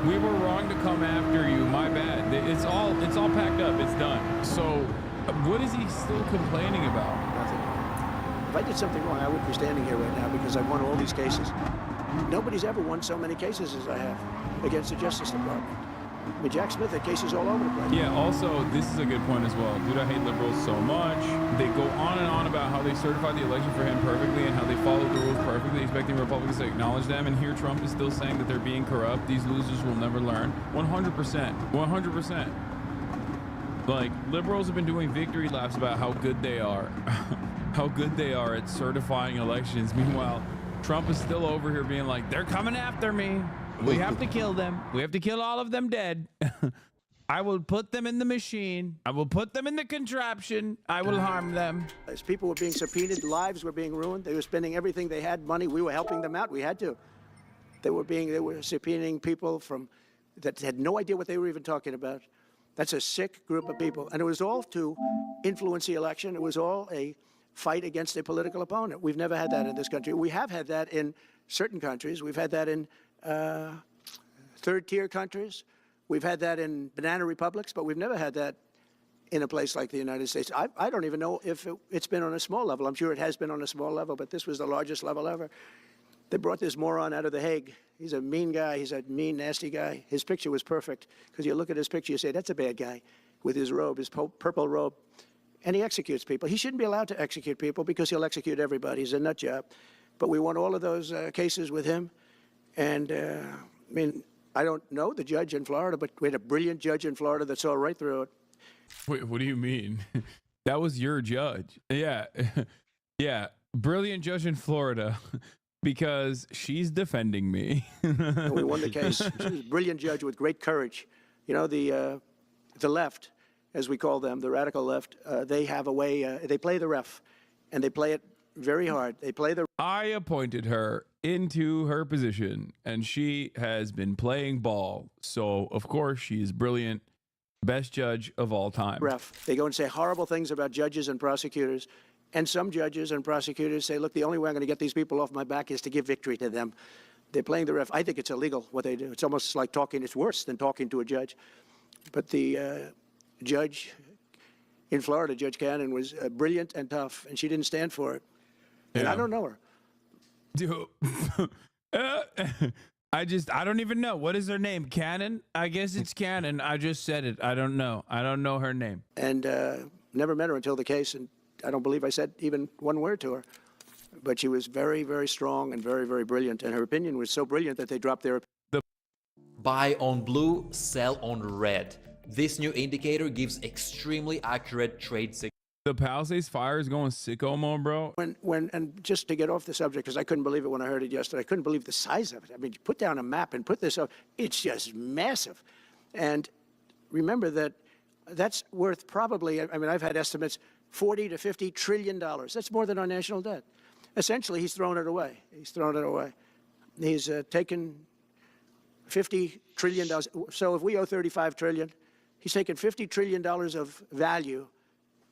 We were wrong to come after you. My bad. It's all packed up. It's done. So, what is he still complaining about? Nothing. If I did something wrong, I wouldn't be standing here right now, because I've won all these cases. Nobody's ever won so many cases as I have against the Justice Department. I mean, Jack Smith had cases all over the place. Yeah, also, this is a good point as well. Dude, I hate liberals so much. They go on and on about how they certified the election for him perfectly and how they followed the rules perfectly, expecting Republicans to acknowledge them. And here Trump is still saying that they're being corrupt. These losers will never learn. 100%. 100%. Like, liberals have been doing victory laps about how good they are. How good they are at certifying elections. Meanwhile, Trump is still over here being like, they're coming after me. We have to kill them. We have to kill all of them dead. I will put them in the machine. I will put them in the contraption. I will harm them. As people were being subpoenaed, lives were being ruined. They were spending everything they had, money. We were helping them out. We had to. They were subpoenaing people that had no idea what they were even talking about. That's a sick group of people. And it was all to influence the election. It was all a fight against a political opponent. We've never had that in this country. We have had that in certain countries. We've had that in third-tier countries. We've had that in banana republics, but we've never had that in a place like the United States. I don't even know if it's been on a small level. I'm sure it has been on a small level, but this was the largest level ever. They brought this moron out of The Hague. He's a mean guy. He's a mean, nasty guy. His picture was perfect, because you look at his picture, you say, that's a bad guy with his robe, his purple robe. And he executes people. He shouldn't be allowed to execute people because he'll execute everybody. He's a nut job. But we won all of those cases with him. And, I mean, I don't know the judge in Florida, but we had a brilliant judge in Florida that saw right through it. Wait, what do you mean? That was your judge. Yeah. Yeah. Brilliant judge in Florida because she's defending me. And we won the case. She was a brilliant judge with great courage. You know, the left, as we call them, the radical left, they have a way, they play the ref, and they play it very hard. They play the... I appointed her into her position, and she has been playing ball. So, of course, she is brilliant. Best judge of all time. Ref. They go and say horrible things about judges and prosecutors. And some judges and prosecutors say, look, the only way I'm going to get these people off my back is to give victory to them. They're playing the ref. I think it's illegal what they do. It's almost like talking. It's worse than talking to a judge. But the judge in Florida, Judge Cannon, was brilliant and tough, and she didn't stand for it. And I don't know her. I don't even know. What is her name? Cannon? I guess it's Cannon. I just said it. I don't know. I don't know her name. And never met her until the case, and I don't believe I said even one word to her. But she was very, very strong and very, very brilliant, and her opinion was so brilliant that they dropped their opinion. Buy on blue, sell on red. This new indicator gives extremely accurate trade signals. The Palisades fire is going sicko mode, bro. And just to get off the subject, because I couldn't believe it when I heard it yesterday. I couldn't believe the size of it. I mean, put down a map and put this up. It's just massive. And remember that that's worth probably, I mean, I've had estimates, $40 to $50 trillion. That's more than our national debt. Essentially, he's thrown it away. He's thrown it away. He's taken $50 trillion. So if we owe $35 trillion, he's taken $50 trillion of value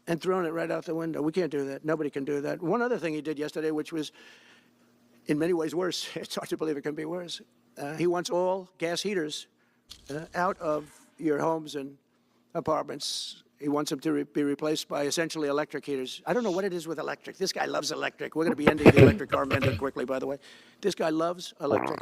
and thrown it right out the window. We can't do that. Nobody can do that. One other thing he did yesterday, which was in many ways worse. It's hard to believe it can be worse. He wants all gas heaters out of your homes and apartments. He wants them to be replaced by essentially electric heaters. I don't know what it is with electric. This guy loves electric. We're going to be ending the electric car mandate quickly, by the way. This guy loves electric.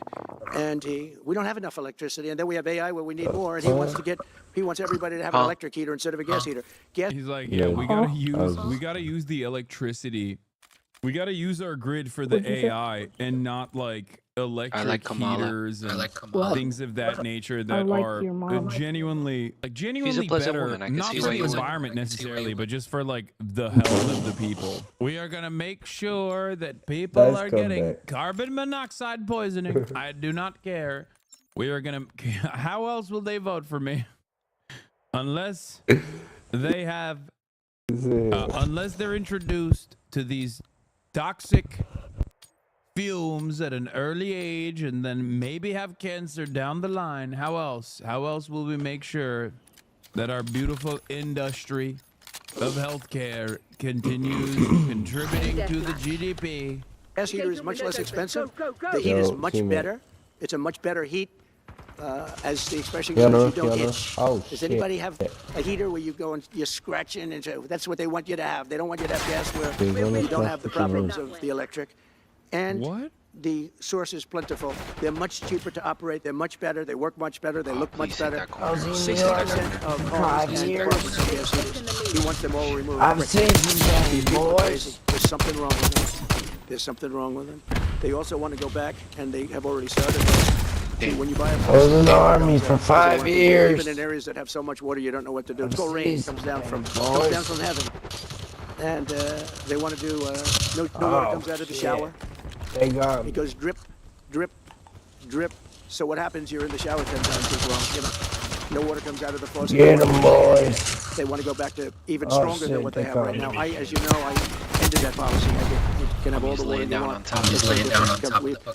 And we don't have enough electricity. And then we have AI where we need more. And he wants everybody to have an electric heater instead of a gas heater. He's like, yeah, we gotta use the electricity. We gotta use our grid for the AI and not like electric heaters and things of that nature that are genuinely better, not for the environment necessarily, but just for like the health of the people. We are gonna make sure that people are getting carbon monoxide poisoning. I do not care. We are gonna. How else will they vote for me? Unless they have, unless they're introduced to these toxic fumes at an early age and then maybe have cancer down the line. How else will we make sure that our beautiful industry of healthcare continues contributing to the GDP? Gas heater is much less expensive. The heat is much better. It's a much better heat. As the expression goes, you don't itch. Does anybody have a heater where you go and you're scratching? And that's what they want you to have. They don't want you to have gas where you don't have the problems of the electric. And the source is plentiful. They're much cheaper to operate. They're much better. They work much better. They look much better. 60% of cars and cars, he wants them all removed. I've seen some boys. There's something wrong with them. There's something wrong with them. They also want to go back, and they have already started. When you buy a I was in the army for 5 years. Even in areas that have so much water, you don't know what to do. It's called rain. It comes down from heaven. And they want to do no water comes out of the shower. They got me. It goes drip, drip, drip. So what happens? You're in the shower 10 times as long. You know, no water comes out of the faucet. Get them, boys. They want to go back to even stronger than what they have right now. As you know, I ended that policy. You can have all the water you want.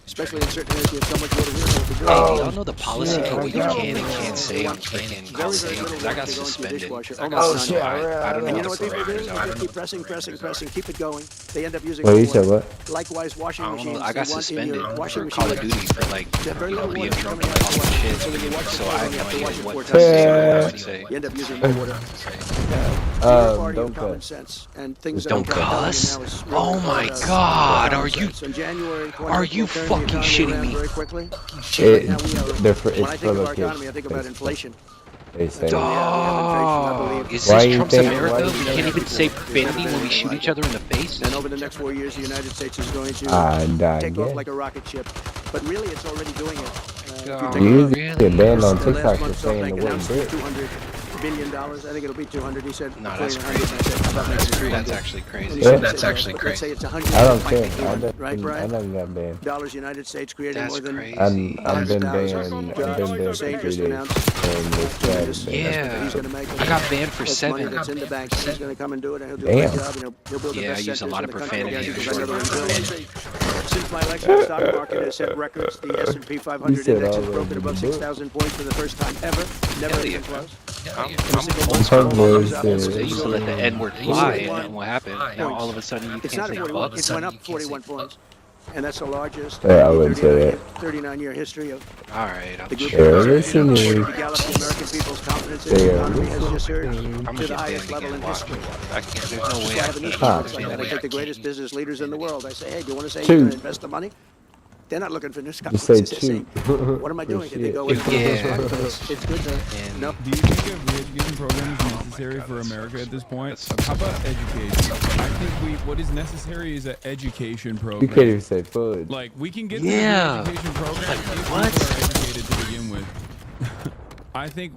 Especially in certain areas, you have so much water here. Hey, do y'all know the policy for what you can and can't say on freaking because I got suspended. Oh shit! I don't know. And you know what people do? They keep pressing, keep it going. They end up using. Wait, you said what? Likewise, washing machines. I got suspended for Call of Duty for like being drunk and talking shit. So I have no idea what to say. You end up using more water. Don't cuss. Don't cuss? Oh my God! Are you fucking shitting me? It's for little kids. I think about inflation. Dog, is this Trump's America? We can't even say Bendy when we shoot each other in the face? And over the next 4 years, the United States is going to take off like a rocket ship. But really, it's already doing it. You get banned on TikTok for saying the word bitch. $200 billion. I think it'll be 200. He said. No, that's crazy. That's actually crazy. That's actually crazy. Say it's 100. I don't care. Right, Brian? I never got banned. Dollars United States creating more than. I've been banned. I've been banned for 3 days. Yeah. I got banned for 7. That's in the bank. He's going to come and do it. And he'll do a great job. And he'll build the Yeah, I best use a lot of profanity. Since my election, the stock market has set records. The S&P 500 index has broken above 6,000 points for the first time ever. Never even close. They used to let the N-word fly, and then what happened? Now all of a sudden you can't say fuck. It went up 41 points. And that's the largest 39-year history of the group the Gallup American people's confidence in the economy has just surged to the highest level in history. There's no way I I take the greatest business leaders in the world. I say, hey, do you want to say you're going to invest the money? They're not looking for news conferences. They're saying, what am I doing? They go, it's good to know. Do you think a re-education program is necessary for America at this point? How about education? I think what is necessary is an education program. You can't even say food. Like, we can get to the education program if people are educated to begin with. I think...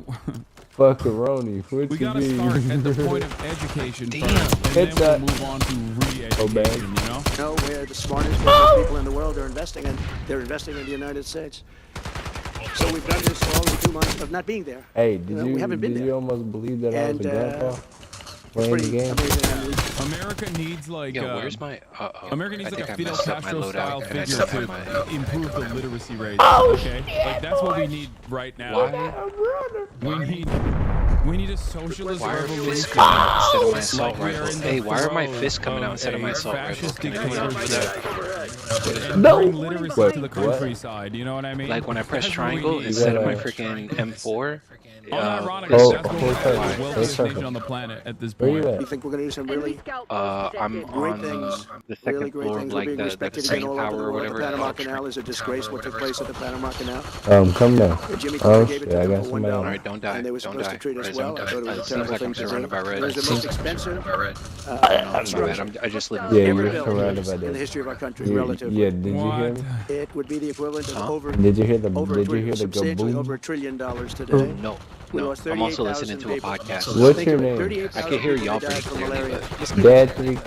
Fuckaroni. We gotta start at the point of education first, and then we'll move on to re-education, you know? No, where the smartest people in the world are investing, and they're investing in the United States. So we've done this for all the 2 months of not being there. Hey, we haven't been there. You almost believe that I was a grandpa playing the game? America needs like where's my America needs like a Fidel Castro style figure to improve the literacy rate. Okay, like that's what we need right now. We need a socialist revolution instead of my assault rifle. Hey, why are my fists coming out instead of my assault rifle? Can anyone help with that? Bring literacy to the countryside. You know what I mean? Like when I press triangle instead of my freaking M4. Unironically, that's the wealthiest nation on the planet at this point. You think we're going to do some really I'm on the second floor of like the train tower or whatever. The Panama Canal is a disgrace what took place at the Panama Canal. Come down. Jimmy Carter gave it to I them got for somebody. $1. Alright, don't die. And they were supposed to treat us well. I thought it was a Seems like I'm surrounded by red. It was the most expensive I just live in you're surrounded by in the this. history of our country, relative. Yeah, did you hear me? It would be the equivalent of over. Did you hear the substantially gaboom? over $1 trillion today. No. I'm also listening to a podcast. What's your name? I can hear y'all pretty clearly. Dad 3.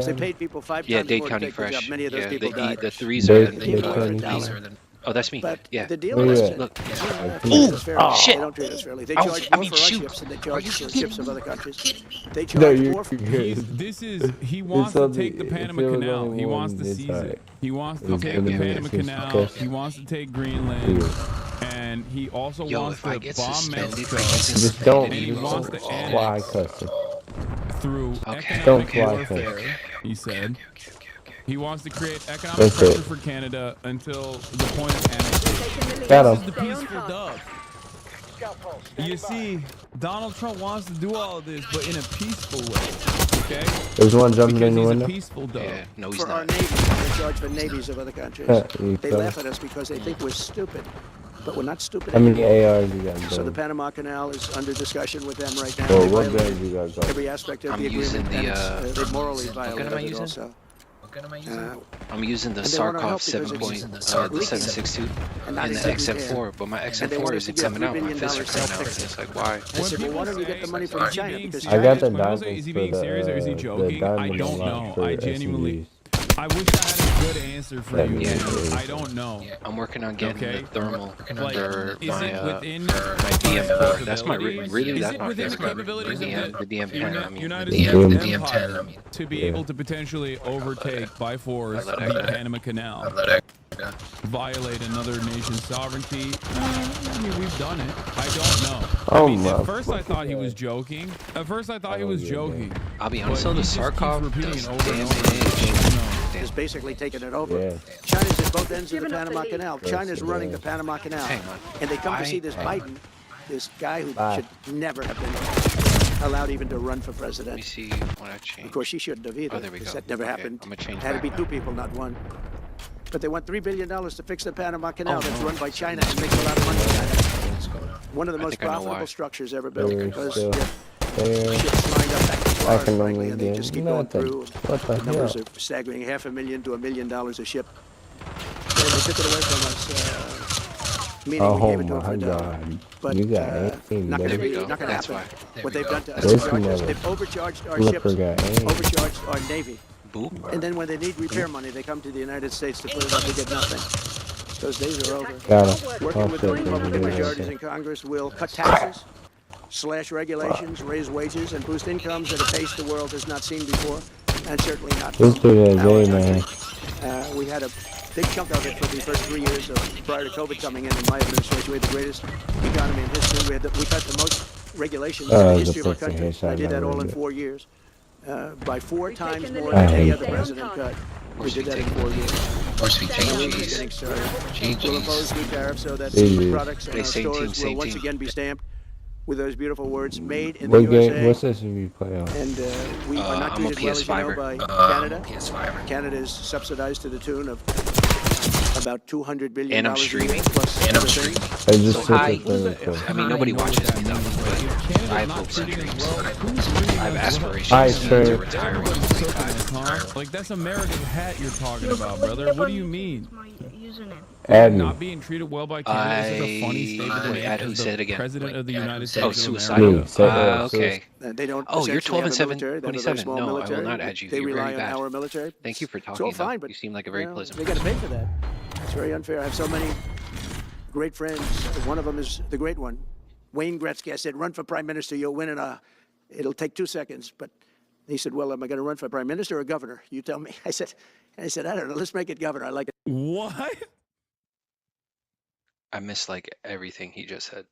They paid people 5 times Yeah, Dade more to County take the job. Fresh. Many of those people died. The 3s are Dade Oh, that's me. But yeah. the deal is that look. They don't treat us fairly. They charge more for our ships than they charge for ships of other countries. They charge more for he wants to take the Panama Canal. He wants to seize it. He wants to take the Panama Canal. He wants to take Greenland. And he also wants to bomb Mexico. Just don't. And he wants to Why cussing? Through Don't economic warfare, he said. He wants to create economic pressure for Canada until the point of annexation. Got him. This is the peaceful dub. You see, Donald Trump wants to do all of this, but in a peaceful way. Okay? There's one jumping Because in the he's window. a peaceful dog. Yeah, no, he's For our not. Navy, in charge for navies of other countries. They laugh at us because they think we're stupid. But we're not stupid How many anymore. ARs you got, So bro? the Panama Canal is under discussion with them right now. Well, They what violated guns you got, bro? every aspect of I'm the using agreement, the, and they morally what gun am I violated it using? also. I'm using the And they wanna Sarkov help because 7 it's point, leaking. the 7.62 And not and the accepting XM4, but my And they XM4 want us isn't to give coming out. $3 My billion fists are to coming out. fix it. It's like, why? I said, well, why don't you get the money from China? Because I got the When people say, diamonds is he for being serious or is he the joking? I diamond don't unlock know. for I genuinely, SUVs. I wish I had a good answer for you. Yeah. I don't know. I'm working on getting Okay. the thermal Like, for is my, it within my BM4. That's my, capabilities? really, Is that's it my within the favorite. capabilities The of the BM10, I mean. United the States BM10, Empire to be able to potentially overtake by force the Panama Canal, violate another nation's sovereignty? I mean, we've done it. I don't know. Oh I mean, my at first I fucking thought he was God. joking. At first I thought he was joking. I'll be honest But though, the he just keeps Sarkov repeating does it over and over. Is basically taking it over. Yeah. China's at both ends of the Panama Canal. China's running the Panama Canal. Hang on. And they come to see this Biden, this guy who should never have been allowed even to run for president. Let me see when I change. Of course, she shouldn't have either. Oh, there we because go. that never Okay, happened. I'm gonna change It had to be back two now. people, not one. But they want $3 billion to fix the Panama Canal that's no. run by China and makes a lot of money. One of the I most think I know profitable why. structures ever built There's because still there. ships lined up back to I Florida, can frankly, only and they get just keep going nothing. through. What the The numbers hell? are staggering, $500,000 to $1 million a ship. And they took it away from us, meaning Oh we gave it to them my for a dollar. God. But You got aim, not buddy. going to not gonna That's happen. why. What they've done to us, This they've never. overcharged our Flipper ships, got aim. overcharged our Navy. Boop. And then when they need repair money, they come to the United States to put it up. We get nothing. Those days are over. Got it. Working with the Oh, shit, Republican yeah, majorities yeah. in Congress will cut taxes, slash regulations, raise wages, and boost incomes at a pace the world has not seen before, and certainly not This from dude is our A, man. country. We had a big chunk of it for the first 3 years prior to COVID coming in my administration. We had the greatest economy in history. We cut the most regulations in the history of our the first country. headshot I did that I all in did. 4 years, by 4 times more I than any hate other that. president cut. We did that in 4 years. Force feed And we're changes. just getting started. GGs. We'll impose new tariffs so that GGs. products in Hey, our same team, stores will same once team. again be stamped with those beautiful words, made in What the game? USA. What's this we play on? And we are not I'm a treated well, as you know, PS5er. by Canada. PS5er. Canada is subsidized to the tune of about $200 billion And I'm a year, streaming. plus And I'm other streaming. things. I just So took it for the I mean, nobody watches me though, but I have hopes and dreams. I have aspirations I to sure. retire when I'm 25. Huh? Like, that's America's hat you're talking about, brother. What do you mean? Add me. Not being treated well by Canada is just a funny statement to Wait, make add who? as Say it the again. president of the United States Oh, of suicidal. America. Me, say, Okay. They don't Oh, you're essentially 12 and have a 7, military. They have a very 27. small No, I will military. not add you. They You're rely very on bad. our military. Thank you for It's all talking. fine, Though. but You seem like a very pleasant they got to pay for that. It's very unfair. I have so many great friends. One of them is the great one, Wayne Gretzky. I said, run for prime minister. You'll win it'll take 2 seconds. But he said, well, am I going to run for prime minister or governor? You tell me. I said, I don't know. Let's make it governor. I like it. What? I miss like everything he just said.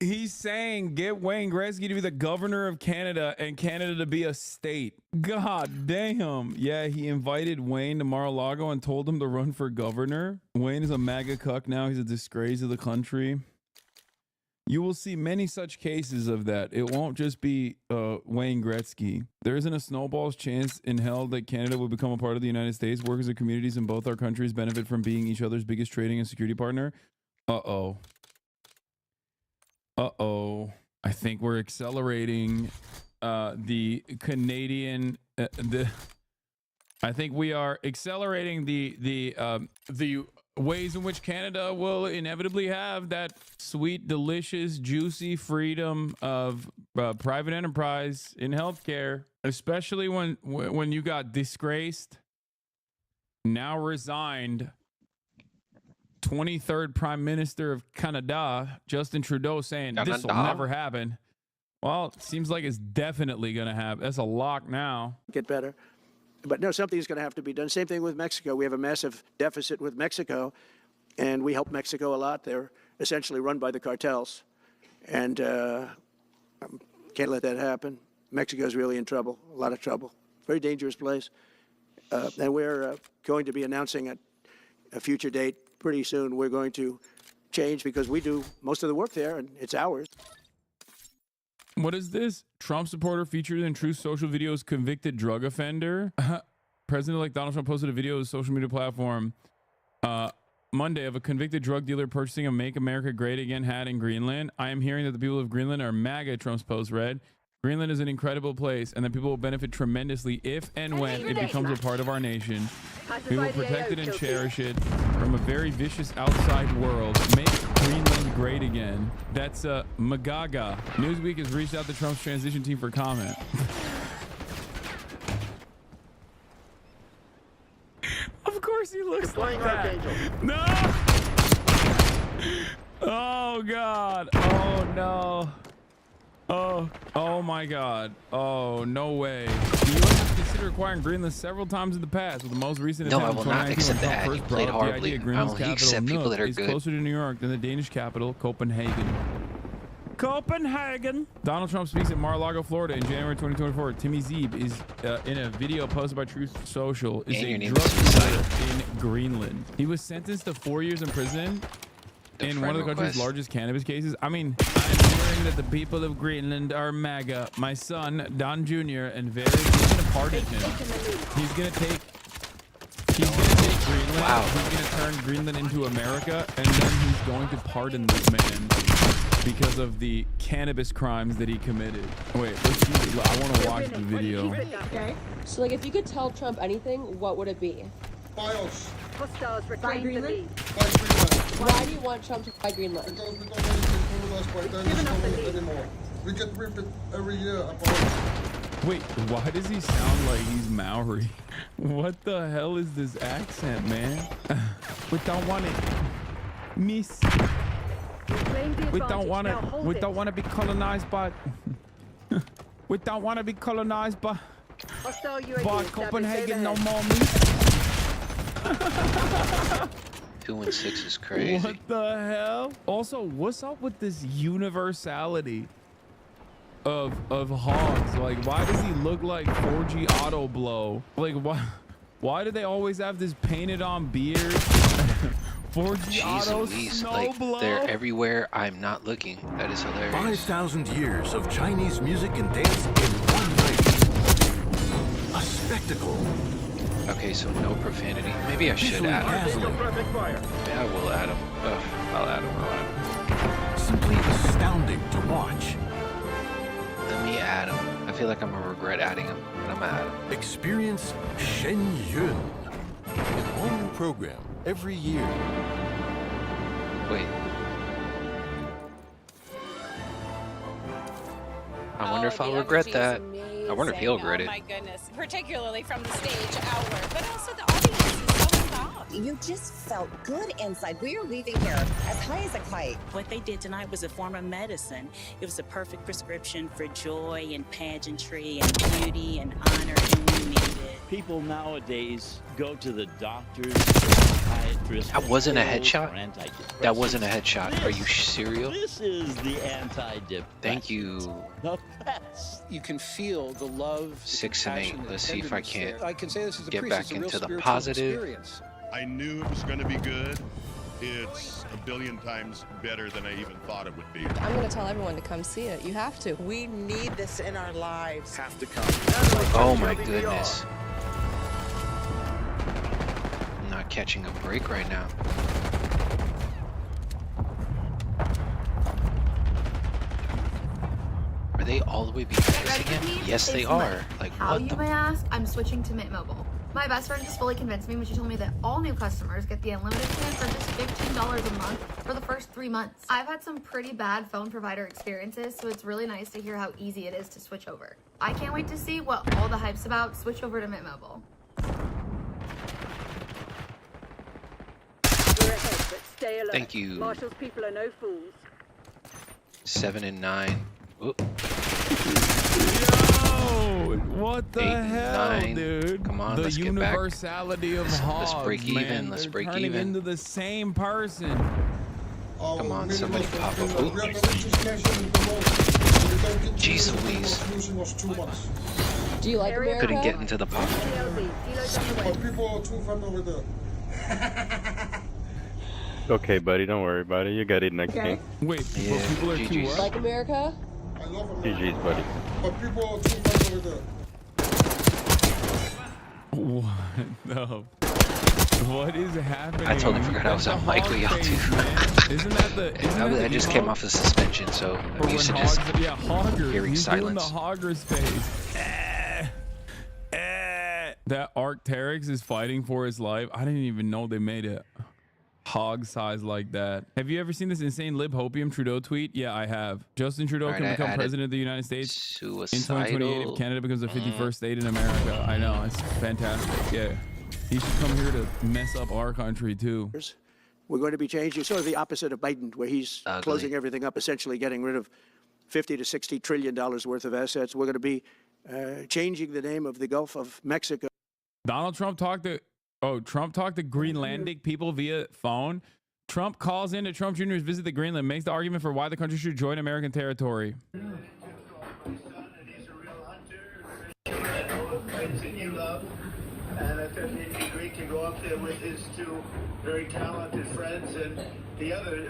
He's saying get Wayne Gretzky to be the governor of Canada and Canada to be a state. God damn. Yeah, he invited Wayne to Mar-a-Lago and told him to run for governor. Wayne is a MAGA cuck now. He's a disgrace of the country. You will see many such cases of that. It won't just be Wayne Gretzky. There isn't a snowball's chance in hell that Canada will become a part of the United States. Workers and communities in both our countries benefit from being each other's biggest trading and security partner. Uh-oh. Uh-oh. I think we're accelerating the Canadian... I think we are accelerating the ways in which Canada will inevitably have that sweet, delicious, juicy freedom of private enterprise in healthcare, especially when you got disgraced, now resigned 23rd Prime Minister of Canada, Justin Trudeau, saying this will never happen. Well, it seems like it's definitely going to happen. That's a lock now. Get better. But no, something's going to have to be done. Same thing with Mexico. We have a massive deficit with Mexico, and we help Mexico a lot. They're essentially run by the cartels, and can't let that happen. Mexico's really in trouble, a lot of trouble. Very dangerous place. And we're going to be announcing at a future date pretty soon we're going to change because we do most of the work there and it's ours. What is this? Trump supporter featured in Truth Social videos convicted drug offender. President-elect Donald Trump posted a video on his social media platform Monday of a convicted drug dealer purchasing a Make America Great Again hat in Greenland. I am hearing that the people of Greenland are MAGA, Trump's post read. Greenland is an incredible place and that people will benefit tremendously if and when it becomes a part of our nation. We will protect it and cherish it from a very vicious outside world. Make Greenland great again. That's Magaga. Newsweek has reached out to Trump's transition team for comment. Of course he looks like that. No! Oh God. Oh no. Oh my God. Oh, no way. The U.S. has considered acquiring Greenland several times in the past, with the most recent No, I will not accept that. You played horribly. I will accept people that are good. Closer to New York than the Danish capital, Copenhagen. Copenhagen. Donald Trump speaks in Mar-a-Lago, Florida in January 2024. Timmy Zeeb is in a video posted by Truth Social is a drug dealer in Greenland. He was sentenced to 4 years in prison in one of the country's largest cannabis cases. I mean, I'm hearing that the people of Greenland are MAGA. My son, Don Jr., and he's going to pardon him. He's going to take Greenland. Wow. He's going to turn Greenland into America, and then he's going to pardon this man because of the cannabis crimes that he committed. Wait, let's see. I want to watch the video. Okay. So, like, if you could tell Trump anything, what would it be? Bios. Buy Greenland? Why do you want Trump to buy Greenland? Because we don't need to anymore. We get ripped every year. Wait, why does he sound like he's Maori? What the hell is this accent, man? We don't want it, miss. We don't want it. We don't want to be colonized by. We don't want to be colonized by Copenhagen no more, miss. 2 and 6 is crazy. What the hell? Also, what's up with this universality of hogs? Like, why does he look like 4G Auto Blow? Like, why do they always have this painted on beard? 4G Auto Snow Blow? They're everywhere. I'm not looking. That is hilarious. 5,000 years of Chinese music and dance in one night. A spectacle. Okay, so no profanity. Maybe I should add him. Yeah, I will add him. I'll add him. Simply astounding to watch. Let me add him. I feel like I'm gonna regret adding him, but I'm gonna add him. Experience Shen Yun. An all-new program every year. Wait. I wonder if I'll regret that. I wonder if he'll regret it. Oh my goodness, particularly from the stage outward, but also the audience is so involved. You just felt good inside. We were leaving here as high as a kite. What they did tonight was a form of medicine. It was a perfect prescription for joy and pageantry and beauty and honor, and we needed it. People nowadays go to the doctors, psychiatrists. That wasn't a headshot? That wasn't a headshot. Are you serious? This is the anti-depressant. Thank you. The best. You can feel the love, 6 and 8. Let's see if I can't I can say this as a get priest, back it's a real into the spiritual positive. experience. I knew it was going to be good. It's a billion times better than I even thought it would be. I'm going to tell everyone to come see it. You have to. We need this in our lives. Have to come. Oh my goodness. I'm not catching a break right now. Are they all the way behind us again? Yes, they are. Like, How what you the? may ask? I'm switching to Mint Mobile. My best friend just fully convinced me when she told me that all new customers get the unlimited plan for just $15 a month for the first 3 months. I've had some pretty bad phone provider experiences, so it's really nice to hear how easy it is to switch over. I can't wait to see what all the hype's about. Switch over to Mint Mobile. Thank you. Marshall's people are no fools. 7 and 9. Ooh. Yo, what the 8 and hell, 9. dude? Come on, the let's get back. universality of hogs, Let's break even. man. Let's They're break turning even. into the same person. Come on, somebody pop up. Ooh. Jeez Louise. Do you like America? Couldn't get into the pocket. People are too fun over there. Okay, buddy, don't worry about it. You got it next game. Wait, people are too what? Like America? I love America. GG's, buddy. But people are too much over there. What the? What is happening? I totally forgot I was on mic with y'all too. Isn't that the? I just came off of suspension, so I'm used to just hearing silence. Doing the Hogger's face. That Arcteryx is fighting for his life. I didn't even know they made it hog size like that. Have you ever seen this insane libhopium Trudeau tweet? Yeah, I have. Justin Trudeau can become president of the United States in 2028 if Canada becomes the 51st state in America. I know, it's fantastic. Yeah, he should come here to mess up our country too. We're going to be changing sort of the opposite of Biden, where he's closing everything up, essentially getting rid of $50 to $60 trillion worth of assets. We're going to be changing the name of the Gulf of Mexico. Donald Trump talked to Greenlandic people via phone. Trump calls in to Trump Jr.'s visit to Greenland, makes the argument for why the country should join American territory. And I thought it'd be great to go up there with his two very talented friends and the other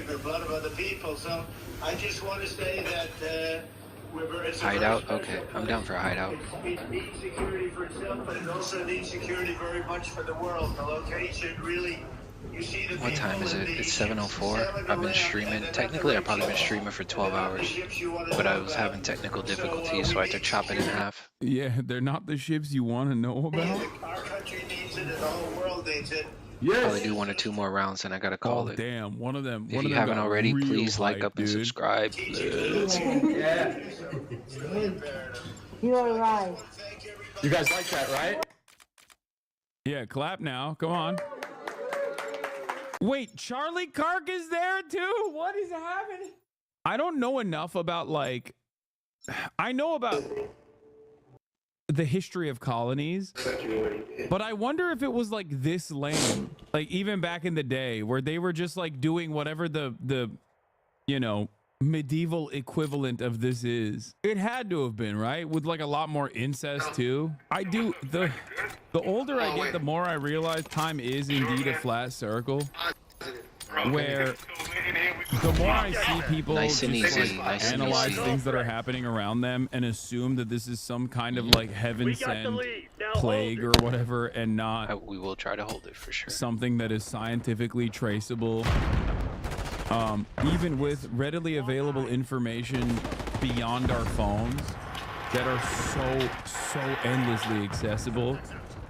group, a lot of other people. So I just want to say that hideout? Okay, I'm down for a hideout. It needs security for itself, but it also needs security very much for the world. The location really, you see the What time is it? It's 7:04. I've been streaming. Technically, I've probably been streaming for 12 hours, but I was having technical difficulties, so I had to chop it in half. Yeah, they're not the ships you want to know about. Our country needs it, and the whole world needs it. Yes. Probably do 1 or 2 more rounds, and I gotta call it. Damn, one of them. If you haven't already, please like up and subscribe. Yeah. You are right. You guys like that, right? Yeah, clap now. Come on. Wait, Charlie Kirk is there too? What is happening? I don't know enough about, like, I know about the history of colonies, but I wonder if it was like this lame, like even back in the day where they were just like doing whatever the you know, medieval equivalent of this is. It had to have been, right? With like a lot more incest too. I do, the older I get, the more I realize time is indeed a flat circle, where the more I see people just like analyze things that are happening around them and assume that this is some kind of like heaven sent plague or whatever, and not we will try to hold it for sure, something that is scientifically traceable, even with readily available information beyond our phones that are so endlessly accessible,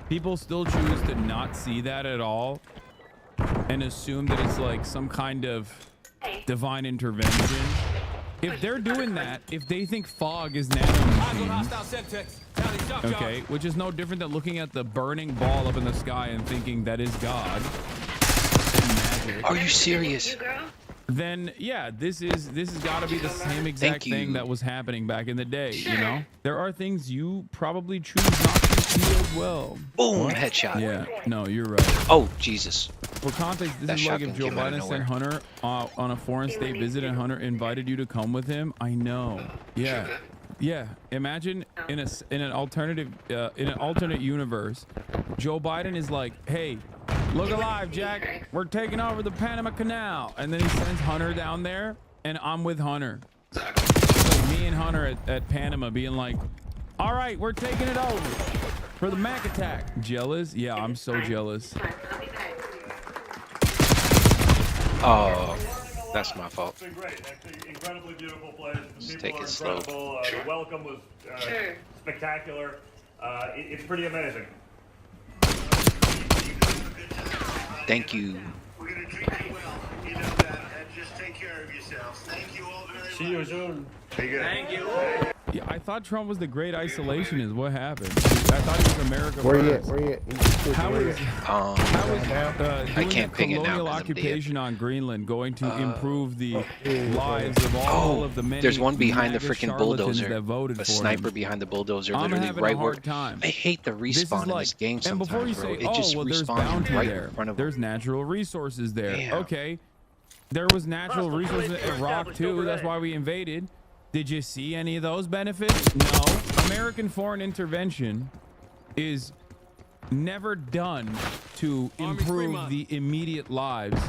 people still choose to not see that at all and assume that it's like some kind of divine intervention. If they're doing that, if they think fog is nanomachines, okay, which is no different than looking at the burning ball up in the sky and thinking that is God and magic. Are you serious? Then yeah, this has got to be the same exact thing that was happening back in the day. You know, there are things you probably choose not to see as well. Boom, headshot. Yeah, no, you're right. Oh Jesus. For context, this is like if Joe Biden sent Hunter on a foreign state visit and Hunter invited you to come with him. I know. Yeah. Yeah. Imagine in an alternate universe, Joe Biden is like, hey, look alive, Jack. We're taking over the Panama Canal. And then he sends Hunter down there, and I'm with Hunter. Like me and Hunter at Panama being like, all right, we're taking it over for the Mac attack. Jealous? Yeah, I'm so jealous. Oh, that's my fault. It's been great. It's an incredibly beautiful place. The Just people take are it slow. incredible. The welcome was spectacular. It's pretty amazing. Thank you. We're going to treat you well. You know that. And just take care of yourselves. Thank you all very much. See you soon. Thank you. Yeah, I thought Trump was the great isolationist. What happened? I thought he was America first. Where you at? How is I can't ping it now. Colonial occupation on Greenland going to improve the lives of all of the many? There's one behind the freaking bulldozer. That voted a for sniper him. behind the bulldozer, I'm literally having right a where. hard time. I hate the respawn in this game sometimes, before you bro. say, It just well, there's respawns bounty right there. in front of There's natural resources there. Damn. Okay, there was natural resources in Iraq too. That's why we invaded. Did you see any of those benefits? No. American foreign intervention is never done to improve the immediate lives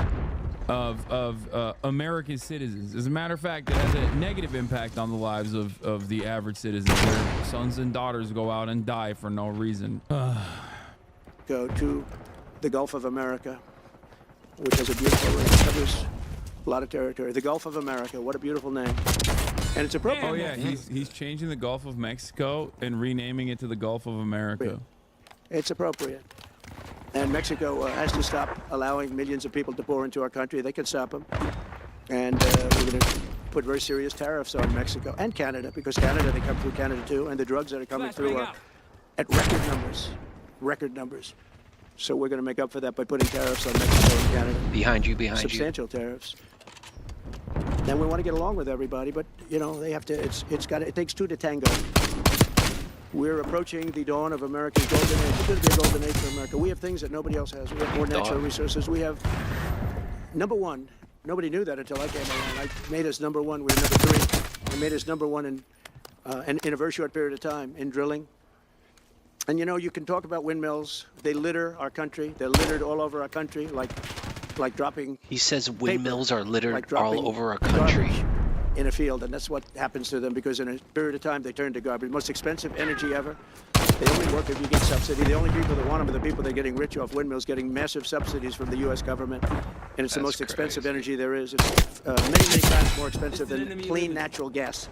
of American citizens. As a matter of fact, it has a negative impact on the lives of the average citizens. Their sons and daughters go out and die for no reason. Go to the Gulf of America, which has a beautiful ring, covers a lot of territory. The Gulf of America, what a beautiful name. And it's appropriate. Oh yeah, he's changing the Gulf of Mexico and renaming it to the Gulf of America. It's appropriate. And Mexico has to stop allowing millions of people to pour into our country. They can stop them. And we're going to put very serious tariffs on Mexico and Canada, because Canada, they come through Canada too, and the drugs that are coming through are at record numbers. Record numbers. So we're going to make up for that by putting tariffs on Mexico and Canada. Behind you, Substantial tariffs. And we want to get along with everybody, but you know, they have to. It takes two to tango. We're approaching the dawn of America's golden age. It's going to be a golden age for America. We have things that nobody else has. We have more natural resources. We have number one. Nobody knew that until I came along. I made us number one. We were number three. I made us number one in a very short period of time in drilling. And you know, you can talk about windmills. They litter our country. They're littered all over our country, like dropping. He says windmills are littered like all over our country. In a field, and that's what happens to them, because in a period of time they turn to garbage. Most expensive energy ever. They only work if you get subsidy. The only people that want them are the people that are getting rich off windmills, getting massive subsidies from the U.S. government. And it's the most expensive energy there is. It's many times more expensive than clean natural gas.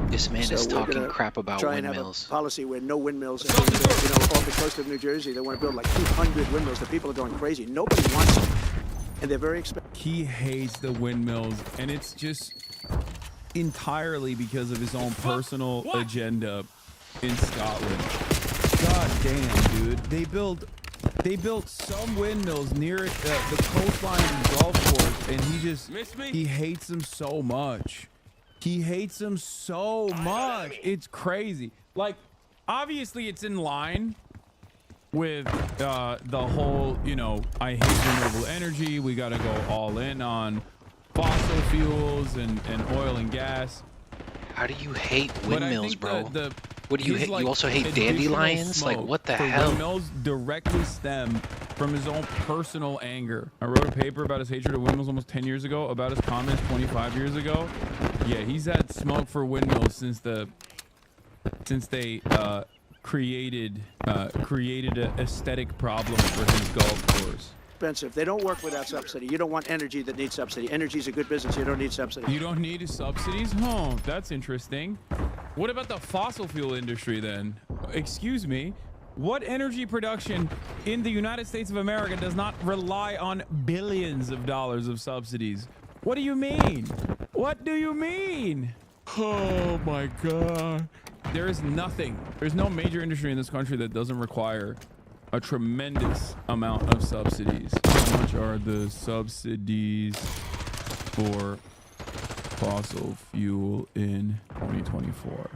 This man is talking crap about try windmills. And have a policy where no windmills are being built. You know, off the coast of New Jersey, they want to build like 200 windmills. The people are going crazy. Nobody wants them, and they're very expensive. He hates the windmills, and it's just entirely because of his own personal agenda in Scotland. God damn, dude. They built some windmills near the coastline of the golf course, and he hates them so much. He hates them so much. It's crazy. Like, obviously it's in line with the whole, you know, I hate renewable energy. We got to go all in on fossil fuels and oil and gas. How do you hate windmills, bro? What do you hate? Like, you also hate dandelions? Like, what the hell? Windmills directly stem from his own personal anger. I wrote a paper about his hatred of windmills almost 10 years ago, about his comments 25 years ago. Yeah, he's had smoke for windmills since they created an aesthetic problem for his golf course. Expensive. They don't work without subsidy. You don't want energy that needs subsidy. Energy is a good business. You don't need subsidy. You don't need subsidies? Oh, that's interesting. What about the fossil fuel industry then? Excuse me. What energy production in the United States of America does not rely on billions of dollars of subsidies? What do you mean? What do you mean? Oh my God. There is nothing. There's no major industry in this country that doesn't require a tremendous amount of subsidies. How much are the subsidies for fossil fuel in 2024?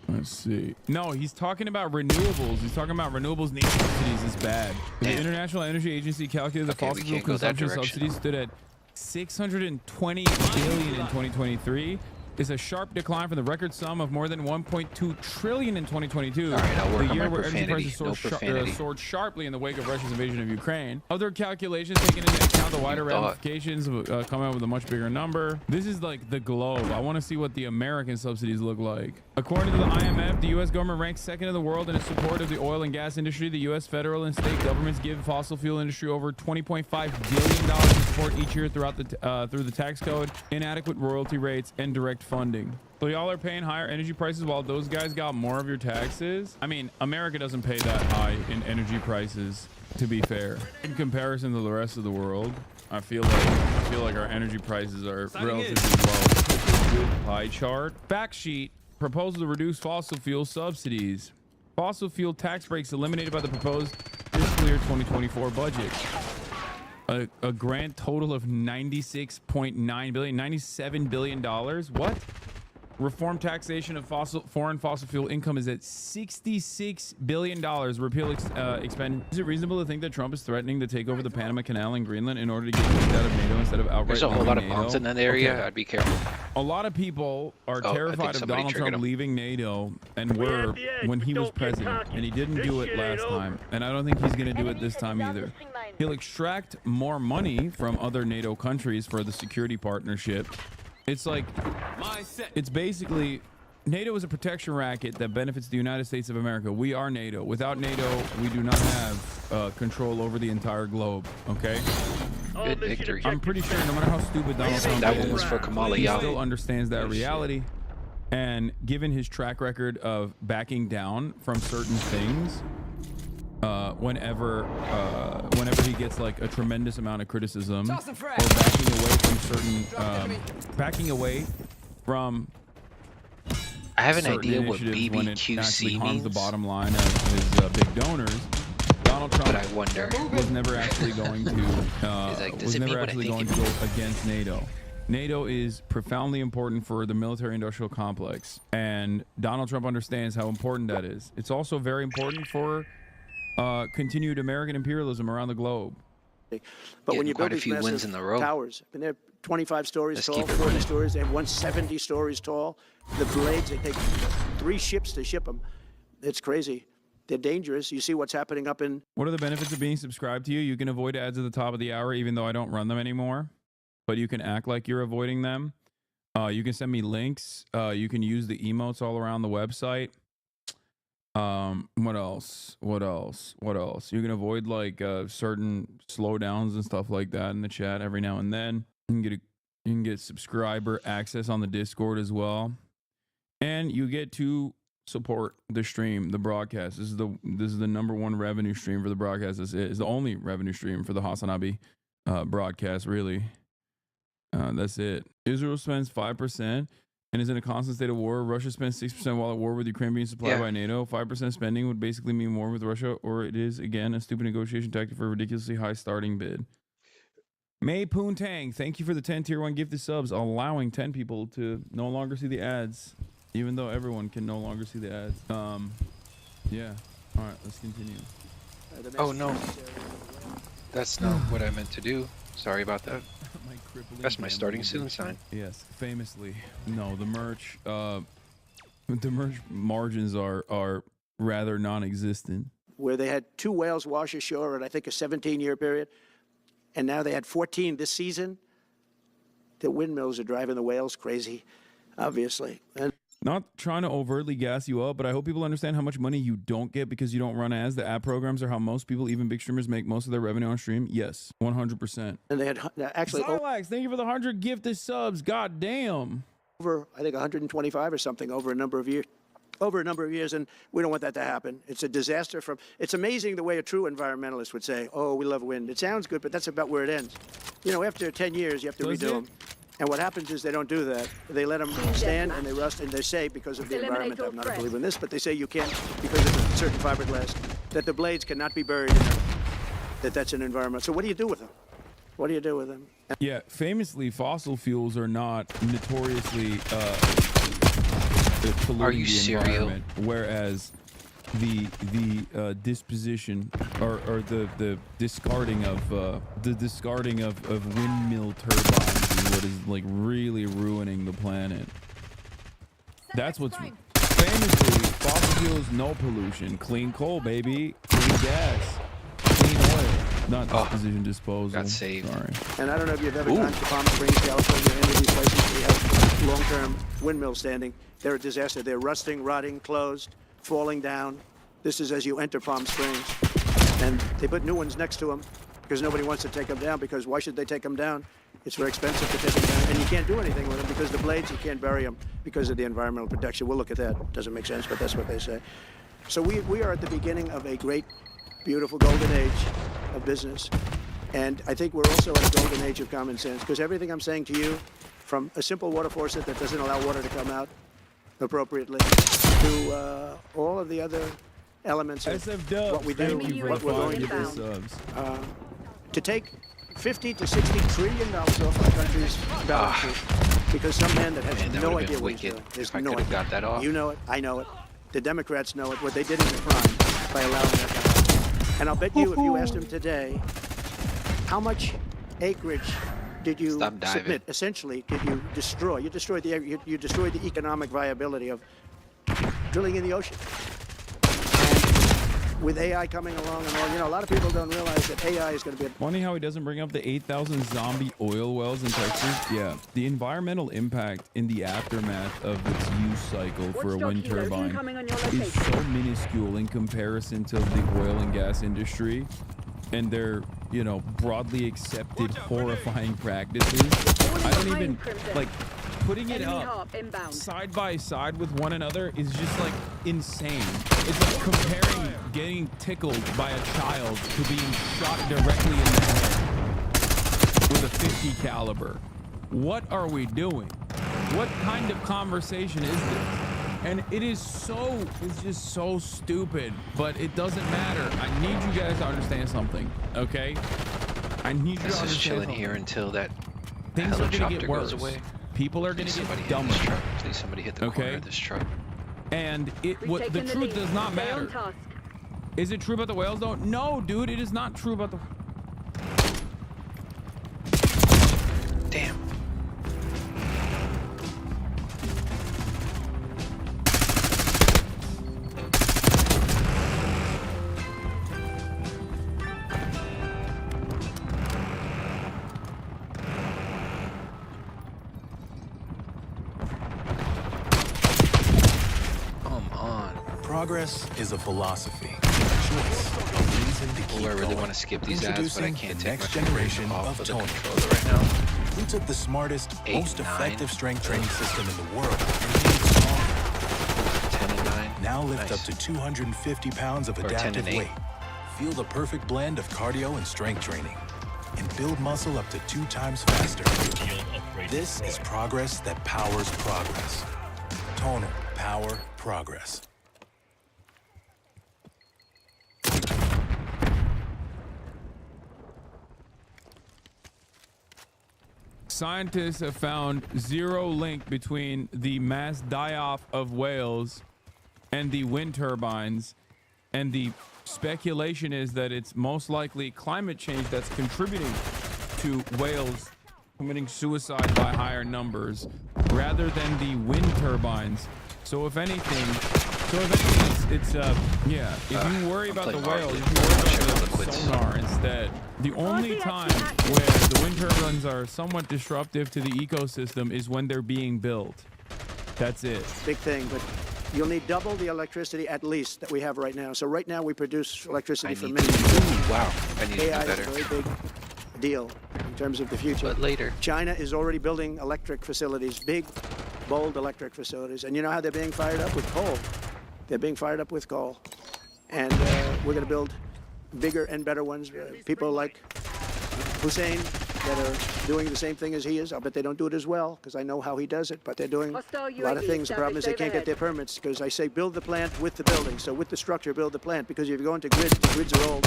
Let's see. No, he's talking about renewables. He's talking about renewables need subsidies is bad. The International Energy Agency calculated the fossil fuel consumption subsidies stood at $620 billion in 2023. Is a sharp decline from the record sum of more than $1.2 trillion in 2022. All right, I'll work the on year my where profanity. energy prices soared sharply in the wake of Russia's invasion of Ukraine. Other calculations taking into account the wider ramifications come out with a much bigger number. This is like the globe. I want to see what the American subsidies look like. According to the IMF, the U.S. government ranks second in the world in its support of the oil and gas industry. The U.S. federal and state governments give fossil fuel industry over $20.5 billion in support each year throughout through the tax code, inadequate royalty rates, and direct funding. So y'all are paying higher energy prices while those guys got more of your taxes? I mean, America doesn't pay that high in energy prices, to be fair. In comparison to the rest of the world, I feel like our energy prices are relatively low. Pie chart. Fact sheet. Proposal to reduce fossil fuel subsidies. Fossil fuel tax breaks eliminated by the proposed fiscal year 2024 budget. A grand total of $96.9 billion, $97 billion. What? Reform taxation of foreign fossil fuel income is at $66 billion. Repeal expend. Is it reasonable to think that Trump is threatening to take over the Panama Canal in Greenland in order to get kicked out of NATO instead of outright? There's a whole lot of NATO? bombs in that area. Okay. I'd be careful. A lot of people are terrified of Donald Trump leaving NATO, and were when he was president, and he didn't do it last time, and I don't think he's going to do it this time either. He'll extract more money from other NATO countries for the security partnership. It's like, it's basically, NATO is a protection racket that benefits the United States of America. We are NATO. Without NATO, we do not have control over the entire globe. Okay. Good victory. I'm pretty sure no matter how stupid Donald Trump that is, one was for Kamala he Yali. still understands that reality. And given his track record of backing down from certain things, whenever he gets like a tremendous amount of criticism, or backing away from I have an certain idea what initiatives when it actually BBQC harms means. the bottom line of his big donors. Donald Trump But I wonder. was never actually going to does it mean what I think it go against NATO. NATO is profoundly important for the military-industrial complex, and Donald Trump understands how important that is. It's also very important for continued American imperialism around the globe. But when you build quite a these few wins massive in a row. towers, and they're 25 stories Let's tall, keep it 40 running. stories, they have 170 stories tall. The blades, they take 3 ships to ship them. It's crazy. They're dangerous. You see what's happening up in... What are the benefits of being subscribed to you? You can avoid ads at the top of the hour, even though I don't run them anymore. But you can act like you're avoiding them. You can send me links. You can use the emotes all around the website. What else? You can avoid like certain slowdowns and stuff like that in the chat every now and then. You can get subscriber access on the Discord as well, and you get to support the stream, the broadcast. This is the #1 revenue stream for the broadcast. This is the only revenue stream for the Hasanabi broadcast, really. That's it. Israel spends 5% and is in a constant state of war. Russia spends 6% while at war with Ukraine being supplied by NATO. 5% spending would basically mean more with Russia, or it is, again, a stupid negotiation tactic for a ridiculously high starting bid. May Poontang, thank you for the 10 tier 1 gifted subs, allowing 10 people to no longer see the ads, even though everyone can no longer see the ads. Yeah. All right, let's continue. Oh no, that's not what I meant to do. Sorry about that. That's my starting soon sign. Yes, famously. No, the merch margins are rather non-existent. Where they had 2 whales wash ashore in, I think, a 17-year period. And now they had 14 this season. The windmills are driving the whales crazy, obviously. And not trying to overtly gas you up, but I hope people understand how much money you don't get because you don't run ads. The ad programs are how most people, even big streamers, make most of their revenue on stream. Yes, 100%. And they had actually... Sarlax, thank you for the 100 gifted subs. God damn. Over, I think, 125 or something over a number of years. And we don't want that to happen. It's a disaster. It's amazing the way a true environmentalist would say, oh, we love wind. It sounds good, but that's about where it ends. You know, after 10 years, you have to redo them. And what happens is they don't do that. They let them stand and they rust, and they say, because of the environment, I'm not a believer in this, but they say you can't, because of a certain fiberglass, that the blades cannot be buried in there, that's an environment. So what do you do with them? What do you do with them? Yeah, famously, fossil fuels are not notoriously polluting the environment, whereas the disposition or the discarding of windmill turbines is what is like really ruining the planet. That's what's famously fossil fuels, no pollution, clean coal, baby, clean gas, clean oil, not disposition, disposal. Got saved. Sorry. And I don't know if you've ever gone to Palm Springs, California, any of these places where you have long-term windmills standing. They're a disaster. They're rusting, rotting, closed, falling down. This is as you enter Palm Springs. And they put new ones next to them because nobody wants to take them down, because why should they take them down? It's very expensive to take them down. And you can't do anything with them because the blades, you can't bury them because of the environmental protection. We'll look at that. Doesn't make sense, but that's what they say. So we are at the beginning of a great, beautiful golden age of business. And I think we're also at a golden age of common sense, because everything I'm saying to you, from a simple water faucet that doesn't allow water to come out appropriately, to all of the other elements of what we do, what we're going to do. To take $50 to $60 trillion off our country's balance sheet Because some man that has Man, that no would've idea been what he's wicked doing. if I could've got that off. You know it. I know it. The Democrats know it. What they did is a crime by allowing that to happen. And I'll bet you, if you asked him today, how much acreage did you submit? Essentially, did you destroy? You destroyed the economic viability of drilling in the ocean. And with AI coming along and all, you know, a lot of people don't realize that AI is going to be. Funny how he doesn't bring up the 8,000 zombie oil wells in Texas. Yeah, the environmental impact in the aftermath of its use cycle for a wind turbine is so minuscule in comparison to the oil and gas industry and their, you know, broadly accepted horrifying practices. I don't even like putting it up side by side with one another is just like insane. It's like comparing getting tickled by a child to being shot directly in the head with a 50 caliber. What are we doing? What kind of conversation is this? And it is so, it's just so stupid, but it doesn't matter. I need you guys to understand something, okay? I need you to understand just chilling something. here until that Things are helicopter gonna get worse. goes away. People are gonna get dumber. Please somebody hit the corner of this truck. And what the truth does not matter. Is it true about the whales though? No, dude, it is not true about the. Damn. Progress is a philosophy, a choice, a reason to keep I really going. want to skip these ads, but I can't take next my generation off of the Tony controller right now. We took the smartest, 8, most 9. effective strength training system in the world and made it stronger. 10 and 9. Now lift Nice. up to 250 pounds of Or 10 adaptive and 8. weight. Feel the perfect blend of cardio and strength training. And build muscle up to 2 times faster. This is progress that powers progress. Tonal, power, progress. Scientists have found zero link between the mass die-off of whales and the wind turbines, and the speculation is that it's most likely climate change that's contributing to whales committing suicide by higher numbers rather than the wind turbines. So if anything, it's yeah, if you worry about the whales, you worry about the sonar instead. The only time where the wind turbines are somewhat disruptive to the ecosystem is when they're being built. That's it. Big thing, but you'll need double the electricity at least that we have right now. So right now we produce electricity for many. Wow, I need to AI do is better. a very big deal in terms of the future. But later. China is already building electric facilities, big, bold electric facilities. And you know how they're being fired up? With coal. They're being fired up with coal. And we're going to build bigger and better ones. People like Hussein that are doing the same thing as he is. I'll bet they don't do it as well because I know how he does it, but they're doing a lot of things. The problem is they can't get their permits because I say build the plant with the building. So with the structure, build the plant, because if you go into grid, the grids are old.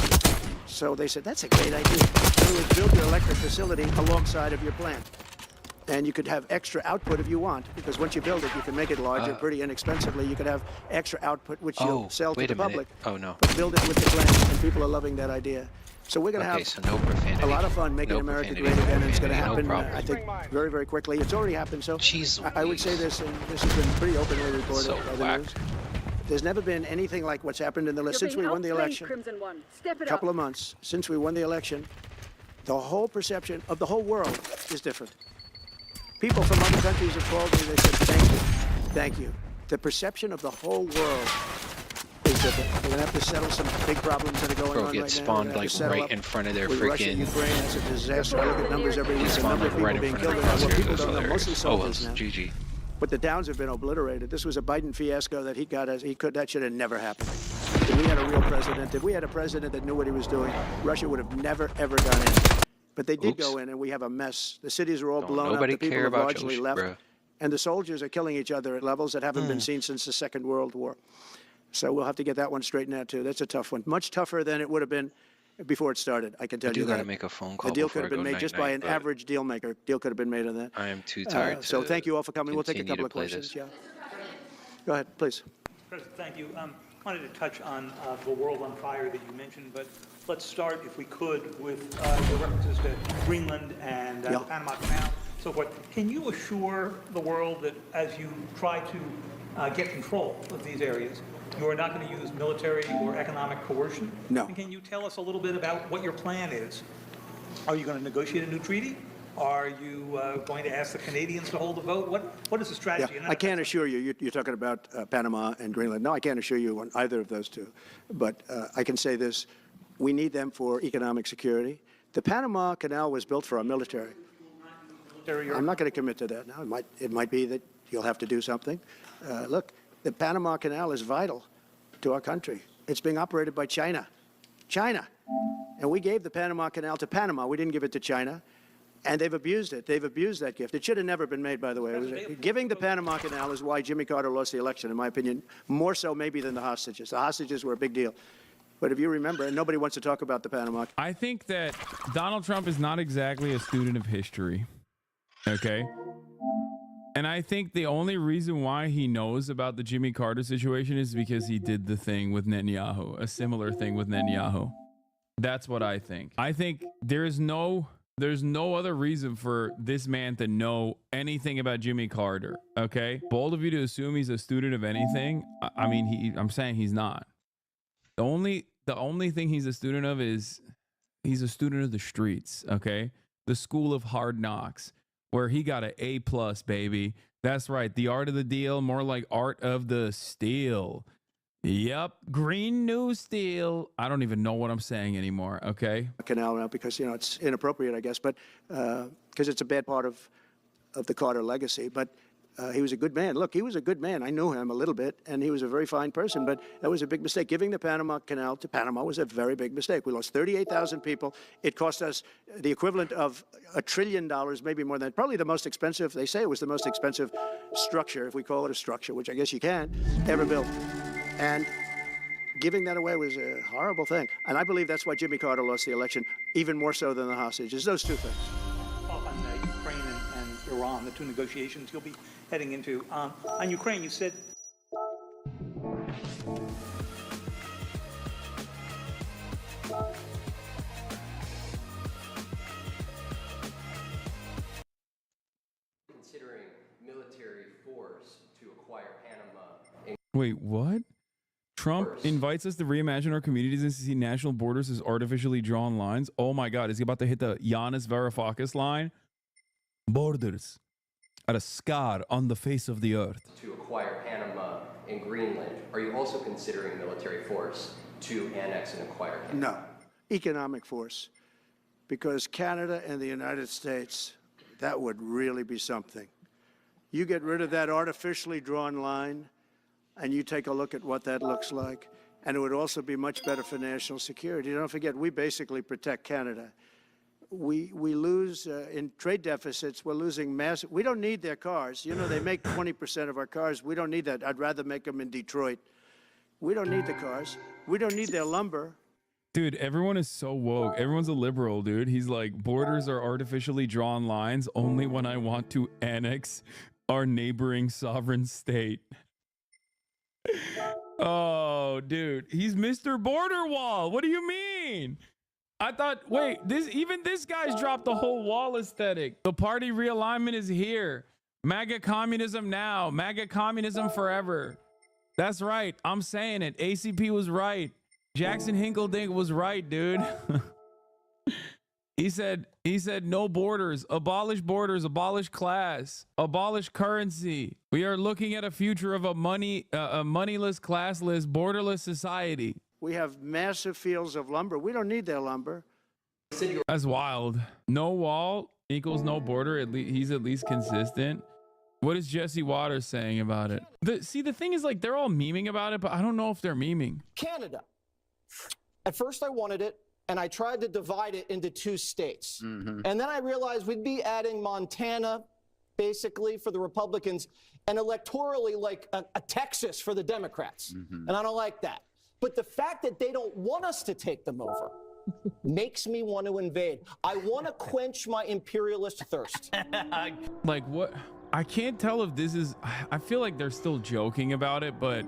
So they said, that's a great idea. In other words, build your electric facility alongside of your plant. And you could have extra output if you want, because once you build it, you can make it larger pretty inexpensively. You could have extra output, which you'll sell to the public. Oh, no. But build it with the plant, and people are loving that idea. So we're going to have so no profanity. a lot of fun making America great again, and it's going to happen, I think, very, very quickly. It's already happened. So I would say this, and this has been pretty openly reported by the news. There's never been anything like what's happened in the list since we won the election. A couple of months since we won the election, the whole perception of the whole world is different. People from other countries have called me. They said, thank you. The perception of the whole world is different. We're going to have to settle some big problems that are going on right now. Get spawned like right in front of their with Russia, freaking. Ukraine, it's a disaster. I look at numbers every week. The number of people being killed. What people don't know, mostly soldiers now. GG. But the downs have been obliterated. This was a Biden fiasco that he got. That should have never happened. If we had a real president, if we had a president that knew what he was doing, Russia would have never, ever gone in. But they did go in, and we have a mess. The cities are all blown up. The people have largely left. And the soldiers are killing each other at levels that haven't been seen since the Second World War. So we'll have to get that one straightened out, too. That's a tough one. Much tougher than it would have been before it started. I can tell you that. I do gotta make a phone call. The deal before could have been I go made just by an night-night, but average deal maker. Deal could have been made on that. I am too tired. So thank you all for coming. We'll take a continue couple to of play questions. this. Yeah. Go ahead, please. President, thank you. Wanted to touch on the world on fire that you mentioned, but let's start, if we could, with the references to Greenland and the Panama Canal, so forth. Can you assure the world that as you try to get control of these areas, you are not going to use military or economic coercion? No. And can you tell us a little bit about what your plan is? Are you going to negotiate a new treaty? Are you going to ask the Canadians to hold the vote? What is the strategy? Yeah, I can't assure you. You're talking about Panama and Greenland. No, I can't assure you on either of those two. But I can say this. We need them for economic security. The Panama Canal was built for our military. I'm not going to commit to that now. It might be that you'll have to do something. Look, the Panama Canal is vital to our country. It's being operated by China. China. And we gave the Panama Canal to Panama. We didn't give it to China. And they've abused it. They've abused that gift. It should have never been made, by the way. Giving the Panama Canal is why Jimmy Carter lost the election, in my opinion, more so maybe than the hostages. The hostages were a big deal. But if you remember, and nobody wants to talk about the Panama. I think that Donald Trump is not exactly a student of history. Okay? And I think the only reason why he knows about the Jimmy Carter situation is because he did the thing with Netanyahu, a similar thing with Netanyahu. That's what I think. I think there's no other reason for this man to know anything about Jimmy Carter. Okay? Bold of you to assume he's a student of anything. I mean, I'm saying he's not. The only thing he's a student of is he's a student of the streets. Okay? The school of hard knocks, where he got an A+, baby. That's right. The art of the deal, more like art of the steal. Yep. Green new steel. I don't even know what I'm saying anymore. Okay. Canal now because, it's inappropriate, I guess, but because it's a bad part of the Carter legacy. But he was a good man. Look, he was a good man. I knew him a little bit, and he was a very fine person, but that was a big mistake. Giving the Panama Canal to Panama was a very big mistake. We lost 38,000 people. It cost us the equivalent of $1 trillion, maybe more than that. Probably the most expensive, they say it was the most expensive structure, if we call it a structure, which I guess you can, ever built. And giving that away was a horrible thing. And I believe that's why Jimmy Carter lost the election, even more so than the hostages. Those two things. On Ukraine and Iran, the two negotiations you'll be heading into. On Ukraine, you said... Considering military force to acquire Panama. Wait, what? Trump invites us to reimagine our communities and see national borders as artificially drawn lines. Oh my God, is he about to hit the Giannis Varoufakis line? Borders are a scar on the face of the earth. To acquire Panama and Greenland, are you also considering military force to annex and acquire Canada? No, economic force, because Canada and the United States, that would really be something. You get rid of that artificially drawn line, and you take a look at what that looks like, and it would also be much better for national security. Don't forget, we basically protect Canada. We lose in trade deficits. We're losing massive. We don't need their cars. They make 20% of our cars. We don't need that. I'd rather make them in Detroit. We don't need the cars. We don't need their lumber. Dude, everyone is so woke. Everyone's a liberal, dude. He's like, borders are artificially drawn lines only when I want to annex our neighboring sovereign state. Oh, dude, he's Mr. Border Wall. What do you mean? I thought, wait, this guy's dropped the whole wall aesthetic. The party realignment is here. MAGA communism now. MAGA communism forever. That's right. I'm saying it. ACP was right. Jackson Hinkledink was right, dude. He said no borders, abolish class, abolish currency. We are looking at a future of a moneyless, classless, borderless society. We have massive fields of lumber. We don't need their lumber. That's wild. No wall equals no border. He's at least consistent. What is Jesse Waters saying about it? The thing is, like, they're all memeing about it, but I don't know if they're memeing. Canada. At first I wanted it, and I tried to divide it into 2 states. And then I realized we'd be adding Montana, basically, for the Republicans, and electorally like a Texas for the Democrats. And I don't like that. But the fact that they don't want us to take them over makes me want to invade. I want to quench my imperialist thirst. Like what? I can't tell if this is, I feel like they're still joking about it, but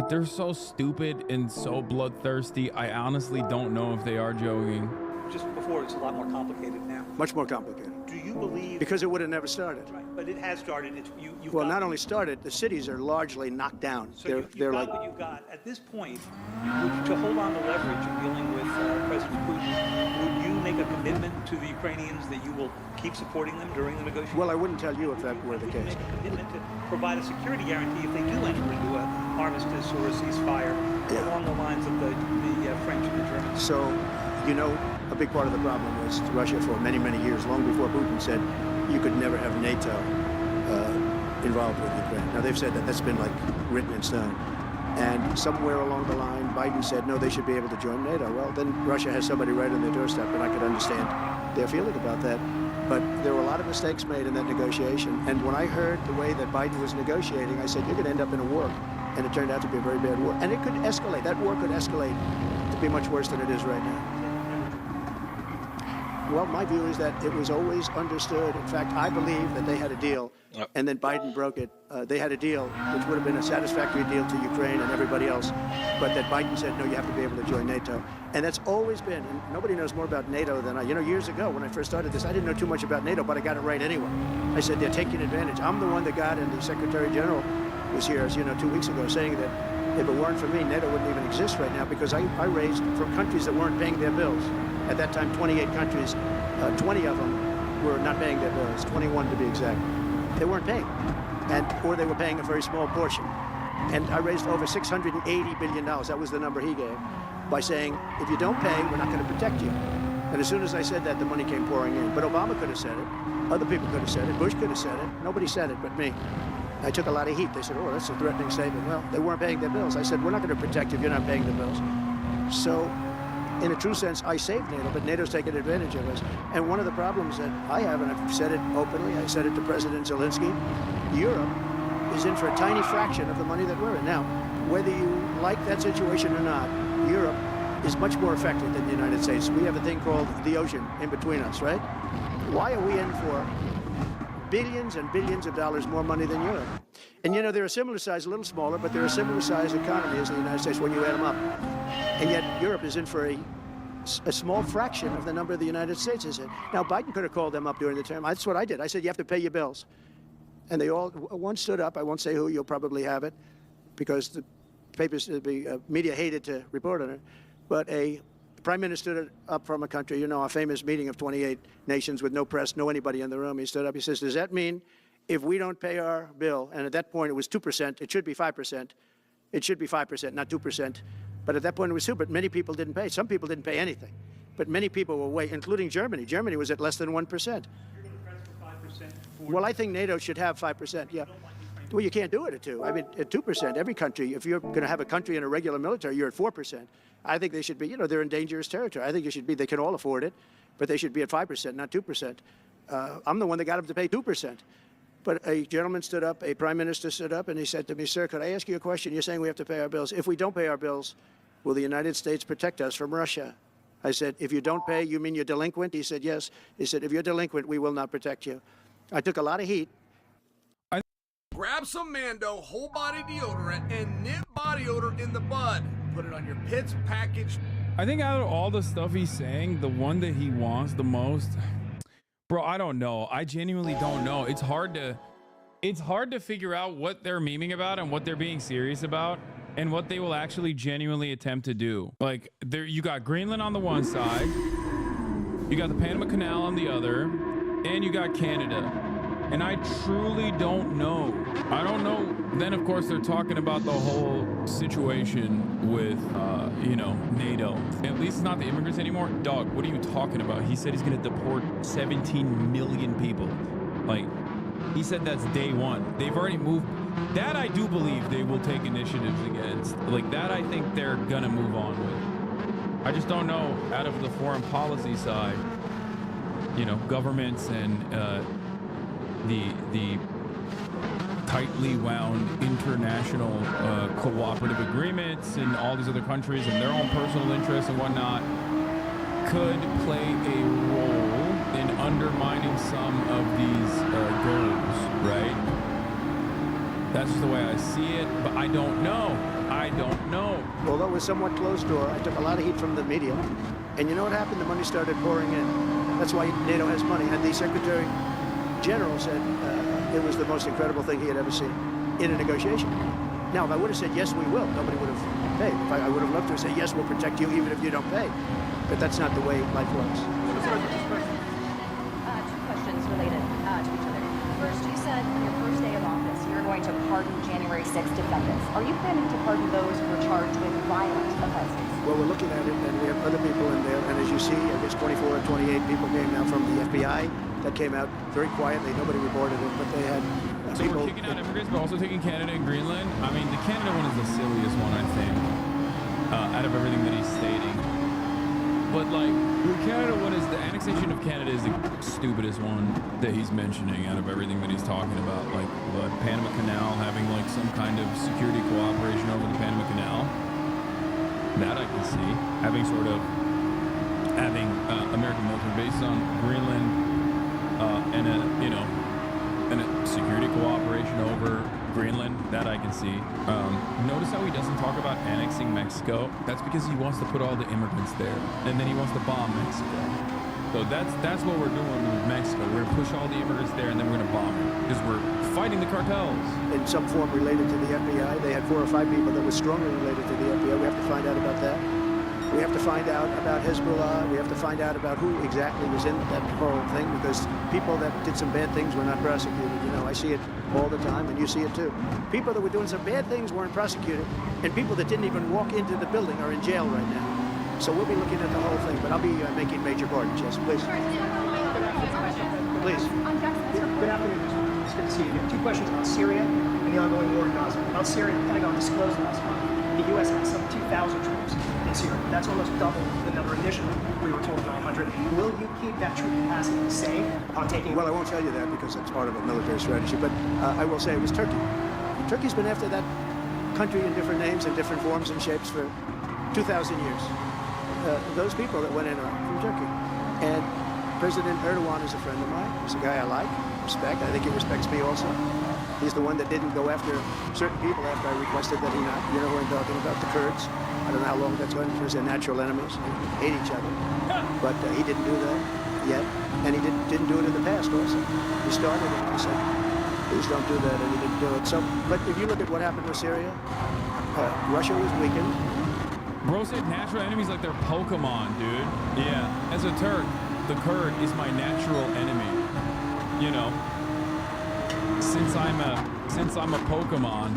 they're so stupid and so bloodthirsty. I honestly don't know if they are joking. Just before, it's a lot more complicated now. Much more complicated. Do you believe? Because it would have never started. Right, but it has started. You've Well, got, not only started, the cities are largely knocked down. So you've got what you've got. At this point, to hold on to leverage in dealing with President Putin, would you make a commitment to the Ukrainians that you will keep supporting them during the negotiations? Well, I wouldn't tell you if that were the Would you case. make a commitment to provide a security guarantee if they do enter into an armistice or a ceasefire along the lines of the French and the Germans? So, you know, a big part of the problem was Russia for many, many years, long before Putin said you could never have NATO involved with Ukraine. Now, they've said that. That's been, like, written in stone. And somewhere along the line, Biden said, no, they should be able to join NATO. Well, then Russia has somebody right on their doorstep, and I could understand their feeling about that. But there were a lot of mistakes made in that negotiation. And when I heard the way that Biden was negotiating, I said, you're going to end up in a war. And it turned out to be a very bad war. And it could escalate. That war could escalate to be much worse than it is right now. Well, my view is that it was always understood. In fact, I believe that they had a deal, and then Biden broke it. They had a deal, which would have been a satisfactory deal to Ukraine and everybody else, but that Biden said, no, you have to be able to join NATO. And that's always been, and nobody knows more about NATO than I. You know, years ago, when I first started this, I didn't know too much about NATO, but I got it right anyway. I said, they're taking advantage. I'm the one that got, and the Secretary General was here, as you know, 2 weeks ago, saying that if it weren't for me, NATO wouldn't even exist right now, because I raised from countries that weren't paying their bills. At that time, 28 countries, 20 of them were not paying their bills, 21 to be exact. They weren't paying, or they were paying a very small portion. And I raised over $680 billion, that was the number he gave, by saying, if you don't pay, we're not going to protect you. And as soon as I said that, the money came pouring in. But Obama could have said it, other people could have said it, Bush could have said it, nobody said it but me. I took a lot of heat. They said, oh, that's a threatening statement. Well, they weren't paying their bills. I said, we're not going to protect you if you're not paying the bills. So, in a true sense, I saved NATO, but NATO's taken advantage of us. And one of the problems that I have, and I've said it openly, I said it to President Zelensky, Europe is in for a tiny fraction of the money that we're in. Now, whether you like that situation or not, Europe is much more affected than the United States. We have a thing called the ocean in between us, right? Why are we in for billions and billions of dollars more money than Europe? And you know, they're a similar size, a little smaller, but they're a similar size economy as the United States when you add them up. And yet Europe is in for a small fraction of the number the United States is in. Now, Biden could have called them up during the term. That's what I did. I said, you have to pay your bills. And they all, one stood up. I won't say who, you'll probably have it, because the papers, the media hated to report on it. But a prime minister stood up from a country, you know, a famous meeting of 28 nations with no press, no anybody in the room. He stood up, he says, does that mean if we don't pay our bill, and at that point it was 2%, it should be 5%. It should be 5%, not 2%. But at that point it was 2%, but many people didn't pay. Some people didn't pay anything. But many people were way, including Germany. Germany was at less than 1%. You're going to press for 5%? Well, I think NATO should have 5%, yeah. Well, you can't do it at 2%. I mean, at 2%, every country, if you're going to have a country in a regular military, you're at 4%. I think they should be, you know, they're in dangerous territory. I think it should be, they can all afford it, but they should be at 5%, not 2%. I'm the one that got them to pay 2%. But a gentleman stood up, a prime minister stood up, and he said to me, sir, could I ask you a question? You're saying we have to pay our bills. If we don't pay our bills, will the United States protect us from Russia? I said, if you don't pay, you mean you're delinquent? He said, yes. He said, if you're delinquent, we will not protect you. I took a lot of heat. Grab some Mando whole body deodorant and nip body odor in the bud. Put it on your pits package. I think out of all the stuff he's saying, the one that he wants the most, bro, I don't know. I genuinely don't know. It's hard to figure out what they're memeing about and what they're being serious about and what they will actually genuinely attempt to do. Like, there, you got Greenland on the one side, you got the Panama Canal on the other, and you got Canada. And I truly don't know. I don't know. Then, of course, they're talking about the whole situation with, you know, NATO. At least it's not the immigrants anymore. Dog, what are you talking about? He said he's going to deport 17 million people. Like, he said that's day one. They've already moved. That I do believe they will take initiatives against. Like, that I think they're going to move on with. I just don't know, out of the foreign policy side, you know, governments and, the tightly wound international cooperative agreements and all these other countries and their own personal interests and whatnot. could play a role in undermining some of these goals, right? That's just the way I see it, but I don't know. I don't know. Although it was somewhat closed door, I took a lot of heat from the media. And you know what happened? The money started pouring in. That's why NATO has money. And the Secretary General said it was the most incredible thing he had ever seen in a negotiation. Now, if I would have said, yes, we will, nobody would have paid. If I would have loved to say, yes, we'll protect you even if you don't pay. But that's not the way life works. Two questions related to each other. First, you said on your first day of office, you're going to pardon January 6th defendants. Are you planning to pardon those who were charged with violent offenses? Well, we're looking at it, and we have other people in there. And as you see, I guess 24 or 28 people came now from the FBI. That came out very quietly. Nobody reported it, but they had so people. We're kicking out immigrants, but also taking Canada and Greenland. I mean, the Canada one is the silliest one, I think, out of everything that he's stating. But like, the Canada one is the annexation of Canada is the stupidest one that he's mentioning out of everything that he's talking about. Like the Panama Canal, having like some kind of security cooperation over the Panama Canal. That I can see. Having American military bases on Greenland. And a security cooperation over Greenland, that I can see. Notice how he doesn't talk about annexing Mexico. That's because he wants to put all the immigrants there, and then he wants to bomb Mexico. So that's what we're doing with Mexico. We're gonna push all the immigrants there, and then we're gonna bomb it because we're fighting the cartels. In some form related to the FBI, they had 4 or 5 people that were strongly related to the FBI. We have to find out about that. We have to find out about Hezbollah. We have to find out about who exactly was in that whole thing, because people that did some bad things were not prosecuted. You know, I see it all the time, and you see it too. People that were doing some bad things weren't prosecuted, and people that didn't even walk into the building are in jail right now. So we'll be looking at the whole thing, but I'll be making major pardons. Yes, please. Please. Good afternoon. It's good to see you again. 2 questions about Syria and the ongoing war in Gaza. About Syria, the Pentagon disclosed last month the U.S. has some 2,000 troops in Syria. That's almost double the number initially. We were told 900. Will you keep that troop capacity the same upon taking? Well, I won't tell you that because that's part of a military strategy, but I will say it was Turkey. Turkey's been after that country in different names and different forms and shapes for 2,000 years. Those people that went in are from Turkey. And President Erdogan is a friend of mine. He's a guy I like, respect. I think he respects me also. He's the one that didn't go after certain people after I requested that he not. You know who I'm talking about, the Kurds. I don't know how long that's going because they're natural enemies. They hate each other. But he didn't do that yet. And he didn't do it in the past also. He started it and he said, please don't do that, and he didn't do it. So, but if you look at what happened with Syria, Russia was weakened. Bro said natural enemies like they're Pokemon, dude. Yeah. As a Turk, the Kurd is my natural enemy. You know, since I'm a Pokemon,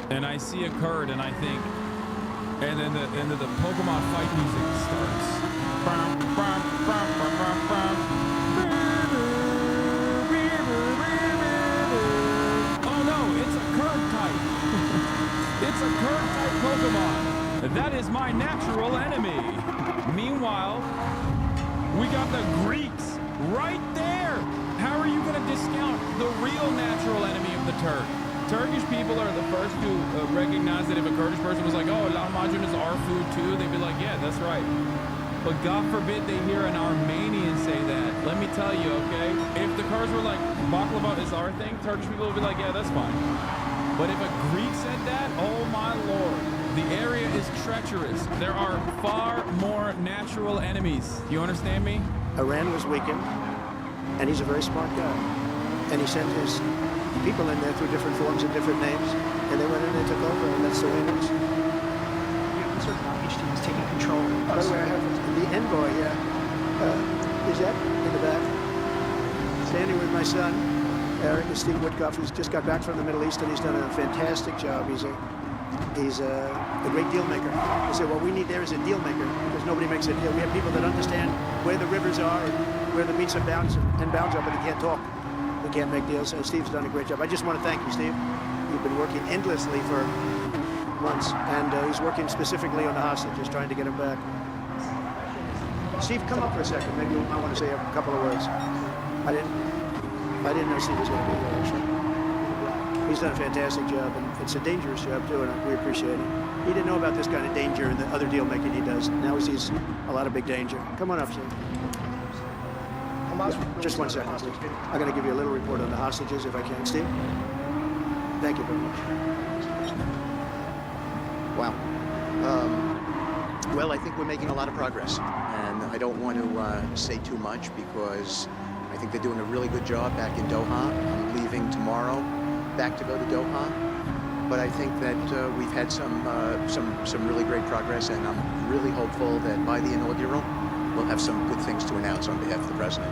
and I see a Kurd, and I think, and then the Pokemon fight music starts. Oh no, it's a Kurd type. It's a Kurd type Pokemon. That is my natural enemy. Meanwhile, we got the Greeks right there. How are you going to discount the real natural enemy of the Turk? Turkish people are the first to recognize that if a Kurdish person was like, oh, lahmacun is our food too, they'd be like, yeah, that's right. But God forbid they hear an Armenian say that. Let me tell you, okay? If the Kurds were like, baklava is our thing, Turkish people would be like, yeah, that's fine. But if a Greek said that, oh my Lord, the area is treacherous. There are far more natural enemies. Do you understand me? Iran was weakened, and he's a very smart guy. And he sent his people in there through different forms and different names, and they went in and took over, and that's the way it is. You're concerned about HT is taking control. By the way, I have the envoy here. Is that in the back? Standing with my son, Eric, and Steve Woodcock, who's just got back from the Middle East, and he's done a fantastic job. He's a great deal maker. They say, what we need there is a deal maker, because nobody makes a deal. We have people that understand where the rivers are and where the meets and bounds are, but they can't talk. They can't make deals. And Steve's done a great job. I just want to thank you, Steve. You've been working endlessly for months, and he's working specifically on the hostages, trying to get him back. Steve, come up for a second. Maybe you might want to say a couple of words. I didn't know Steve was going to be here, actually. He's done a fantastic job, and it's a dangerous job, too, and we appreciate it. He didn't know about this kind of danger and the other deal making he does. Now he sees a lot of big danger. Come on up, sir. Just 1 second, please. I'm going to give you a little report on the hostages, if I can, Steve. Thank you very much. Wow. Well, I think we're making a lot of progress, and I don't want to say too much because I think they're doing a really good job back in Doha. I'm leaving tomorrow back to go to Doha, but I think that we've had some really great progress, and I'm really hopeful that by the inaugural, we'll have some good things to announce on behalf of the president.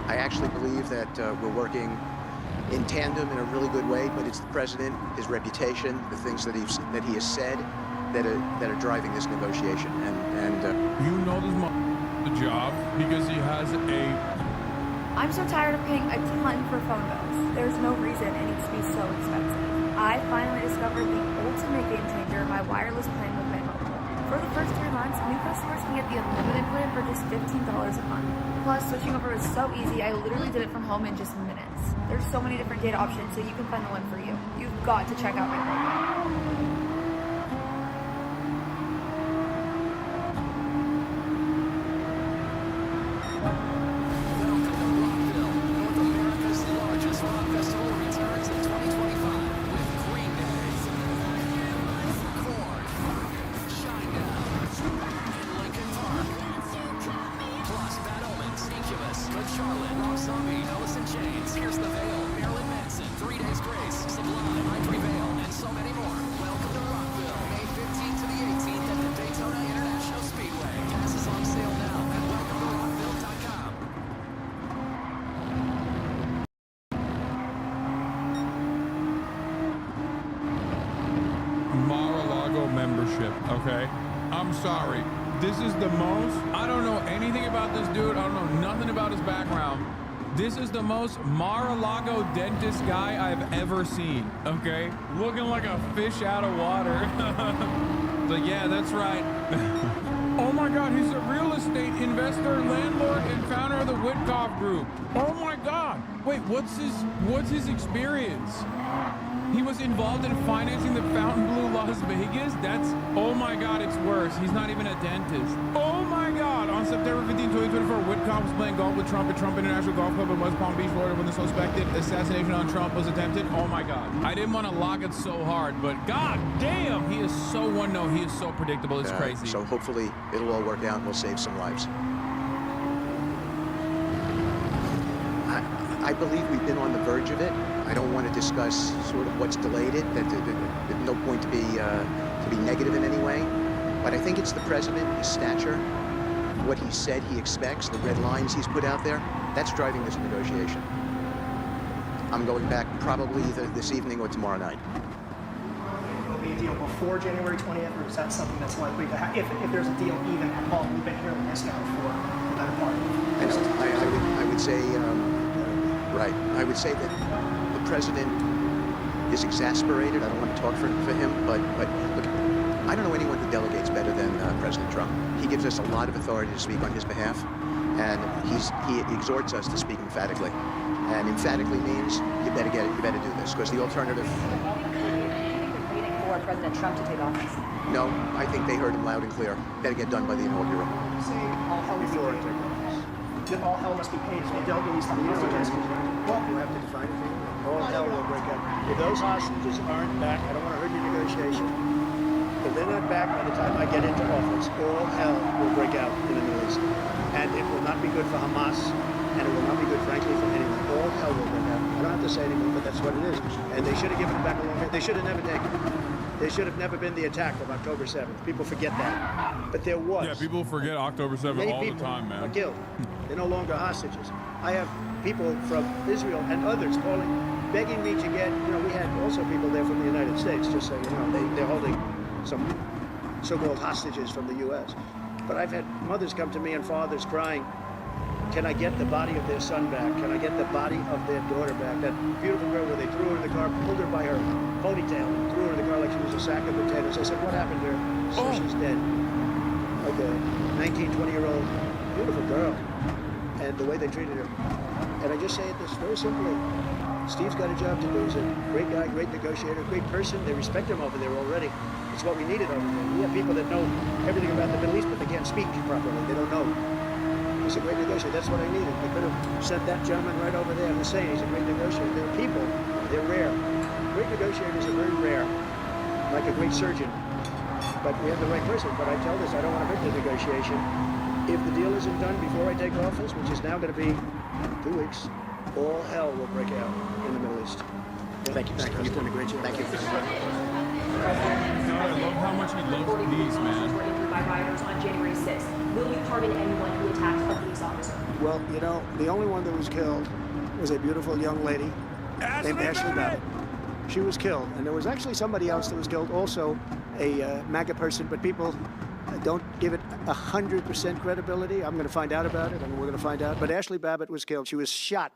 I actually believe that we're working in tandem in a really good way, but it's the president, his reputation, the things that he has said that are driving this negotiation. And you know this the job because he has a. I'm so tired of paying a ton for phone bills. There's no reason it needs to be so expensive. I finally discovered the ultimate game changer, my wireless plan with Mint Mobile. For the first 3 months, new customers can get the unlimited plan for just $15 a month. Plus, switching over is so easy, I literally did it from home in just minutes. There's so many different data options, so you can find the one for you. You've got to check out Mint Mobile. Okay, I'm sorry. This is the most. I don't know anything about this dude. I don't know nothing about his background. This is the most Mar-a-Lago dentist guy I've ever seen. Okay, looking like a fish out of water. But yeah, that's right. Oh my God, he's a real estate investor, landlord, and founder of the Witkoff Group. Oh my God. Wait, what's his experience? He was involved in financing the Fontainebleau Las Vegas? That's, oh my God, it's worse. He's not even a dentist. Oh my God. On September 15, 2024, Witkoff was playing golf with Trump at Trump International Golf Club in West Palm Beach, Florida, when the suspected assassination on Trump was attempted. Oh my God. I didn't want to lock it so hard, but God damn, he is so one-note. He is so predictable. It's crazy. So hopefully it'll all work out and we'll save some lives. I believe we've been on the verge of it. I don't want to discuss sort of what's delayed it. There's no point to be negative in any way. But I think it's the president, his stature, what he said he expects, the red lines he's put out there, that's driving this negotiation. I'm going back probably either this evening or tomorrow night. Will be a deal before January 20th, or is that something that's likely to happen? If there's a deal even at all, we've been hearing this now for the better part. I know. I would say. Right. I would say that the president is exasperated. I don't want to talk for him, but look, I don't know anyone who delegates better than President Trump. He gives us a lot of authority to speak on his behalf, and he exhorts us to speak emphatically. And emphatically means you better do this, because the alternative. Waiting for President Trump to take office. No, I think they heard him loud and clear. Better get done by the inaugural. All hell must be paid if they don't release the hostages. Well, you have to define it. All hell will break out. If those hostages aren't back, I don't want to hurt your negotiation. If they're not back by the time I get into office, all hell will break out in the Middle East. And it will not be good for Hamas, and it will not be good, frankly, for anyone. All hell will break out. I don't have to say anymore, but that's what it is. And they should have given it back a long time. They should have never taken it. There should have never been the attack of October 7th. People forget that. But there was. Yeah, people forget October 7th all the time, man. Are killed. They're no longer hostages. I have people from Israel and others calling, begging me to get, we had also people there from the United States, just so you know. They're holding some so-called hostages from the U.S. But I've had mothers come to me and fathers crying, can I get the body of their son back? Can I get the body of their daughter back? That beautiful girl where they threw her in the car, pulled her by her ponytail, and threw her in the car like she was a sack of potatoes. I said, what happened to her? So she's dead. Like a 19, 20-year-old beautiful girl. And the way they treated her. And I just say it this very simply. Steve's got a job to do. He's a great guy, great negotiator, great person. They respect him over there already. It's what we needed over there. We have people that know everything about the Middle East, but they can't speak properly. They don't know. He's a great negotiator. That's what I needed. They could have sent that gentleman right over there. Hussein, he's a great negotiator. There are people, they're rare. Great negotiators are very rare, like a great surgeon. But we have the right person. But I tell this, I don't want to hurt the negotiation. If the deal isn't done before I take office, which is now going to be 2 weeks, all hell will break out in the Middle East. Thank you. Thank you. You've done a great job. Thank you. I love how much he loves these, man. By rioters on January 6th. Will you pardon anyone who attacked a police officer? Well, you know, the only one that was killed was a beautiful young lady named Ashley Babbitt. She was killed, and there was actually somebody else that was killed, also a MAGA person, but people don't give it 100% credibility. I'm going to find out about it, and we're going to find out. But Ashley Babbitt was killed. She was shot.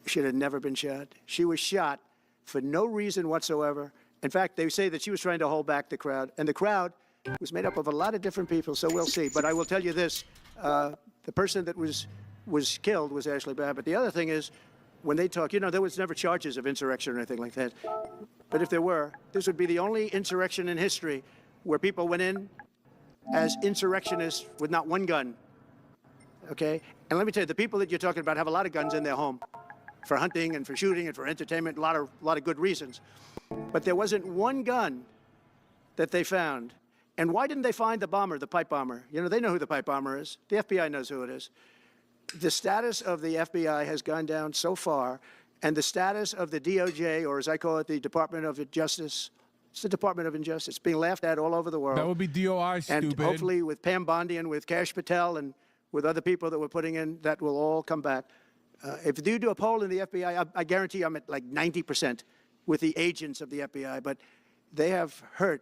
Should have never been shot. She was shot for no reason whatsoever. In fact, they say that she was trying to hold back the crowd, and the crowd was made up of a lot of different people, so we'll see. But I will tell you this, the person that was killed was Ashley Babbitt. The other thing is, when they talk, you know, there was never charges of insurrection or anything like that. But if there were, this would be the only insurrection in history where people went in as insurrectionists with not one gun, okay? And let me tell you, the people that you're talking about have a lot of guns in their home for hunting and for shooting and for entertainment, a lot of good reasons. But there wasn't one gun that they found. And why didn't they find the bomber, the pipe bomber? You know, they know who the pipe bomber is. The FBI knows who it is. The status of the FBI has gone down so far, and the status of the DOJ, or as I call it, the Department of Justice, it's the Department of Injustice, being laughed at all over the world. That would be DOI, stupid. And hopefully with Pam Bondi and with Kash Patel and with other people that we're putting in, that will all come back. If you do a poll in the FBI, I guarantee I'm at like 90% with the agents of the FBI, but they have hurt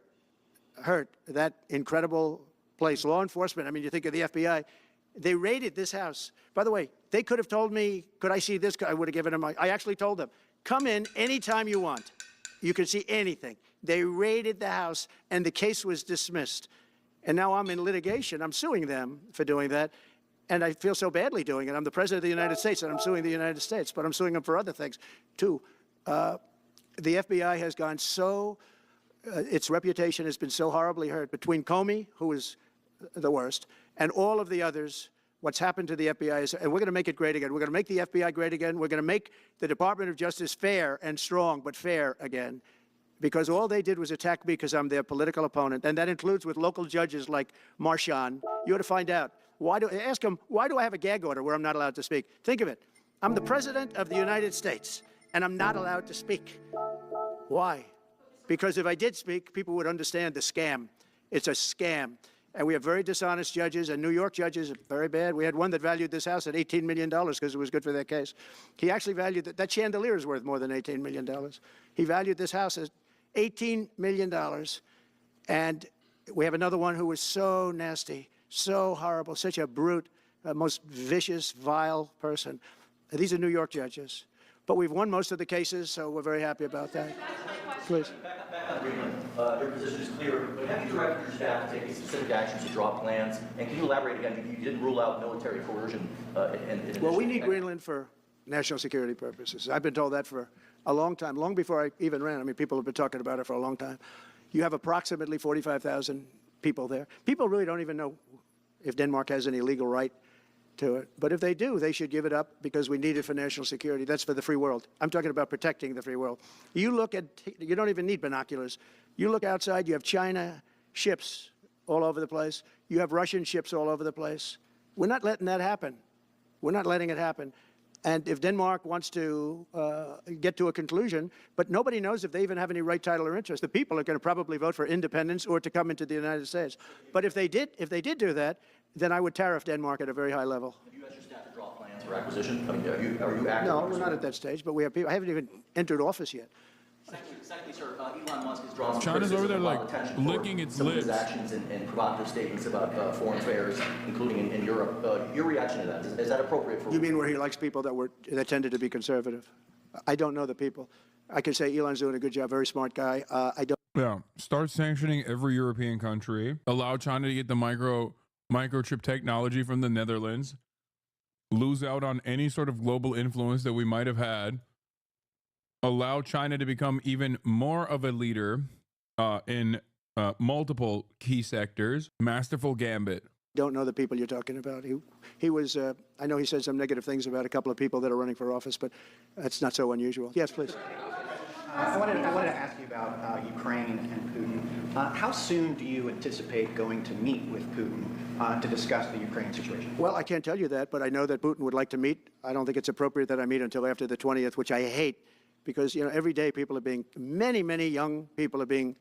that incredible place. Law enforcement, I mean, you think of the FBI, they raided this house. By the way, they could have told me, could I see this? I would have given them, I actually told them, come in anytime you want. You can see anything. They raided the house, and the case was dismissed. And now I'm in litigation. I'm suing them for doing that. And I feel so badly doing it. I'm the president of the United States, and I'm suing the United States, but I'm suing them for other things, too. The FBI has gone so, its reputation has been so horribly hurt between Comey, who is the worst, and all of the others. What's happened to the FBI is, and we're going to make it great again. We're going to make the FBI great again. We're going to make the Department of Justice fair and strong, but fair again, because all they did was attack me because I'm their political opponent, and that includes with local judges like Marchand. You ought to find out. Ask him, why do I have a gag order where I'm not allowed to speak? Think of it. I'm the president of the United States, and I'm not allowed to speak. Why? Because if I did speak, people would understand the scam. It's a scam. And we have very dishonest judges, and New York judges are very bad. We had one that valued this house at $18 million because it was good for their case. He actually valued that chandelier is worth more than $18 million. He valued this house at $18 million. And we have another one who was so nasty, so horrible, such a brute, most vicious, vile person. These are New York judges. But we've won most of the cases, so we're very happy about that. Please. Your position is clear, but have you directed your staff to take specific actions to draw plans? And can you elaborate again? You didn't rule out military coercion. Well, we need Greenland for national security purposes. I've been told that for a long time, long before I even ran. I mean, people have been talking about it for a long time. You have approximately 45,000 people there. People really don't even know if Denmark has any legal right to it. But if they do, they should give it up because we need it for national security. That's for the free world. I'm talking about protecting the free world. You look at, you don't even need binoculars. You look outside, you have China ships all over the place. You have Russian ships all over the place. We're not letting that happen. We're not letting it happen. And if Denmark wants to get to a conclusion, but nobody knows if they even have any right, title, or interest. The people are going to probably vote for independence or to come into the United States. But if they did do that, then I would tariff Denmark at a very high level. Have you asked your staff to draw plans for acquisition? I mean, are you active? No, we're not at that stage, but we have people. I haven't even entered office yet. Secondly, sir, Elon Musk has drawn some China's over there like attention licking its some lips. of his actions and provocative statements about foreign affairs, including in Europe. Your reaction to that, is that appropriate for you? Mean where he likes people that tended to be conservative? I don't know the people. I can say Elon's doing a good job, very smart guy. I don't. Yeah, start sanctioning every European country. Allow China to get the microchip technology from the Netherlands. lose out on any sort of global influence that we might have had, allow China to become even more of a leader in multiple key sectors. Masterful gambit. Don't know the people you're talking about. He was, I know he said some negative things about a couple of people that are running for office, but that's not so unusual. Yes, please. I wanted to ask you about Ukraine and Putin. How soon do you anticipate going to meet with Putin to discuss the Ukraine situation? Well, I can't tell you that, but I know that Putin would like to meet. I don't think it's appropriate that I meet until after the 20th, which I hate, because, you know, every day people are being, many young people are being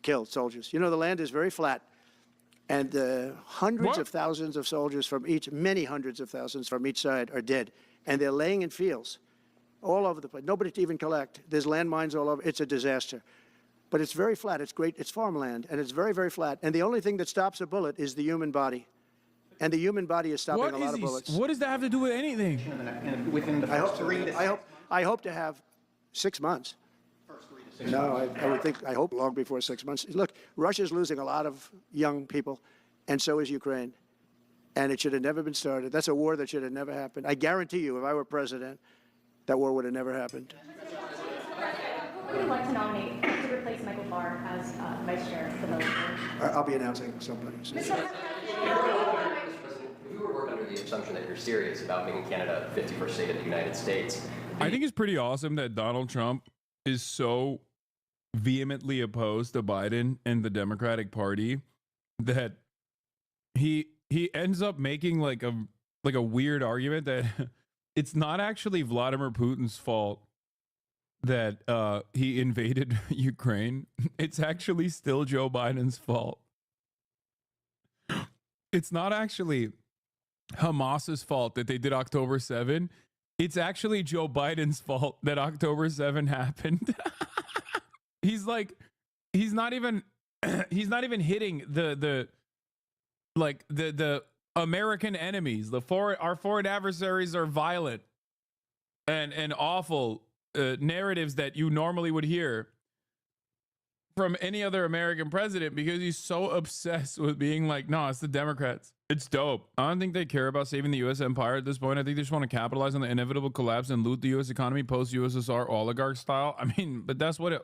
killed, soldiers. You know, the land is very flat, and hundreds of thousands of soldiers from each, many hundreds of thousands from each side are dead, and they're laying in fields all over the place. Nobody to even collect. There's landmines all over. It's a disaster. But it's very flat. It's great. It's farmland, and it's very flat. And the only thing that stops a bullet is the human body. And the human body is stopping a lot of bullets. What does that have to do with anything? Within the first 3 to 6 I hope to have 6 months. No, I hope long before 6 months. Look, Russia's losing a lot of young people, and so is Ukraine. And it should have never been started. That's a war that should have never happened. I guarantee you, if I were president, that war would have never happened. Who would you like to nominate to replace Michael Barr as vice chair for the board? I'll be announcing somebody. If you were to work under the assumption that you're serious about making Canada 51st state of the United States, I think it's pretty awesome that Donald Trump is so vehemently opposed to Biden and the Democratic Party that he ends up making like a weird argument that it's not actually Vladimir Putin's fault that he invaded Ukraine. It's actually still Joe Biden's fault. It's not actually Hamas's fault that they did October 7. It's actually Joe Biden's fault that October 7 happened. He's not even hitting the American enemies. Our foreign adversaries are violent and awful narratives that you normally would hear from any other American president, because he's so obsessed with being like, no, it's the Democrats. It's dope. I don't think they care about saving the U.S. empire at this point. I think they just want to capitalize on the inevitable collapse and loot the U.S. economy post-USSR oligarch style. I mean, but that's what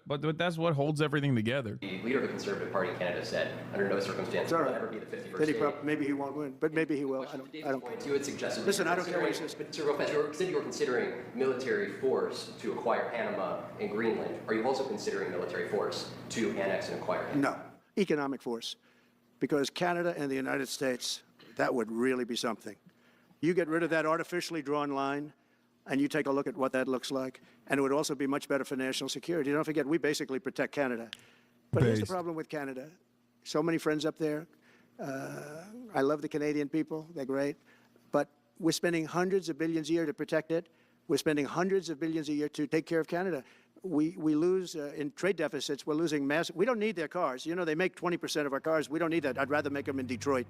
holds everything together. The leader of the Conservative Party in Canada said, under no circumstances will it ever be the 51st state. Maybe he won't win, but maybe he will. I don't care. You had suggested. Listen, I don't care what he says. But Sir Lopez, you said you were considering military force to acquire Panama and Greenland. Are you also considering military force to annex and acquire Panama? No, economic force, because Canada and the United States, that would really be something. You get rid of that artificially drawn line, and you take a look at what that looks like, and it would also be much better for national security. Don't forget, we basically protect Canada. But here's the problem with Canada. So many friends up there. I love the Canadian people. They're great. But we're spending hundreds of billions a year to protect it. We're spending hundreds of billions a year to take care of Canada. We lose in trade deficits. We're losing massive. We don't need their cars. You know, they make 20% of our cars. We don't need that. I'd rather make them in Detroit.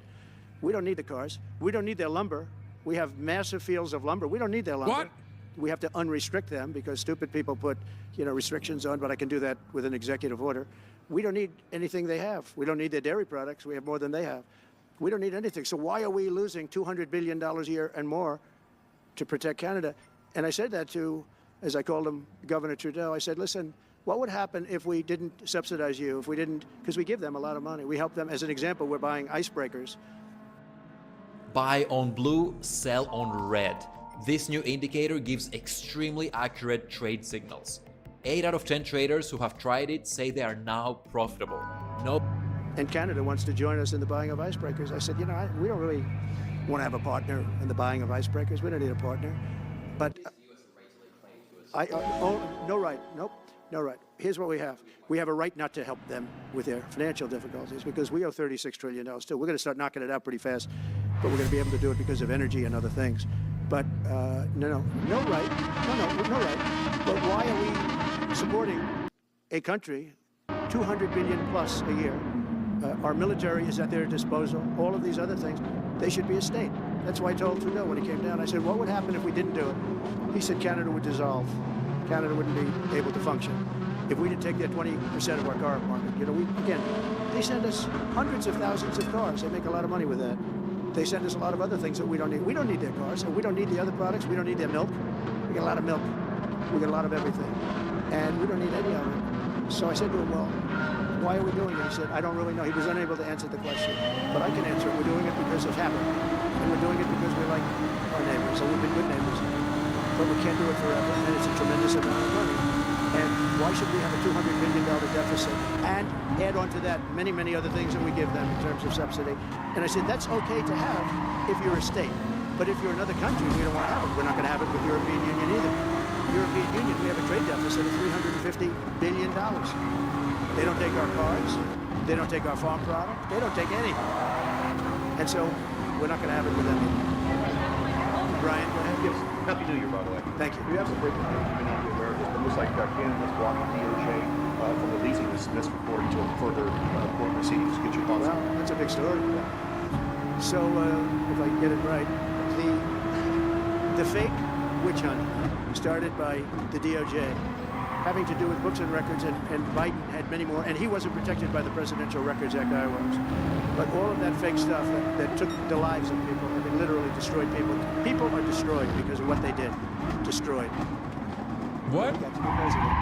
We don't need the cars. We don't need their lumber. We have massive fields of lumber. We don't need their lumber. What? We have to unrestrict them because stupid people put, restrictions on, but I can do that with an executive order. We don't need anything they have. We don't need their dairy products. We have more than they have. We don't need anything. So why are we losing $200 billion a year and more to protect Canada? And I said that to, as I called him, Governor Trudeau. I said, listen, what would happen if we didn't subsidize you, if we didn't, because we give them a lot of money. We help them. As an example, we're buying icebreakers. Buy on blue, sell on red. This new indicator gives extremely accurate trade signals. 8 out of 10 traders who have tried it say they are now profitable. And Canada wants to join us in the buying of icebreakers. I said, we don't really want to have a partner in the buying of icebreakers. We don't need a partner. But no right. Nope. No right. Here's what we have. We have a right not to help them with their financial difficulties because we owe $36 trillion too. We're going to start knocking it out pretty fast, but we're going to be able to do it because of energy and other things. But no right. But why are we supporting a country, $200 billion plus a year? Our military is at their disposal. All of these other things, they should be a state. That's why I told Trudeau when he came down. I said, what would happen if we didn't do it? He said Canada would dissolve. Canada wouldn't be able to function if we didn't take their 20% of our car market. They send us hundreds of thousands of cars. They make a lot of money with that. they send us a lot of other things that we don't need. We don't need their cars, and we don't need the other products. We don't need their milk. We get a lot of milk. We get a lot of everything. And we don't need any of it. So I said to him, well, why are we doing it? He said, I don't really know. He was unable to answer the question. But I can answer it. We're doing it because of habit. And we're doing it because we like our neighbors. And we've been good neighbors. But we can't do it forever. And it's a tremendous amount of money. And why should we have a $200 billion deficit and add on to that many, many other things that we give them in terms of subsidy? And I said, that's okay to have if you're a state. But if you're another country, we don't want to have it. We're not going to have it with the European Union either. European Union, we have a trade deficit of $350 billion. They don't take our cars. They don't take our farm product. They don't take anything. And so we're not going to have it with them either. Brian, go ahead. Yes. Happy New Year, by the way. Thank you. We have some breaking news. You may not be aware of this. It looks like Canada's blocking DOJ from releasing this report until further court proceedings. Get your thoughts. Well, that's a big story. So, if I can get it right, the fake witch hunt started by the DOJ, having to do with books and records, and Biden had many more, and he wasn't protected by the Presidential Records Act, I was. But all of that fake stuff that took the lives of people, and they literally destroyed people. People are destroyed because of what they did. Destroyed. What? He got to be president.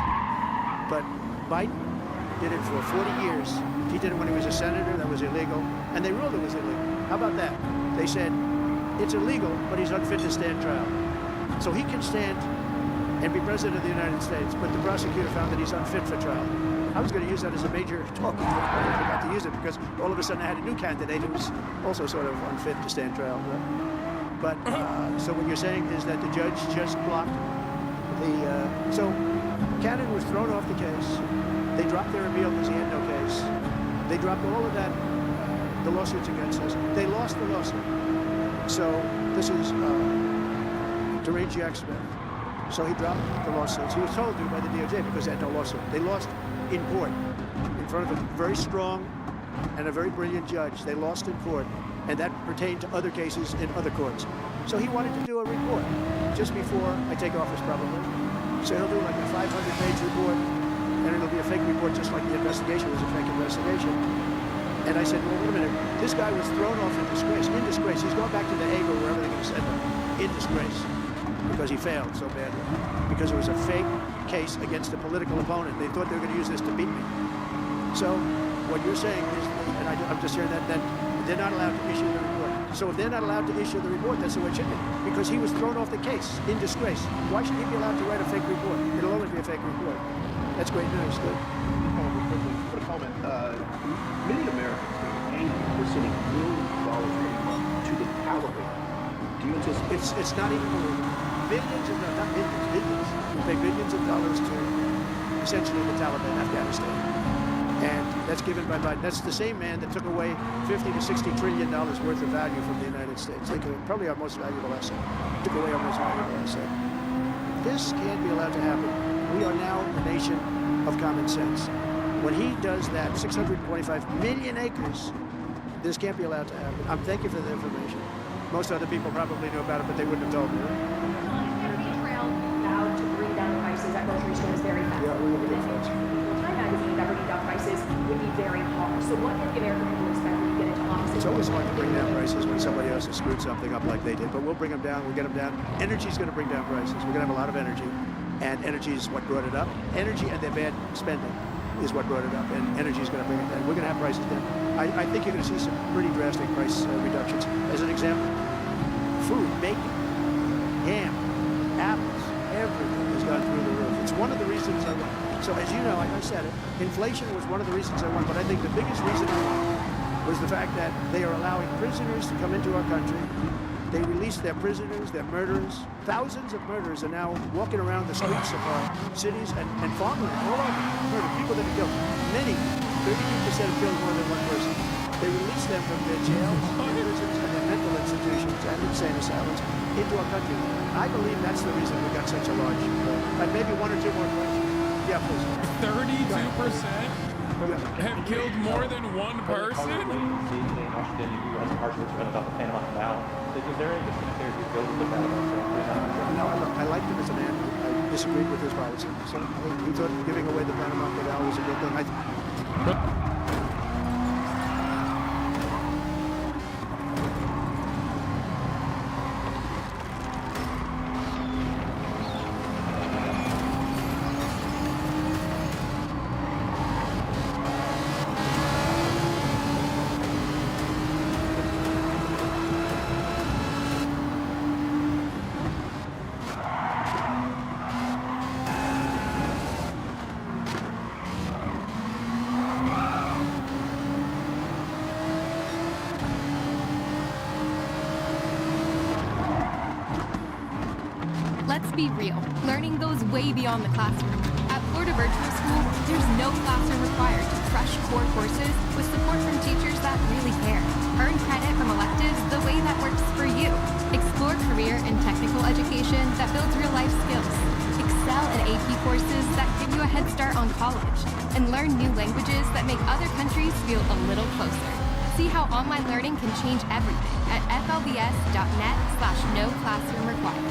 But Biden did it for 40 years. He did it when he was a senator. That was illegal. And they ruled it was illegal. How about that? They said, it's illegal, but he's unfit to stand trial. So he can stand and be president of the United States, but the prosecutor found that he's unfit for trial. I was going to use that as a major talking point, but I forgot to use it because all of a sudden I had a new candidate who was also sort of unfit to stand trial. But so what you're saying is that the judge just blocked the. So Canada was thrown off the case. They dropped their appeal because he had no case. They dropped all of that, the lawsuits against us. They lost the lawsuit. So this is Deranged Jack Smith. So he dropped the lawsuits. He was told to by the DOJ because they had no lawsuit. They lost in court in front of a very strong and a very brilliant judge. They lost in court, and that pertained to other cases in other courts. So he wanted to do a report just before I take office, probably. So he'll do like a 500-page report, and it'll be a fake report just like the investigation was a fake investigation. And I said, well, wait a minute. This guy was thrown off in disgrace. In disgrace. He's going back to The Hague or wherever they're going to send him. In disgrace. Because he failed so badly. Because it was a fake case against a political opponent. They thought they were going to use this to beat me. So what you're saying is, and I'm just hearing that they're not allowed to issue the report. So if they're not allowed to issue the report, that's the way it should be. Because he was thrown off the case in disgrace. Why should he be allowed to write a fake report? It'll always be a fake report. That's great news. Good. Put a comment. Many Americans are angry for sending millions of dollars every month to the Taliban. Do you anticipate? It's not even billions of not millions, billions. We pay billions of dollars to essentially the Taliban, Afghanistan. And that's given by Biden. That's the same man that took away $50 to $60 trillion worth of value from the United States. Like probably our most valuable asset. Took away our most valuable asset. This can't be allowed to happen. We are now a nation of common sense. When he does that, 625 million acres, this can't be allowed to happen. I'm thank you for the information. Most other people probably knew about it, but they wouldn't have told me. Energy Trail vowed to bring down prices at grocery stores very fast. Yeah, we're going to do that. Time magazine that bringing down prices would be very hard. So what can the American people expect when you get into office? It's always hard to bring down prices when somebody else has screwed something up like they did, but we'll bring them down, we'll get them down. Energy's going to bring down prices. We're going to have a lot of energy, and energy is what brought it up. Energy and their bad spending is what brought it up, and energy is going to bring it down. We're going to have prices down. I think you're going to see some pretty drastic price reductions. As an example, food, bacon, ham, apples, everything has gone through the roof. It's one of the reasons I won. So as you know, like I said, inflation was one of the reasons I won, but I think the biggest reason I won was the fact that they are allowing prisoners to come into our country. They release their prisoners, their murderers. Thousands of murderers are now walking around the streets of our cities and farmland all over. Murder, people that have killed. Many, 32% have killed more than one person. They release them from their jails, their prisons, and their mental institutions and insane asylums into our country. I believe that's the reason we got such a large and maybe one or two more questions. Yeah, please. 32% have killed more than one person? In Washington, you had some harsh words about the Panama Canal. Is there any disconnect there? Do you feel with that about No, I liked him as a man. I disagreed with his policy. So he thought giving away the Panama Canal was a good thing. be real. Learning goes way beyond the classroom. At Florida Virtual School, there's no classroom required to crush core courses with support from teachers that really care. Earn credit from electives the way that works for you. Explore career and technical education that builds real-life skills. Excel in AP courses that give you a head start on college. And learn new languages that make other countries feel a little closer. See how online learning can change everything at flbs.net/no classroom required.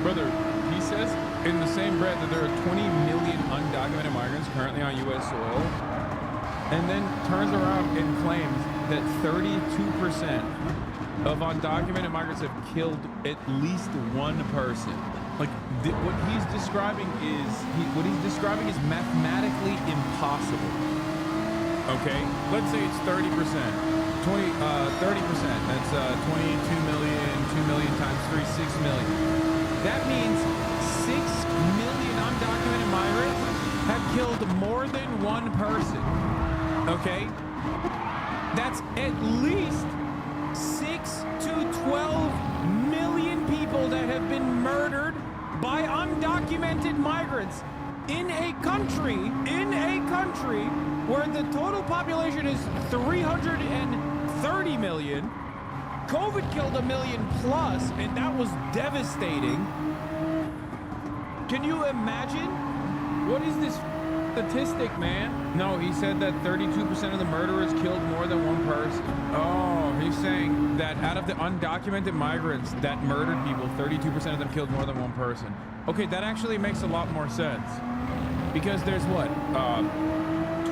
Brother, he says in the same breath that there are 20 million undocumented migrants currently on U.S. soil, and then turns around and claims that 32% of undocumented migrants have killed at least one person. Like, what he's describing is mathematically impossible. Okay, let's say it's 30%. 30%. That's 22 million. 2 million times 3, 6 million. That means 6 million undocumented migrants have killed more than one person. Okay? That's at least 6 to 12 million people that have been murdered by undocumented migrants in a country where the total population is 330 million. COVID killed 1 million plus, and that was devastating. Can you imagine? What is this statistic, man? No, he said that 32% of the murderers killed more than one person. Oh, he's saying that out of the undocumented migrants that murdered people, 32% of them killed more than one person. Okay, that actually makes a lot more sense. Because there's what?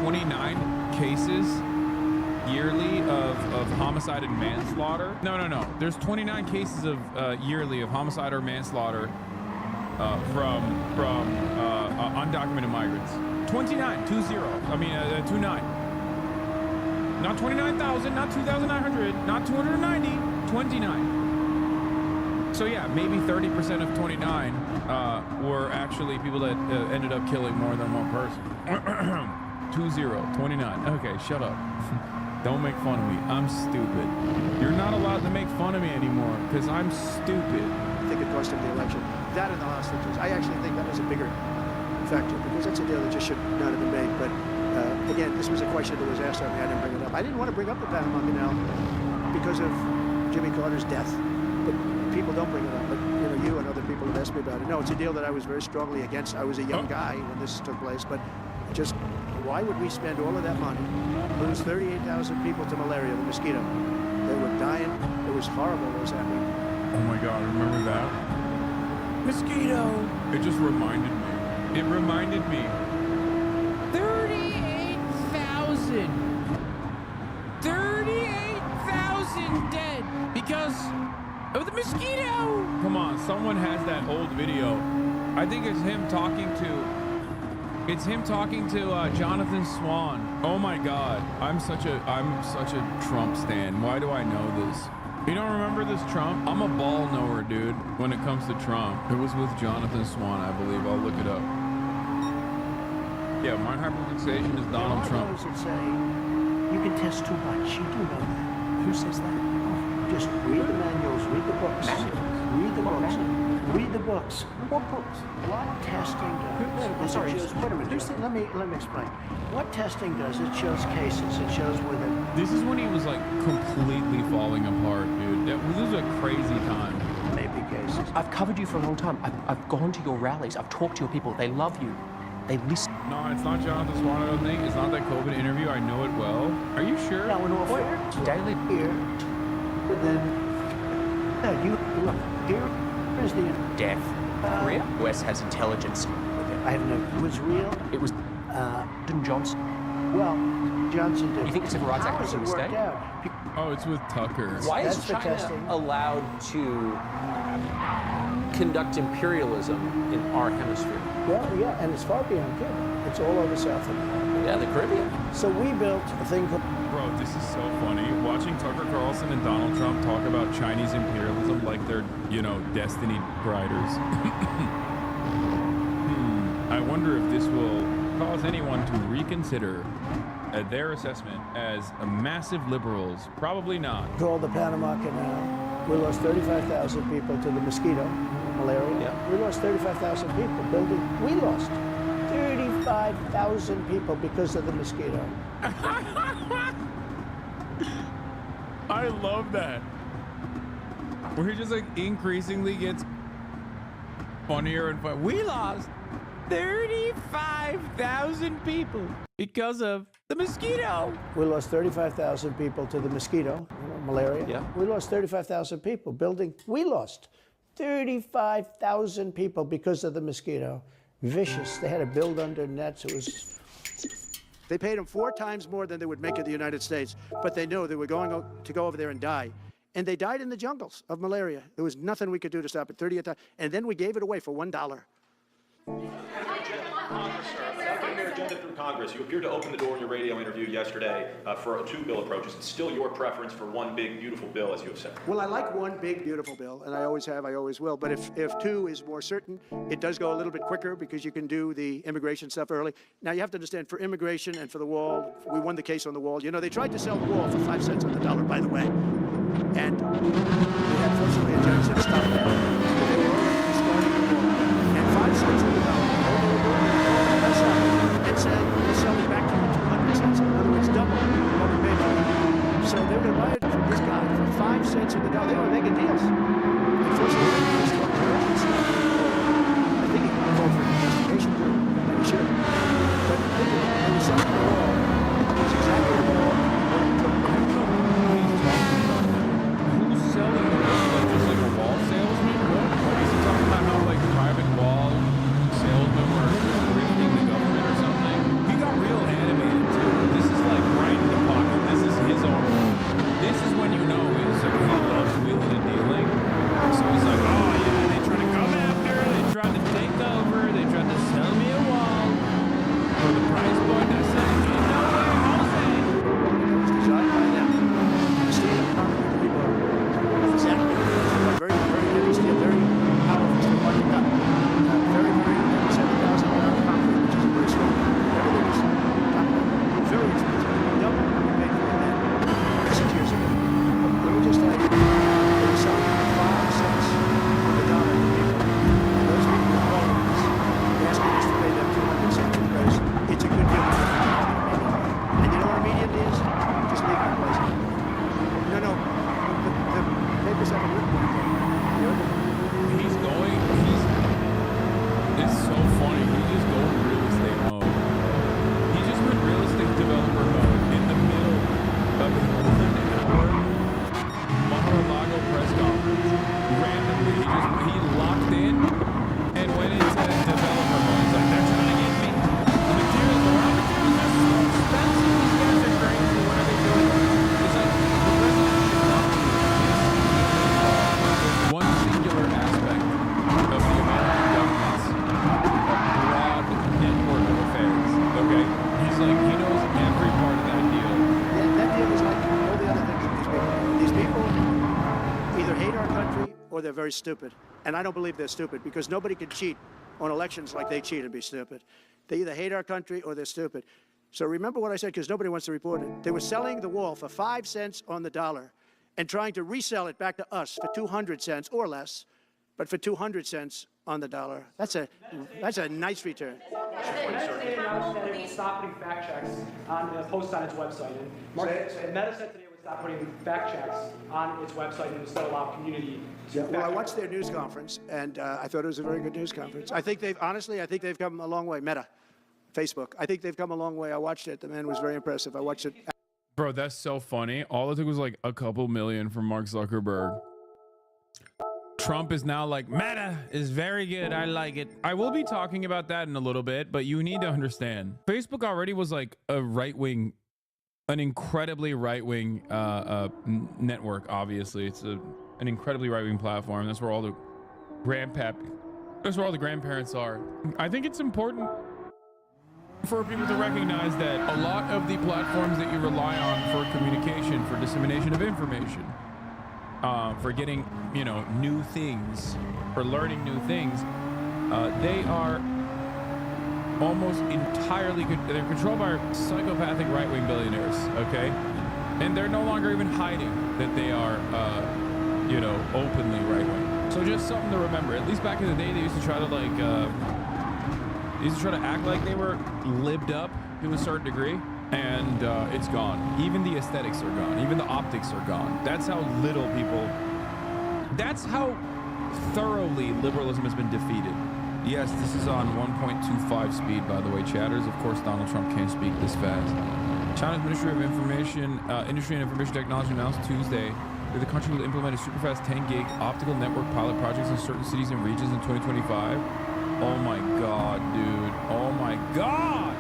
29 cases yearly of homicide and manslaughter. No. There's 29 cases of yearly of homicide or manslaughter from undocumented migrants. 29, 20. I mean, 29. Not 29,000, not 2,900, not 290, 29. So yeah, maybe 30% of 29 were actually people that ended up killing more than one person. 29. Okay, shut up. Don't make fun of me. I'm stupid. You're not allowed to make fun of me anymore because I'm stupid. I think it cost him the election. That and the hostages. I actually think that was a bigger factor because that's a deal that just should not have been made. But again, this was a question that was asked of me. I didn't bring it up. I didn't want to bring up the Panama Canal because of Jimmy Carter's death. But people don't bring it up. But you and other people have asked me about it. No, it's a deal that I was very strongly against. I was a young guy when this took place. But just why would we spend all of that money, lose 38,000 people to malaria, the mosquito? They were dying. It was horrible what was happening. Oh my God, remember that? Mosquito! It just reminded me. It reminded me. 38,000! 38,000 dead because of the mosquito! Come on, someone has that old video. I think it's him talking to Jonathan Swan. Oh my God, I'm such a Trump stan. Why do I know this? You don't remember this Trump? I'm a ball knower, dude, when it comes to Trump. It was with Jonathan Swan, I believe. I'll look it up. Yeah, my hyperfixation is Donald Trump. Those that say you can test too much. You do know that. Who says that? Just read the manuals, read the books. Read the books. Read the books. What books? What testing does? Sorry, wait a minute. Let me explain. What testing does? It shows cases. It shows whether. This is when he was like completely falling apart, dude. This was a crazy time. Maybe cases. I've covered you for a long time. I've gone to your rallies. I've talked to your people. They love you. They listen. No, it's not Jonathan Swan, I don't think. It's not that COVID interview. I know it well. Are you sure? Now, in all fairness, Daily here, but then, you look here. Where's the death? Korea. US has intelligence. I have no. It was real. It was. Johnson. Well, Johnson did. You think the Civil Rights Act was a mistake? Oh, it's with Tucker. Why is China allowed to conduct imperialism in our hemisphere? Well, yeah, and it's far beyond Cuba. It's all over South America. Yeah, the Caribbean. So we built a thing called... Bro, this is so funny. Watching Tucker Carlson and Donald Trump talk about Chinese imperialism like they're, destiny riders. I wonder if this will cause anyone to reconsider their assessment as massive liberals. Probably not. Called the Panama Canal. We lost 35,000 people to the mosquito, malaria. Yeah. We lost 35,000 people building. We lost 35,000 people because of the mosquito. I love that. Where he just like increasingly gets funnier and fun. We lost 35,000 people because of the mosquito. We lost 35,000 people to the mosquito, malaria. Yeah. We lost 35,000 people building. We lost 35,000 people because of the mosquito. Vicious. They had to build under nets. It was. They paid them 4 times more than they would make in the United States, but they know they were going to go over there and die. And they died in the jungles of malaria. There was nothing we could do to stop it. 30th time, and then we gave it away for $1. Getting their agenda through Congress, you appeared to open the door in your radio interview yesterday for 2 bill approaches. It's still your preference for one big, beautiful bill, as you have said. Well, I like one big, beautiful bill, and I always have, I always will. But if 2 is more certain, it does go a little bit quicker because you can do the immigration stuff early. Now, you have to understand, for immigration and for the wall, we won the case on the wall. You know, they tried to sell the wall for 5 cents on the dollar, by the way. And we had, fortunately, a judge that stopped that. But they were already destroying the wall. And 5 cents on the dollar, all they were doing was and said we'll sell it back to you 200 cents. In other words, double what we paid for it. So they were going to buy it from this guy for 5 cents on the dollar. They were making deals. Unfortunately, they destroyed the urgency. I think he can call for an investigation too, and he should. But they were selling the wall. It's exactly the wall. Who's selling the wall? Like just like a wall salesman? What? Is he talking about how like private wall salesmen were grifting the government or something? He got real animated too. This is like right in the pocket. This is his own world. This is when you know it's like he loves wheeling and dealing. So he's like, oh yeah, they tried to come after, they tried to take over, they tried to sell me a wall for the price point I said, ain't no way, Jose. It was designed by them. The steel and concrete rebar. Exactly. Very, very heavy steel, very powerful steel. Very, very heavy 7,000-pound concrete, which is very strong. Everything is very expensive. Double what we paid for it then 6 years ago. They were just like, they were selling for 5 cents on the dollar to people. And those people were calling us, asking us to pay them 200 cents because it's a good deal. And you know what immediate is? Just leave my place. No. The papers haven't written anything. He's going, it's so funny. He's just going real estate mode. He just went real estate developer mode in the middle of his 1-hour Mar-a-Lago press conference. Randomly, he locked in and went into developer mode. He's like, they're trying to get me. The materials are so expensive. These guys are crazy. What are they doing? It's like the president should not be one singular aspect of the American government's broad network of affairs. Okay? He's like, he knows every part of that deal. That deal is like all the other things that these people either hate our country or they're very stupid. And I don't believe they're stupid because nobody can cheat on elections like they cheat and be stupid. They either hate our country or they're stupid. So remember what I said because nobody wants to report it. They were selling the wall for 5 cents on the dollar and trying to resell it back to us for 200 cents or less, but for 200 cents on the dollar. That's a nice return. Meta announced that it would stop putting fact checks on posts on its website. And Meta said today it would stop putting fact checks on its website and instead allow community to Well, I watched their news conference, and I thought it was a very good news conference. I think they've come a long way. Meta, Facebook. I think they've come a long way. I watched it. The man was very impressive. I watched it. Bro, that's so funny. All it took was like a couple million from Mark Zuckerberg. Trump is now like, Meta is very good. I like it. I will be talking about that in a little bit, but you need to understand. Facebook already was like a right-wing, an incredibly right-wing network, obviously. It's an incredibly right-wing platform. That's where all the grandparents are. I think it's important for people to recognize that a lot of the platforms that you rely on for communication, for dissemination of information, for getting, new things, for learning new things, they are almost entirely, they're controlled by psychopathic right-wing billionaires, okay? And they're no longer even hiding that they are, you know, openly right-wing. So just something to remember. At least back in the day, they used to try to like, act like they were lived up to a certain degree, and it's gone. Even the aesthetics are gone. Even the optics are gone. That's how little people, that's how thoroughly liberalism has been defeated. Yes, this is on 1.25 speed, by the way, chatters. Of course, Donald Trump can't speak this fast. China's Ministry of Industry and Information Technology announced Tuesday that the country will implement a super-fast 10-gig optical network pilot projects in certain cities and regions in 2025. Oh my God, dude. Oh my God!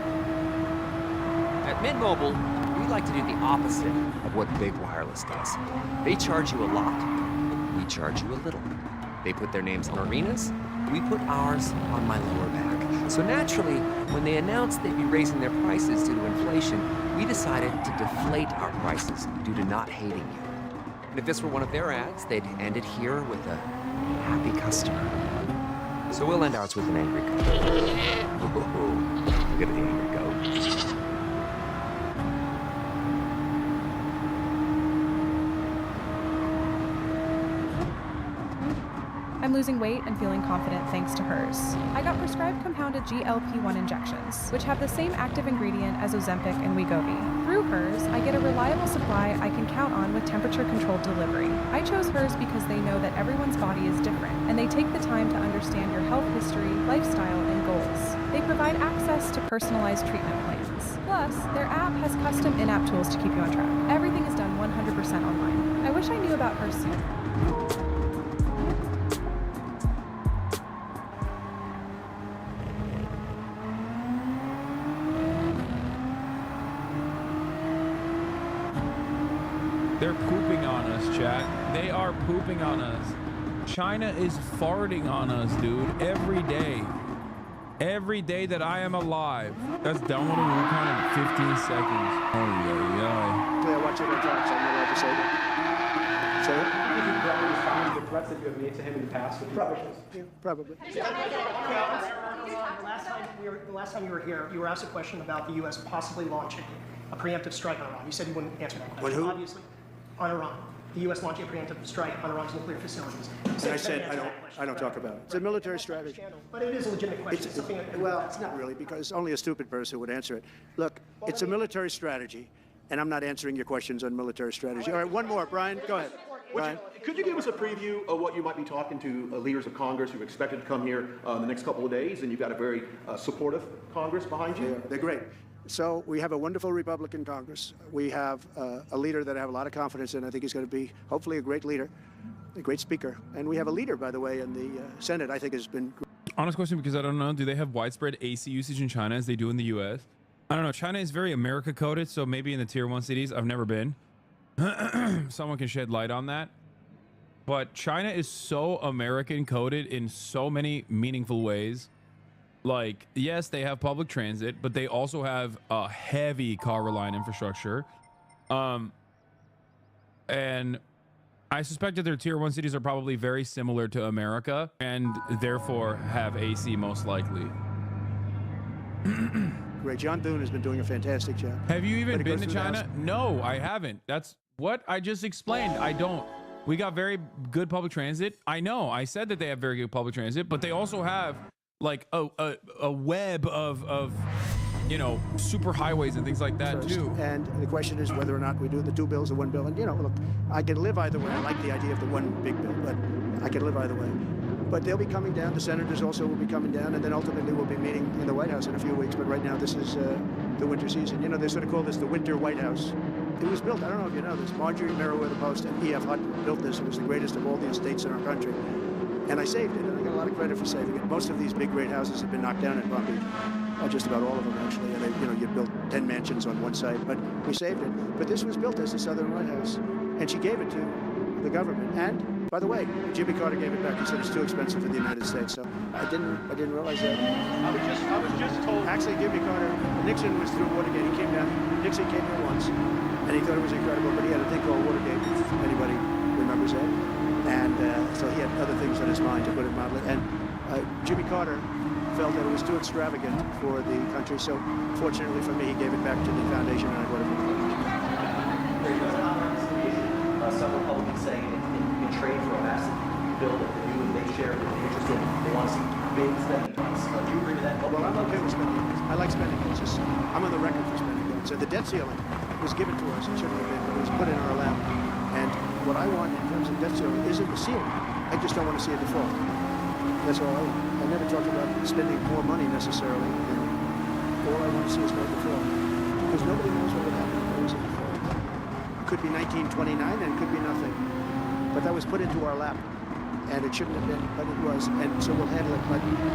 At Mint Mobile, we like to do the opposite of what Big Wireless does. They charge you a lot, we charge you a little. They put their names on arenas, we put ours on my lower back. So naturally, when they announced they'd be raising their prices due to inflation, we decided to deflate our prices due to not hating you. And if this were one of their ads, they'd end it here with a happy customer. So we'll end ours with an angry goat. Look at the angry goat. I'm losing weight and feeling confident thanks to hers. I got prescribed compounded GLP-1 injections, which have the same active ingredient as Ozempic and Wegovy. Through hers, I get a reliable supply I can count on with temperature-controlled delivery. I chose hers because they know that everyone's body is different, and they take the time to understand your health history, lifestyle, and goals. They provide access to personalized treatment plans. Plus, their app has custom in-app tools to keep you on track. Everything is done 100% online. I wish I knew about hers sooner. They're pooping on us, chat. They are pooping on us. China is farting on us, dude, every day. Every day that I am alive. That's downloading Wukong in 15 seconds. Oh, yeah. I watch it on talk, so I'm not allowed to say that. Say it? I think you probably respond to the threats that you have made to him in the past. Probably. Yeah, probably. The last time you were here, you were asked a question about the U.S. possibly launching a preemptive strike on Iran. You said you wouldn't answer that question. On who? Obviously, on Iran. The U.S. launching a preemptive strike on Iran's nuclear facilities. And I said I don't talk about it. It's a military strategy. But it is a legitimate question. Well, it's not really, because only a stupid person would answer it. Look, it's a military strategy, and I'm not answering your questions on military strategy. All right, one more. Brian, go ahead. Brian. Could you give us a preview of what you might be talking to leaders of Congress who are expected to come here in the next couple of days? And you've got a very supportive Congress behind you. They're great. So we have a wonderful Republican Congress. We have a leader that I have a lot of confidence in. I think he's going to be, hopefully, a great leader, a great speaker. And we have a leader, by the way, in the Senate. I think has been. Honest question, because I don't know. Do they have widespread AC usage in China as they do in the U.S.? I don't know. China is very America coded, so maybe in the tier 1 cities. I've never been. Someone can shed light on that. But China is so American coded in so many meaningful ways. Like, yes, they have public transit, but they also have a heavy car reliant infrastructure. And I suspect that their tier 1 cities are probably very similar to America and therefore have AC most likely. Great. John Thune has been doing a fantastic job. Have you even been to China? No, I haven't. That's what I just explained. I don't. We got very good public transit. I know. I said that they have very good public transit, but they also have like a web of you know, super highways and things like that too. And the question is whether or not we do the 2 bills or 1 bill. And you know, look, I can live either way. I like the idea of the 1 big bill, but I can live either way. But they'll be coming down. The senators also will be coming down, and then ultimately we'll be meeting in the White House in a few weeks. But right now, this is the winter season. You know, they sort of call this the winter White House. It was built, I don't know if you know this, Marjorie Meriwether Post and E.F. Hutton built this. It was the greatest of all the estates in our country. And I saved it, and I got a lot of credit for saving it. Most of these big, great houses have been knocked down in Palm Beach. Just about all of them, actually. And they, you know, you built 10 mansions on one site, but we saved it. But this was built as the Southern White House, and she gave it to the government. And, by the way, Jimmy Carter gave it back. He said it's too expensive for the United States. So I didn't realize that. I was just told. Actually, Jimmy Carter, Nixon was through Watergate. He came down. Nixon came here once, and he thought it was incredible. But he had a thing called Watergate, if anybody remembers that. And so he had other things on his mind, to put it mildly. And Jimmy Carter felt that it was too extravagant for the country. So fortunately for me, he gave it back to the foundation, and I brought it for the Some Republicans saying in trade for a massive bill that you and they share the interest in, they want to see big spending cuts. Do you agree with that? Well, I'm okay with spending cuts. I like spending cuts. I'm on the record for spending cuts. So the debt ceiling was given to us. It shouldn't have been, but it was put in our lap. And what I want in terms of debt ceiling isn't the ceiling. I just don't want to see a default. That's all I want. I never talked about spending more money necessarily. And all I want to see is no default. Because nobody knows what would happen if there was a default. It could be 1929 and it could be nothing. But that was put into our lap. And it shouldn't have been, but it was. And so we'll handle it.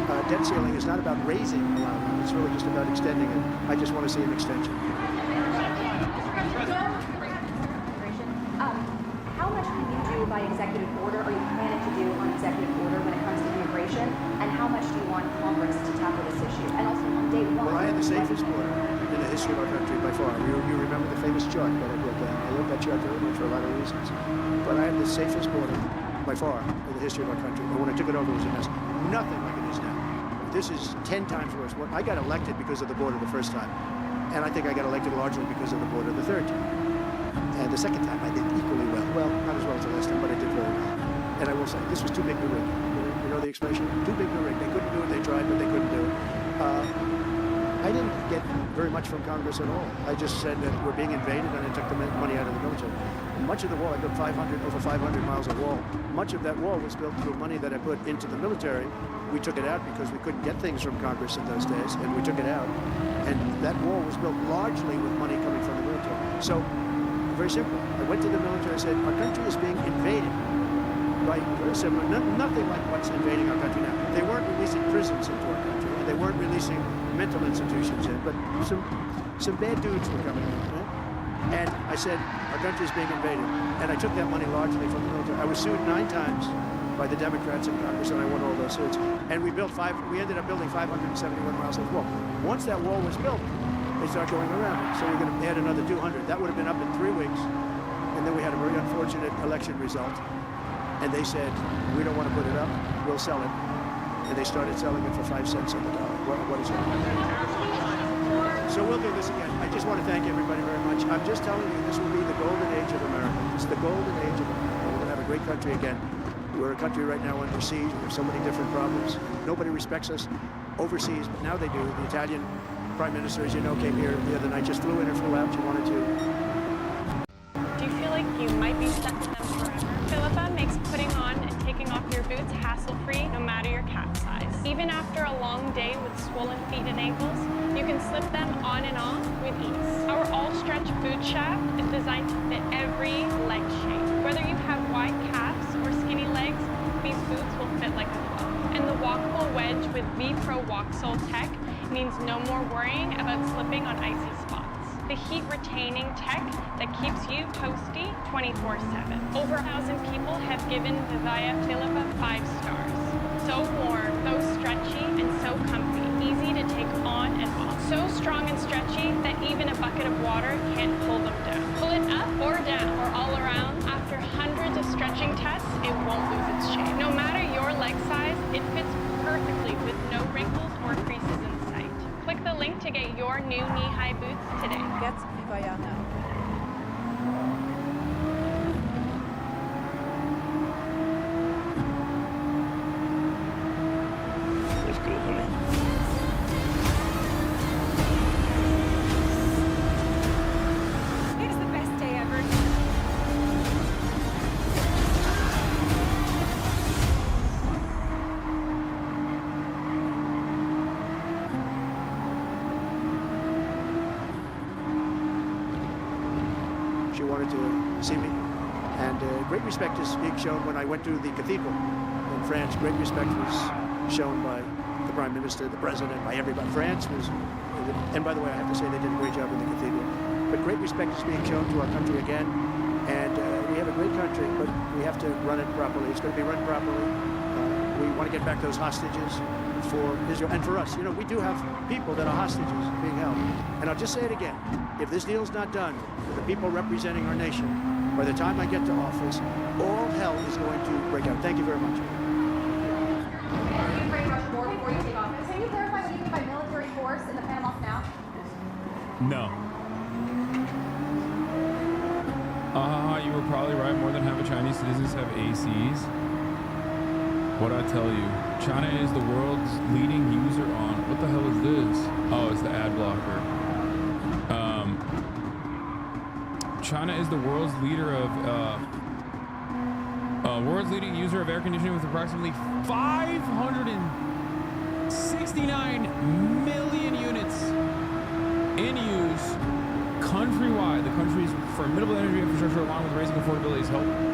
But debt ceiling is not about raising a lot of money. It's really just about extending it. I just want to see an extension. How much can you do by executive order, or are you planning to do on executive order when it comes to immigration? And how much do you want Congress to tackle this issue? And also on day one. Well, I had the safest border in the history of our country by far. You remember the famous chart that I put down. I love that chart very much for a lot of reasons. But I had the safest border by far in the history of our country. And when I took it over, it was a mess. Nothing like it is now. This is 10 times worse. I got elected because of the border the first time. And I think I got elected largely because of the border the third time. And the second time I did equally well. Well, not as well as the last time, but I did very well. And I will say, this was too big to rig. You know the expression? Too big to rig. They couldn't do it. They tried, but they couldn't do it. I didn't get very much from Congress at all. I just said that we're being invaded, and I took the money out of the military. And much of the wall, I built over 500 miles of wall. Much of that wall was built through money that I put into the military. We took it out because we couldn't get things from Congress in those days, and we took it out. And that wall was built largely with money coming from the military. So, very simple. I went to the military and said, our country is being invaded. Right? Very simple. Nothing like what's invading our country now. They weren't releasing prisons into our country, and they weren't releasing mental institutions in, but some bad dudes were coming in. Right? And I said, our country is being invaded. And I took that money largely from the military. I was sued 9 times by the Democrats in Congress, and I won all those suits. And we ended up building 571 miles of wall. Once that wall was built, they started going around it. So we're going to add another 200. That would have been up in 3 weeks. And then we had a very unfortunate election result. And they said, we don't want to put it up, we'll sell it. And they started selling it for 5 cents on the dollar. What is that? So we'll do this again. I just want to thank everybody very much. I'm just telling you, this will be the golden age of America. It's the golden age of America. We're going to have a great country again. We're a country right now under siege. We have so many different problems. Nobody respects us overseas, but now they do. The Italian Prime Minister, as you know, came here the other night, just flew in or flew out. She wanted to. Do you feel like you might be stuck with them forever? Philippa makes putting on and taking off your boots hassle-free, no matter your cat size. Even after a long day with swollen feet and ankles, you can slip them on and off with ease. Our all-stretch boot shaft is designed to fit every leg shape. Whether you have wide calves or skinny legs, these boots will fit like a glove. And the walkable wedge with V-Pro Walksole tech means no more worrying about slipping on icy spots. The heat-retaining tech that keeps you toasty 24/7. Over 1,000 people have given the Via Philippa 5 stars. So warm, so stretchy, and so comfy. Easy to take on and off. So strong and stretchy that even a bucket of water can't pull them down. Pull it up or down or all around. After hundreds of stretching tests, it won't lose its shape. No matter your leg size, it fits perfectly with no wrinkles or creases in sight. Click the link to get your new knee-high boots today. Get Via now. Let's go, honey. It's the best day ever. She wanted to see me. And great respect is being shown when I went to the cathedral in France. Great respect was shown by the Prime Minister, the President, by everybody. France was, and by the way, I have to say they did a great job in the cathedral. But great respect is being shown to our country again. And we have a great country, but we have to run it properly. It's going to be run properly. We want to get back those hostages for Israel. And for us, you know, we do have people that are hostages being held. And I'll just say it again. If this deal's not done for the people representing our nation, by the time I get to office, all hell is going to break out. Thank you very much. Can you pray much more before you take office? Can you pray No. You were probably right. More than half of Chinese citizens have ACs. What'd I tell you? China is the world's leading user on... What the hell is this? Oh, it's the ad blocker. China is the world's leader of... world's leading user of air conditioning with approximately 569 million units in use countrywide. The country's formidable energy infrastructure, along with raising affordability, is helping.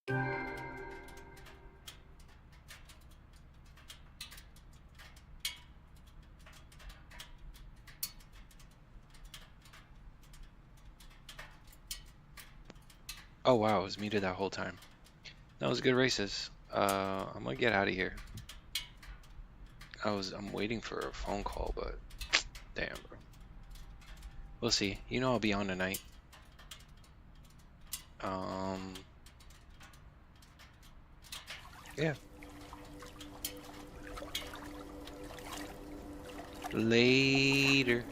Oh wow, it was muted that whole time. That was good races. I'm gonna get out of here. I'm waiting for a phone call, but damn, bro. We'll see. You know I'll be on tonight. Yeah. Later.